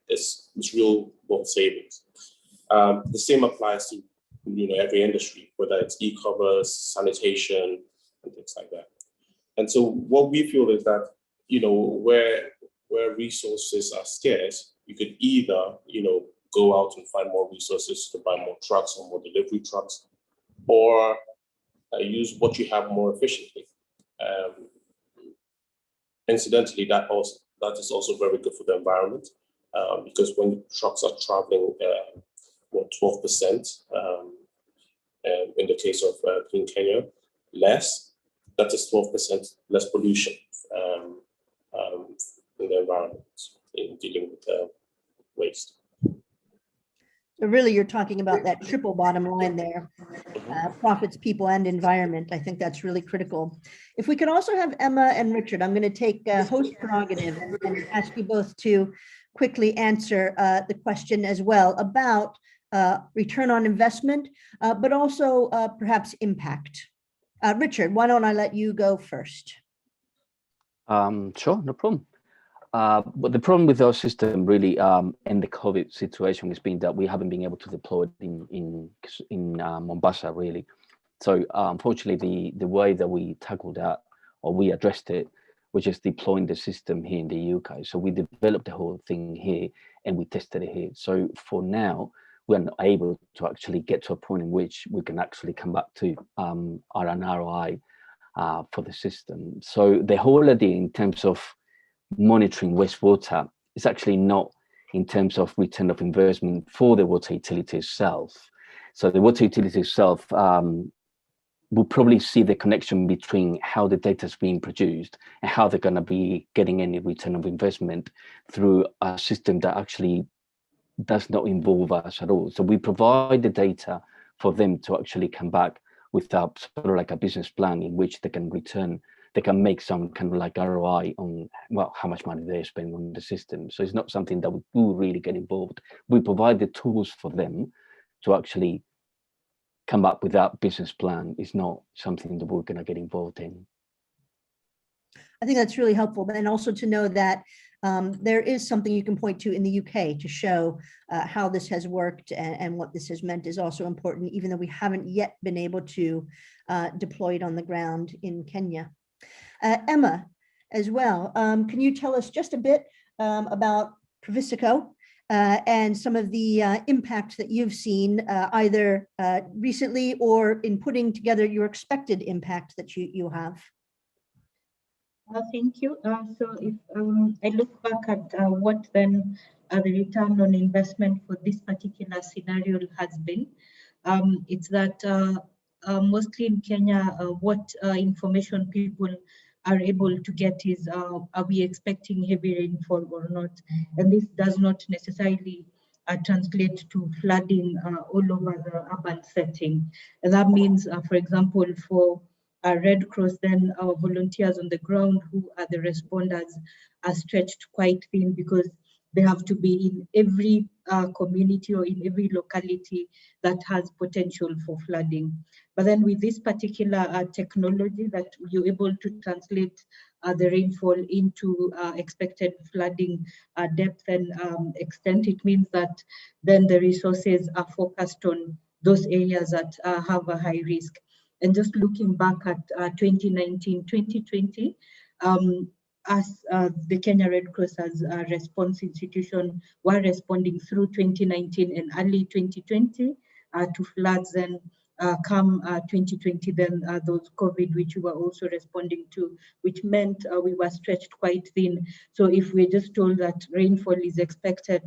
it's real world savings. The same applies to every industry, whether it's e-commerce, sanitation, and things like that. And so what we feel is that where resources are scarce, you could either go out and find more resources to buy more trucks or more delivery trucks, or use what you have more efficiently. Incidentally, that is also very good for the environment, because when trucks are traveling 12%, in the case of Clean Kenya, less, that is 12% less pollution in the environment in dealing with waste. So really, you're talking about that triple bottom line there, profits, people, and environment. I think that's really critical. If we could also have Emma and Richard, I'm going to take host prerogative and ask you both to quickly answer the question as well about return on investment, but also perhaps impact. Richard, why don't I let you go first? Sure, no problem. But the problem with our system really in the COVID situation has been that we haven't been able to deploy it in Mombasa really. So unfortunately, the way that we tackled that, or we addressed it, was just deploying the system here in the UK. So we developed the whole thing here and we tested it here. So for now, we're not able to actually get to a point in which we can actually come back to an ROI for the system. So the whole idea in terms of monitoring wastewater is actually not in terms of return of investment for the water utility itself. So the water utility itself will probably see the connection between how the data is being produced and how they're going to be getting any return of investment through a system that actually does not involve us at all. So we provide the data for them to actually come back with a sort of like a business plan in which they can return they can make some kind of like ROI on, well, how much money they spend on the system. So it's not something that we do really get involved. We provide the tools for them to actually come up with that business plan. It's not something that we're going to get involved in. I think that's really helpful. And also to know that there is something you can point to in the UK to show how this has worked and what this has meant is also important, even though we haven't yet been able to deploy it on the ground in Kenya. Emma, as well, can you tell us just a bit about Provistico and some of the impact that you've seen either recently or in putting together your expected impact that you have? Thank you. So if I look back at what then the return on investment for this particular scenario has been, it's that mostly in Kenya, what information people are able to get is, are we expecting heavy rainfall or not? And this does not necessarily translate to flooding all over the urban setting. And that means, for example, for Red Cross, then our volunteers on the ground who are the responders are stretched quite thin because they have to be in every community or in every locality that has potential for flooding. But then with this particular technology that you're able to translate the rainfall into expected flooding depth and extent, it means that then the resources are focused on those areas that have a high risk. And just looking back at 2019, 2020, as the Kenya Red Cross as a response institution were responding through 2019 and early 2020 to floods, and come 2020, then those COVID, which we were also responding to, which meant we were stretched quite thin. So if we're just told that rainfall is expected,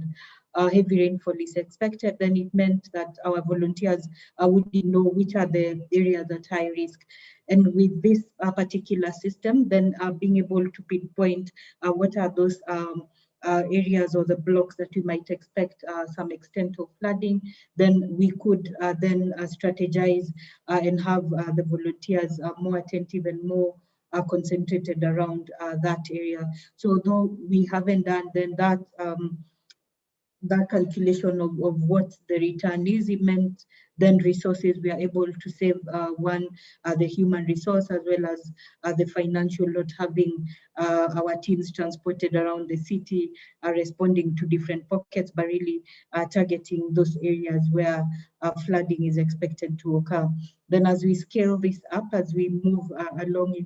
heavy rainfall is expected, then it meant that our volunteers wouldn't know which are the areas at high risk. And with this particular system, then being able to pinpoint what are those areas or the blocks that we might expect some extent of flooding, then we could then strategize and have the volunteers more attentive and more concentrated around that area. So though we haven't done then that calculation of what the return is, it meant then resources we are able to save, the human resource as well as the financial, not having our teams transported around the city, responding to different pockets, but really targeting those areas where flooding is expected to occur. Then as we scale this up, as we move along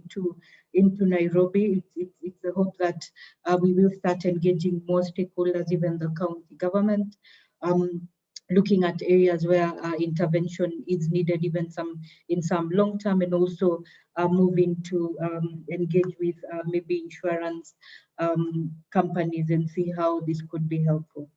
into Nairobi, it's the hope that we will start engaging more stakeholders, even the county government, looking at areas where intervention is needed, even in some long term, and also moving to engage with maybe insurance companies and see how this could be helpful.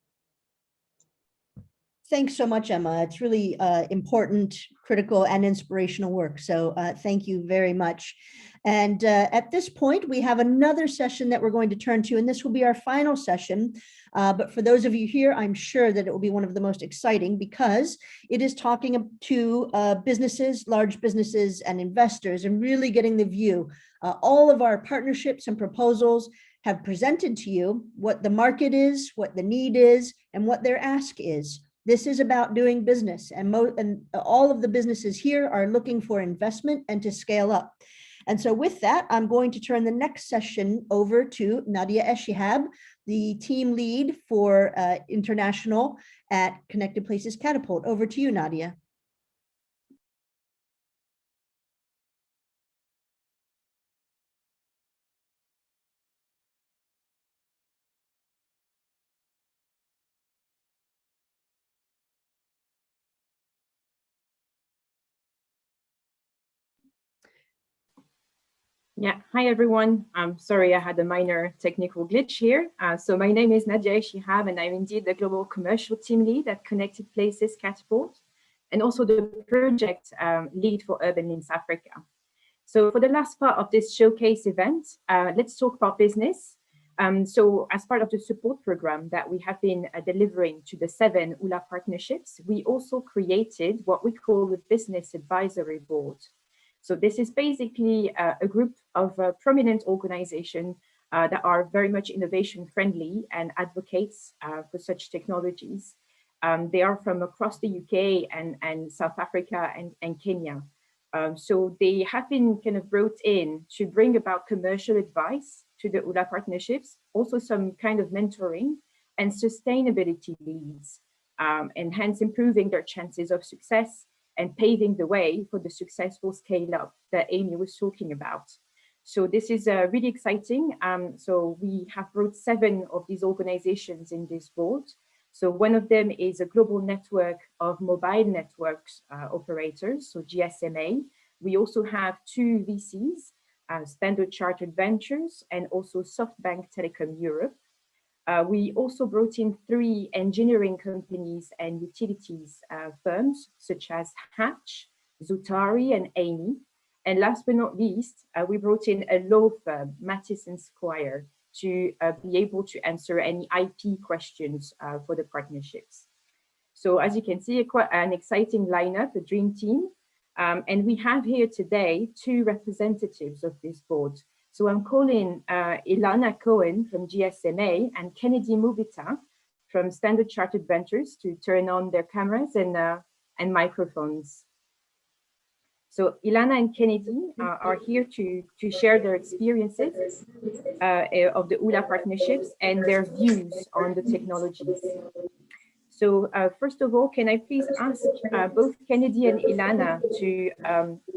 Thanks so much, Emma. It's really important, critical, and inspirational work. So thank you very much. And at this point, we have another session that we're going to turn to, and this will be our final session. But for those of you here, I'm sure that it will be one of the most exciting because it is talking to businesses, large businesses, and investors, and really getting the view. All of our partnerships and proposals have presented to you what the market is, what the need is, and what their ask is. This is about doing business, and all of the businesses here are looking for investment and to scale up. And so with that, I'm going to turn the next session over to Nadia Eshihab, the team lead for international at Connected Places Catapult. Over to you, Nadia. Yeah, hi everyone. I'm sorry I had a minor technical glitch here. So my name is Nadia Eshihab, and I'm indeed the global commercial team lead at Connected Places Catapult, and also the project lead for Urban Links Africa. So for the last part of this showcase event, let's talk about business. So as part of the support program that we have been delivering to the 7 ULA partnerships, we also created what we call the Business Advisory Board. So this is basically a group of prominent organizations that are very much innovation friendly and advocates for such technologies. They are from across the UK and South Africa and Kenya. So they have been kind of brought in to bring about commercial advice to the ULA partnerships, also some kind of mentoring and sustainability leads, and hence improving their chances of success and paving the way for the successful scale up that Amy was talking about. So this is really exciting. So we have brought 7 of these organizations in this board. So one of them is a global network of mobile networks operators, so GSMA. We also have 2 VCs, Standard Chartered Ventures and also SoftBank Telecom Europe. We also brought in 3 engineering companies and utilities firms, such as Hatch, Zutari, and Amy. And last but not least, we brought in a law firm, Mattis & Squire, to be able to answer any IP questions for the partnerships. So as you can see, quite an exciting lineup, a dream team. And we have here today 2 representatives of this board. So I'm calling Ilana Cohen from GSMA and Kennedy Mubita from Standard Chartered Ventures to turn on their cameras and microphones. So Ilana and Kennedy are here to share their experiences of the ULA partnerships and their views on the technologies. So first of all, can I please ask both Kennedy and Ilana to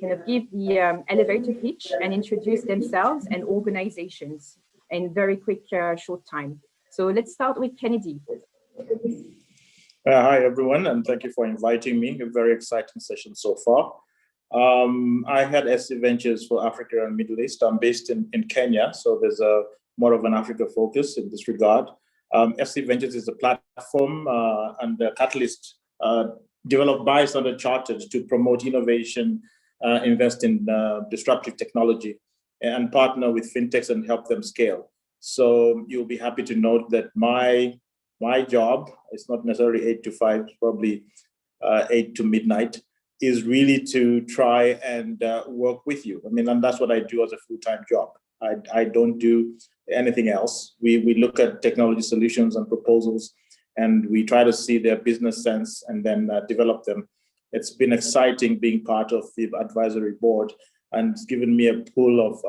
kind of give the elevator pitch and introduce themselves and organizations in very quick, short time. So let's start with Kennedy. Hi, everyone, and thank you for inviting me. A very exciting session so far. I had SC Ventures for Africa and Middle East. I'm based in Kenya, so there's a more of an Africa focus in this regard. SC Ventures is a platform and a catalyst developed by Standard Chartered to promote innovation, invest in disruptive technology, and partner with fintechs and help them scale. So you'll be happy to note that my job, it's not necessarily 8 to 5, it's probably 8 to midnight, is really to try and work with you. I mean, and that's what I do as a full-time job. I don't do anything else. We look at technology solutions and proposals, and we try to see their business sense and then develop them. It's been exciting being part of the advisory board, and it's given me a pool of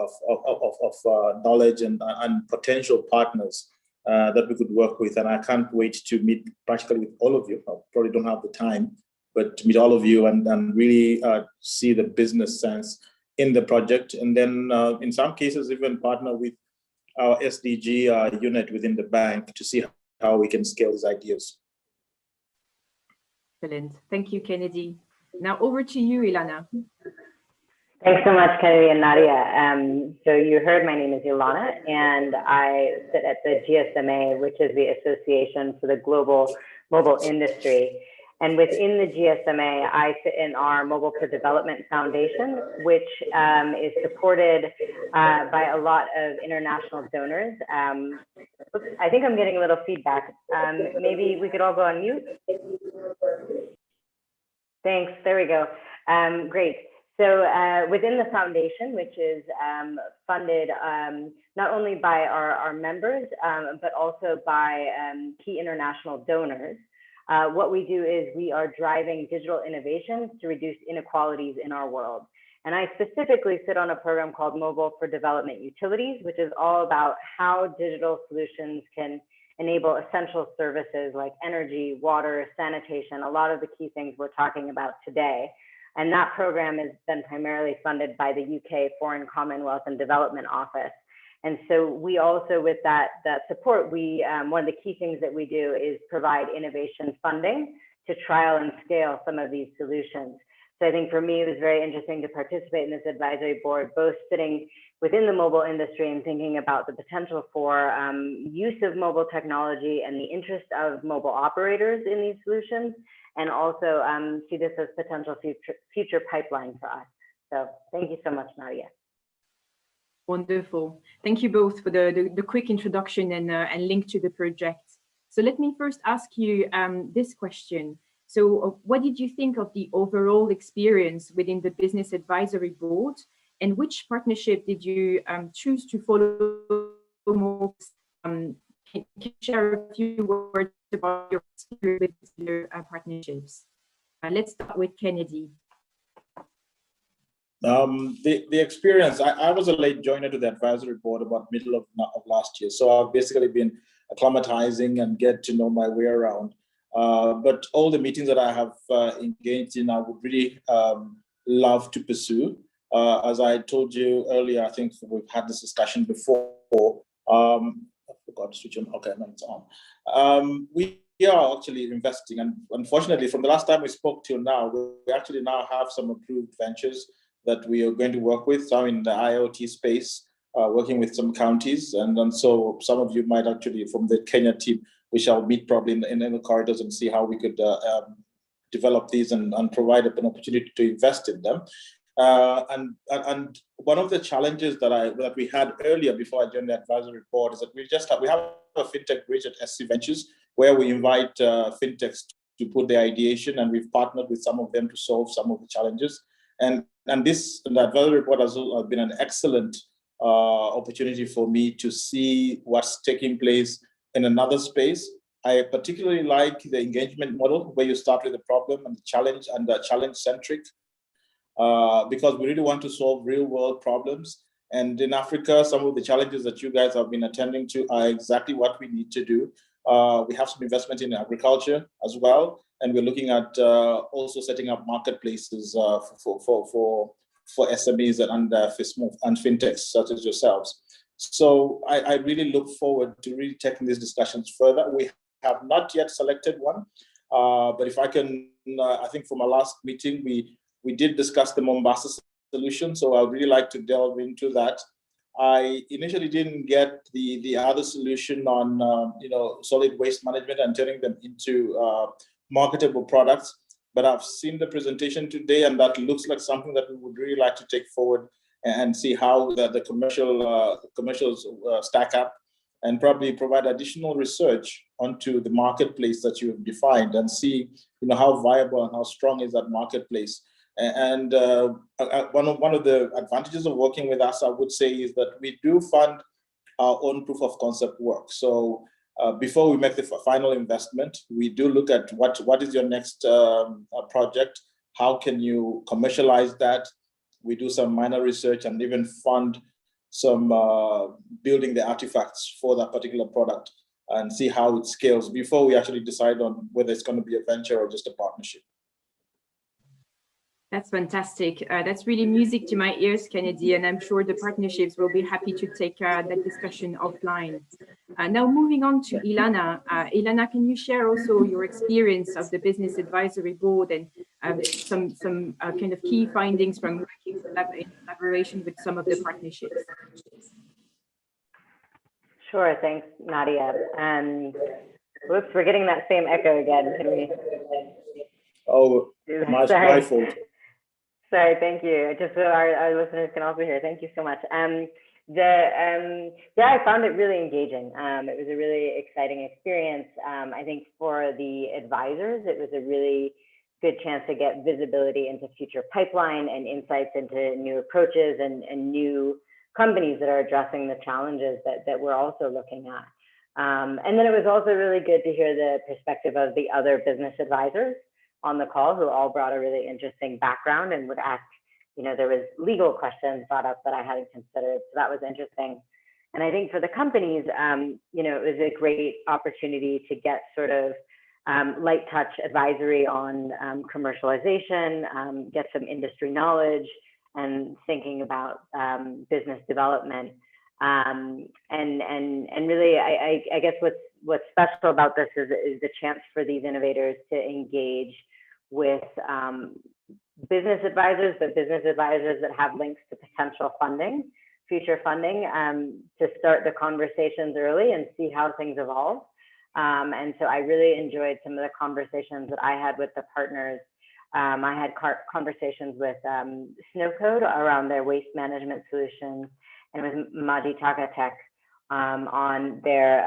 knowledge and potential partners that we could work with. And I can't wait to meet practically with all of you. I probably don't have the time, but to meet all of you and really see the business sense in the project. And then in some cases, even partner with our SDG unit within the bank to see how we can scale these ideas. Excellent. Thank you, Kennedy. Now over to you, Ilana. Thanks so much, Kennedy and Nadia. So you heard my name is Ilana, and I sit at the GSMA, which is the Association for the Global Mobile Industry. And within the GSMA, I sit in our Mobile for Development Foundation, which is supported by a lot of international donors. I think I'm getting a little feedback. Maybe we could all go on mute. Thanks, there we go. Great. So within the foundation, which is funded not only by our members, but also by key international donors, what we do is we are driving digital innovations to reduce inequalities in our world. And I specifically sit on a program called Mobile for Development Utilities, which is all about how digital solutions can enable essential services like energy, water, sanitation, a lot of the key things we're talking about today. And that program is then primarily funded by the UK Foreign Commonwealth and Development Office. And so we also, with that support, one of the key things that we do is provide innovation funding to trial and scale some of these solutions. So I think for me, it was very interesting to participate in this advisory board, both sitting within the mobile industry and thinking about the potential for use of mobile technology and the interest of mobile operators in these solutions, and also see this as potential future pipeline for us. So thank you so much, Nadia. Wonderful. Thank you both for the quick introduction and link to the project. So let me first ask you this question. So what did you think of the overall experience within the Business Advisory Board, and which partnership did you choose to follow most? Can you share a few words about your experience with your partnerships? Let's start with Kennedy. The experience, I was a late joiner to the advisory board about middle of last year. So I've basically been acclimatizing and get to know my way around. But all the meetings that I have engaged in, I would really love to pursue. As I told you earlier, I think we've had this discussion before. I forgot to switch on. Okay, no, it's on. We are actually investing, and unfortunately, from the last time we spoke till now, we actually now have some approved ventures that we are going to work with, some in the IoT space, working with some counties. And so some of you might actually, from the Kenya team, we shall meet probably in the corridors and see how we could develop these and provide an opportunity to invest in them. And one of the challenges that we had earlier before I joined the advisory board is that we have a fintech bridge at SC Ventures where we invite fintechs to put their ideation, and we've partnered with some of them to solve some of the challenges. And the advisory board has been an excellent opportunity for me to see what's taking place in another space. I particularly like the engagement model where you start with the problem and the challenge, and the challenge-centric, because we really want to solve real-world problems. And in Africa, some of the challenges that you guys have been attending to are exactly what we need to do. We have some investment in agriculture as well, and we're looking at also setting up marketplaces for SMEs and fintechs such as yourselves. So I really look forward to really taking these discussions further. We have not yet selected one, but if I can, I think from our last meeting, we did discuss the Mombasa solution, so I'd really like to delve into that. I initially didn't get the other solution on solid waste management and turning them into marketable products, but I've seen the presentation today, and that looks like something that we would really like to take forward and see how the commercials stack up, and probably provide additional research onto the marketplace that you have defined, and see how viable and how strong is that marketplace. And one of the advantages of working with us, I would say, is that we do fund our own proof of concept work. So before we make the final investment, we do look at what is your next project, how can you commercialize that. We do some minor research and even fund some building the artifacts for that particular product, and see how it scales before we actually decide on whether it's going to be a venture or just a partnership. That's fantastic. That's really music to my ears, Kennedy, and I'm sure the partnerships will be happy to take that discussion offline. Now moving on to Ilana. Ilana, can you share also your experience of the Business Advisory Board and some kind of key findings from working in collaboration with some of the partnerships? Sure, thanks, Nadia. Whoops, we're getting that same echo again. Can we? Oh, my fault. Sorry, thank you. Just so our listeners can also hear, thank you so much. Yeah, I found it really engaging. It was a really exciting experience. I think for the advisors, it was a really good chance to get visibility into future pipeline and insights into new approaches and new companies that are addressing the challenges that we're also looking at. And then it was also really good to hear the perspective of the other business advisors on the call, who all brought a really interesting background and would ask, there was legal questions brought up that I hadn't considered. So that was interesting. And I think for the companies, it was a great opportunity to get sort of light touch advisory on commercialization, get some industry knowledge, and thinking about business development. And really, I guess what's special about this is the chance for these innovators to engage with business advisors, but business advisors that have links to potential funding, future funding, to start the conversations early and see how things evolve. And so I really enjoyed some of the conversations that I had with the partners. I had conversations with Snowcode around their waste management solutions, and with Majitaka Tech on their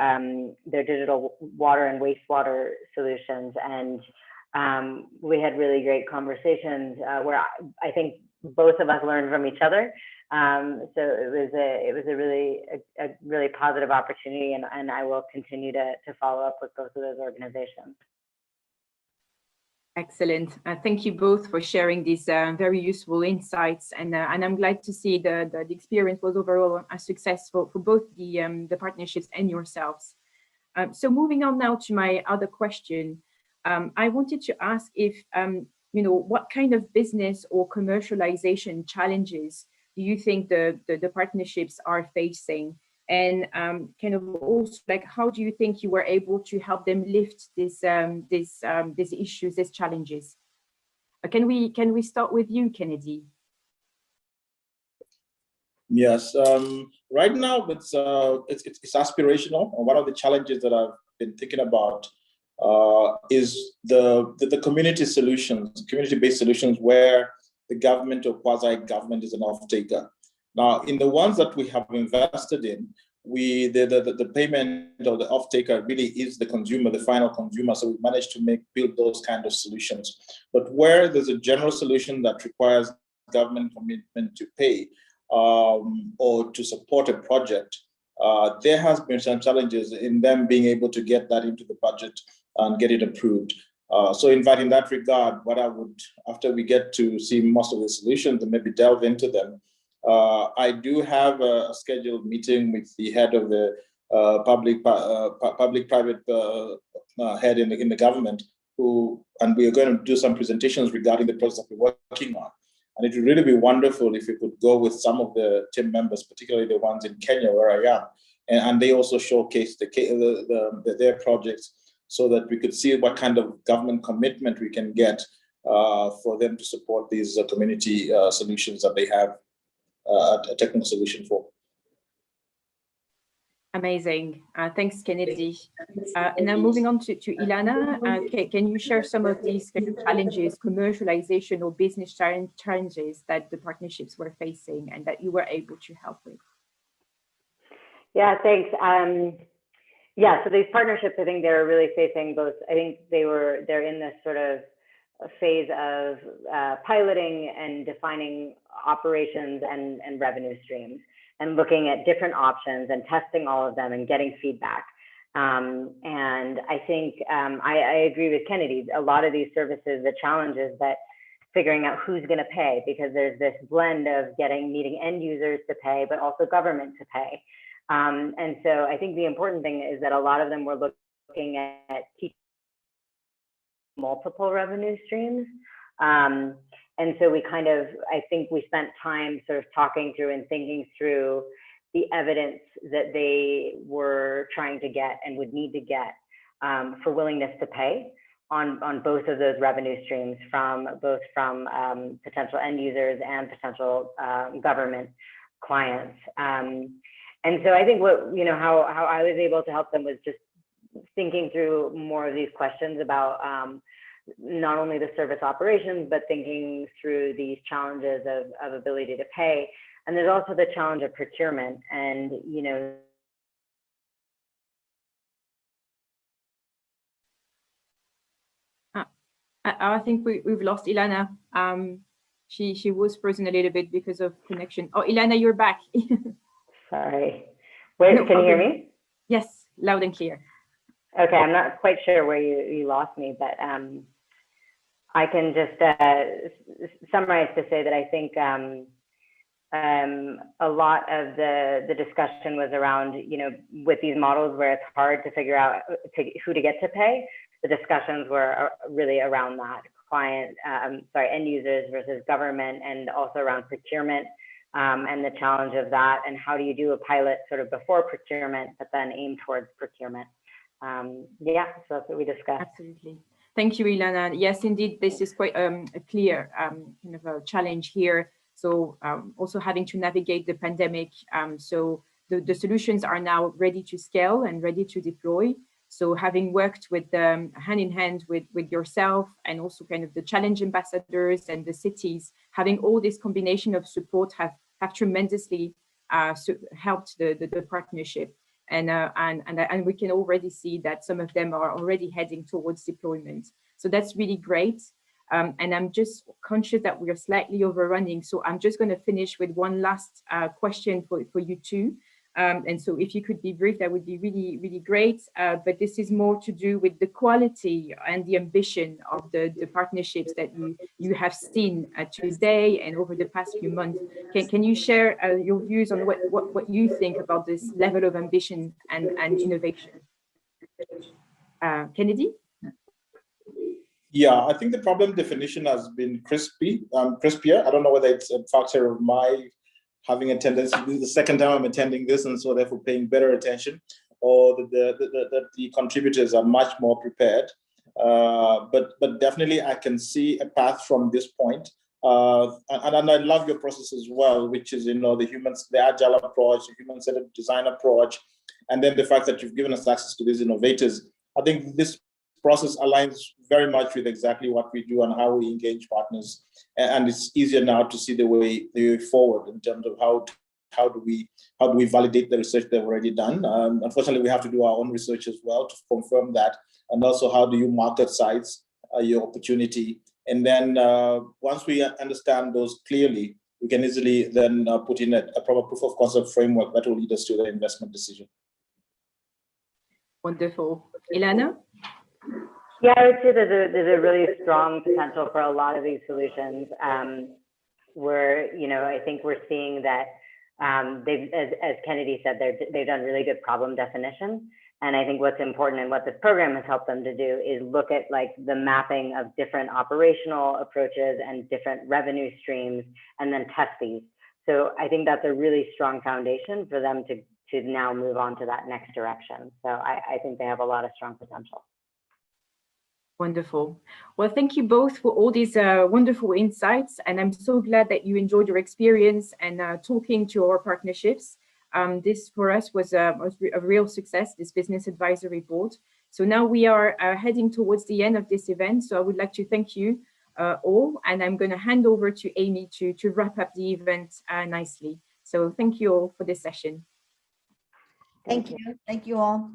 digital water and wastewater solutions. And we had really great conversations where I think both of us learned from each other. So it was a really positive opportunity, and I will continue to follow up with both of those organizations. Excellent. Thank you both for sharing these very useful insights, and I'm glad to see the experience was overall successful for both the partnerships and yourselves. So moving on now to my other question, I wanted to ask if what kind of business or commercialization challenges do you think the partnerships are facing? And kind of also, like, how do you think you were able to help them lift these issues, these challenges? Can we start with you, Kennedy? Yes, right now it's aspirational. And one of the challenges that I've been thinking about is the community solutions, community-based solutions where the government or quasi-government is an off-taker. Now, in the ones that we have invested in, the payment or the off-taker really is the consumer, the final consumer. So we managed to build those kind of solutions. But where there's a general solution that requires government commitment to pay or to support a project, there has been some challenges in them being able to get that into the budget and get it approved. So in fact, in that regard, what I would, after we get to see most of the solutions and maybe delve into them, I do have a scheduled meeting with the head of the public-private head in the government, and we are going to do some presentations regarding the projects that we're working on. And it would really be wonderful if we could go with some of the team members, particularly the ones in Kenya where I am, and they also showcase their projects so that we could see what kind of government commitment we can get for them to support these community solutions that they have a technical solution for. Amazing. Thanks, Kennedy. And now moving on to Ilana, can you share some of these kind of challenges, commercialization or business challenges that the partnerships were facing and that you were able to help with? Yeah, thanks. Yeah, so these partnerships, I think they're really facing both. I think they're in this sort of phase of piloting and defining operations and revenue streams, and looking at different options and testing all of them and getting feedback. And I think I agree with Kennedy. A lot of these services, the challenge is that figuring out who's going to pay, because there's this blend of needing end users to pay, but also government to pay. And so I think the important thing is that a lot of them were looking at multiple revenue streams. And so we I think we spent time sort of talking through and thinking through the evidence that they were trying to get and would need to get for willingness to pay on both of those revenue streams, both from potential end users and potential government clients. And so I think how I was able to help them was just thinking through more of these questions about not only the service operations, but thinking through these challenges of ability to pay. And there's also the challenge of procurement. And, I think we've lost Ilana. She was frozen a little bit because of connection. Oh, Ilana, you're back. Sorry. Wait, no, can you hear me? Yes, loud and clear. Okay, I'm not quite sure where you lost me, but I can just summarize to say that I think a lot of the discussion was around, with these models where it's hard to figure out who to get to pay. The discussions were really around that end users versus government, and also around procurement and the challenge of that, and how do you do a pilot sort of before procurement, but then aim towards procurement. Yeah, so that's what we discussed. Absolutely. Thank you, Ilana. Yes, indeed, this is quite a clear kind of a challenge here. So also having to navigate the pandemic. So the solutions are now ready to scale and ready to deploy. So having worked with hand in hand with yourself, and also kind of the challenge ambassadors and the cities, having all this combination of support have tremendously helped the partnership. And we can already see that some of them are already heading towards deployment. So that's really great. And I'm just conscious that we're slightly overrunning. So I'm just going to finish with one last question for you two. And so if you could be brief, that would be really, really great. But this is more to do with the quality and the ambition of the partnerships that you have seen today and over the past few months. Can you share your views on what you think about this level of ambition and innovation? Kennedy? Yeah, I think the problem definition has been crispier. I don't know whether it's a factor of my having attendance. This is the second time I'm attending this, and so therefore paying better attention, or that the contributors are much more prepared. But definitely I can see a path from this point. And I love your process as well, which is, the agile approach, the human-centered design approach, and then the fact that you've given us access to these innovators. I think this process aligns very much with exactly what we do and how we engage partners. And it's easier now to see the way forward in terms of how do we validate the research they've already done. Unfortunately, we have to do our own research as well to confirm that. And also, how do you market size your opportunity? And then once we understand those clearly, we can easily then put in a proper proof of concept framework that will lead us to the investment decision. Wonderful. Ilana? Yeah, I would say that there's a really strong potential for a lot of these solutions where, I think we're seeing that as Kennedy said, they've done really good problem definition. And I think what's important and what this program has helped them to do is look at the mapping of different operational approaches and different revenue streams and then test these. So I think that's a really strong foundation for them to now move on to that next direction. So I think they have a lot of strong potential. Wonderful. Well, thank you both for all these wonderful insights. And I'm so glad that you enjoyed your experience and talking to our partnerships. This for us was a real success, this business advisory board. So now we are heading towards the end of this event. So I would like to thank you all. And I'm going to hand over to Amy to wrap up the event nicely. So thank you all for this session. Thank you all.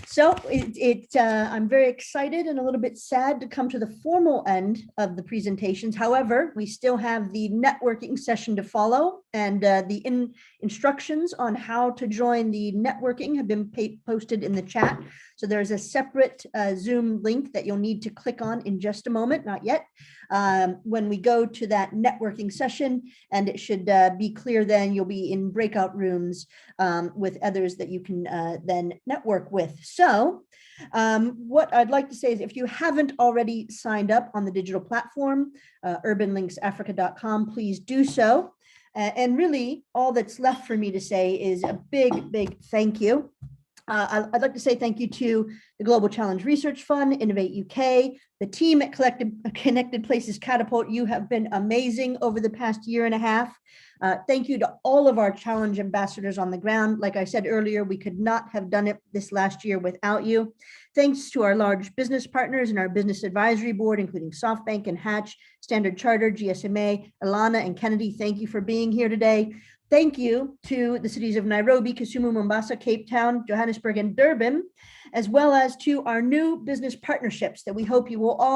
So I'm very excited and a little bit sad to come to the formal end of the presentations. However, we still have the networking session to follow, and the instructions on how to join the networking have been posted in the chat. So there's a separate Zoom link that you'll need to click on in just a moment, not yet, when we go to that networking session, and it should be clear then you'll be in breakout rooms with others that you can then network with. So what I'd like to say is, if you haven't already signed up on the digital platform, urbanlinksafrica.com, please do so. And really all that's left for me to say is a big thank you. I'd like to say thank you to the Global Challenge Research Fund, Innovate UK, the team at Connected Places Catapult. You have been amazing over the past year and a half. Thank you to all of our challenge ambassadors on the ground. Like I said earlier, we could not have done it this last year without you. Thanks to our large business partners and our business advisory board, including SoftBank and Hatch, Standard Chartered, GSMA, Ilana and Kennedy. Thank you for being here today. Thank you to the cities of Nairobi, Kisumu, Mombasa, Cape Town, Johannesburg, and Durban, as well as to our new business partnerships that we hope you will all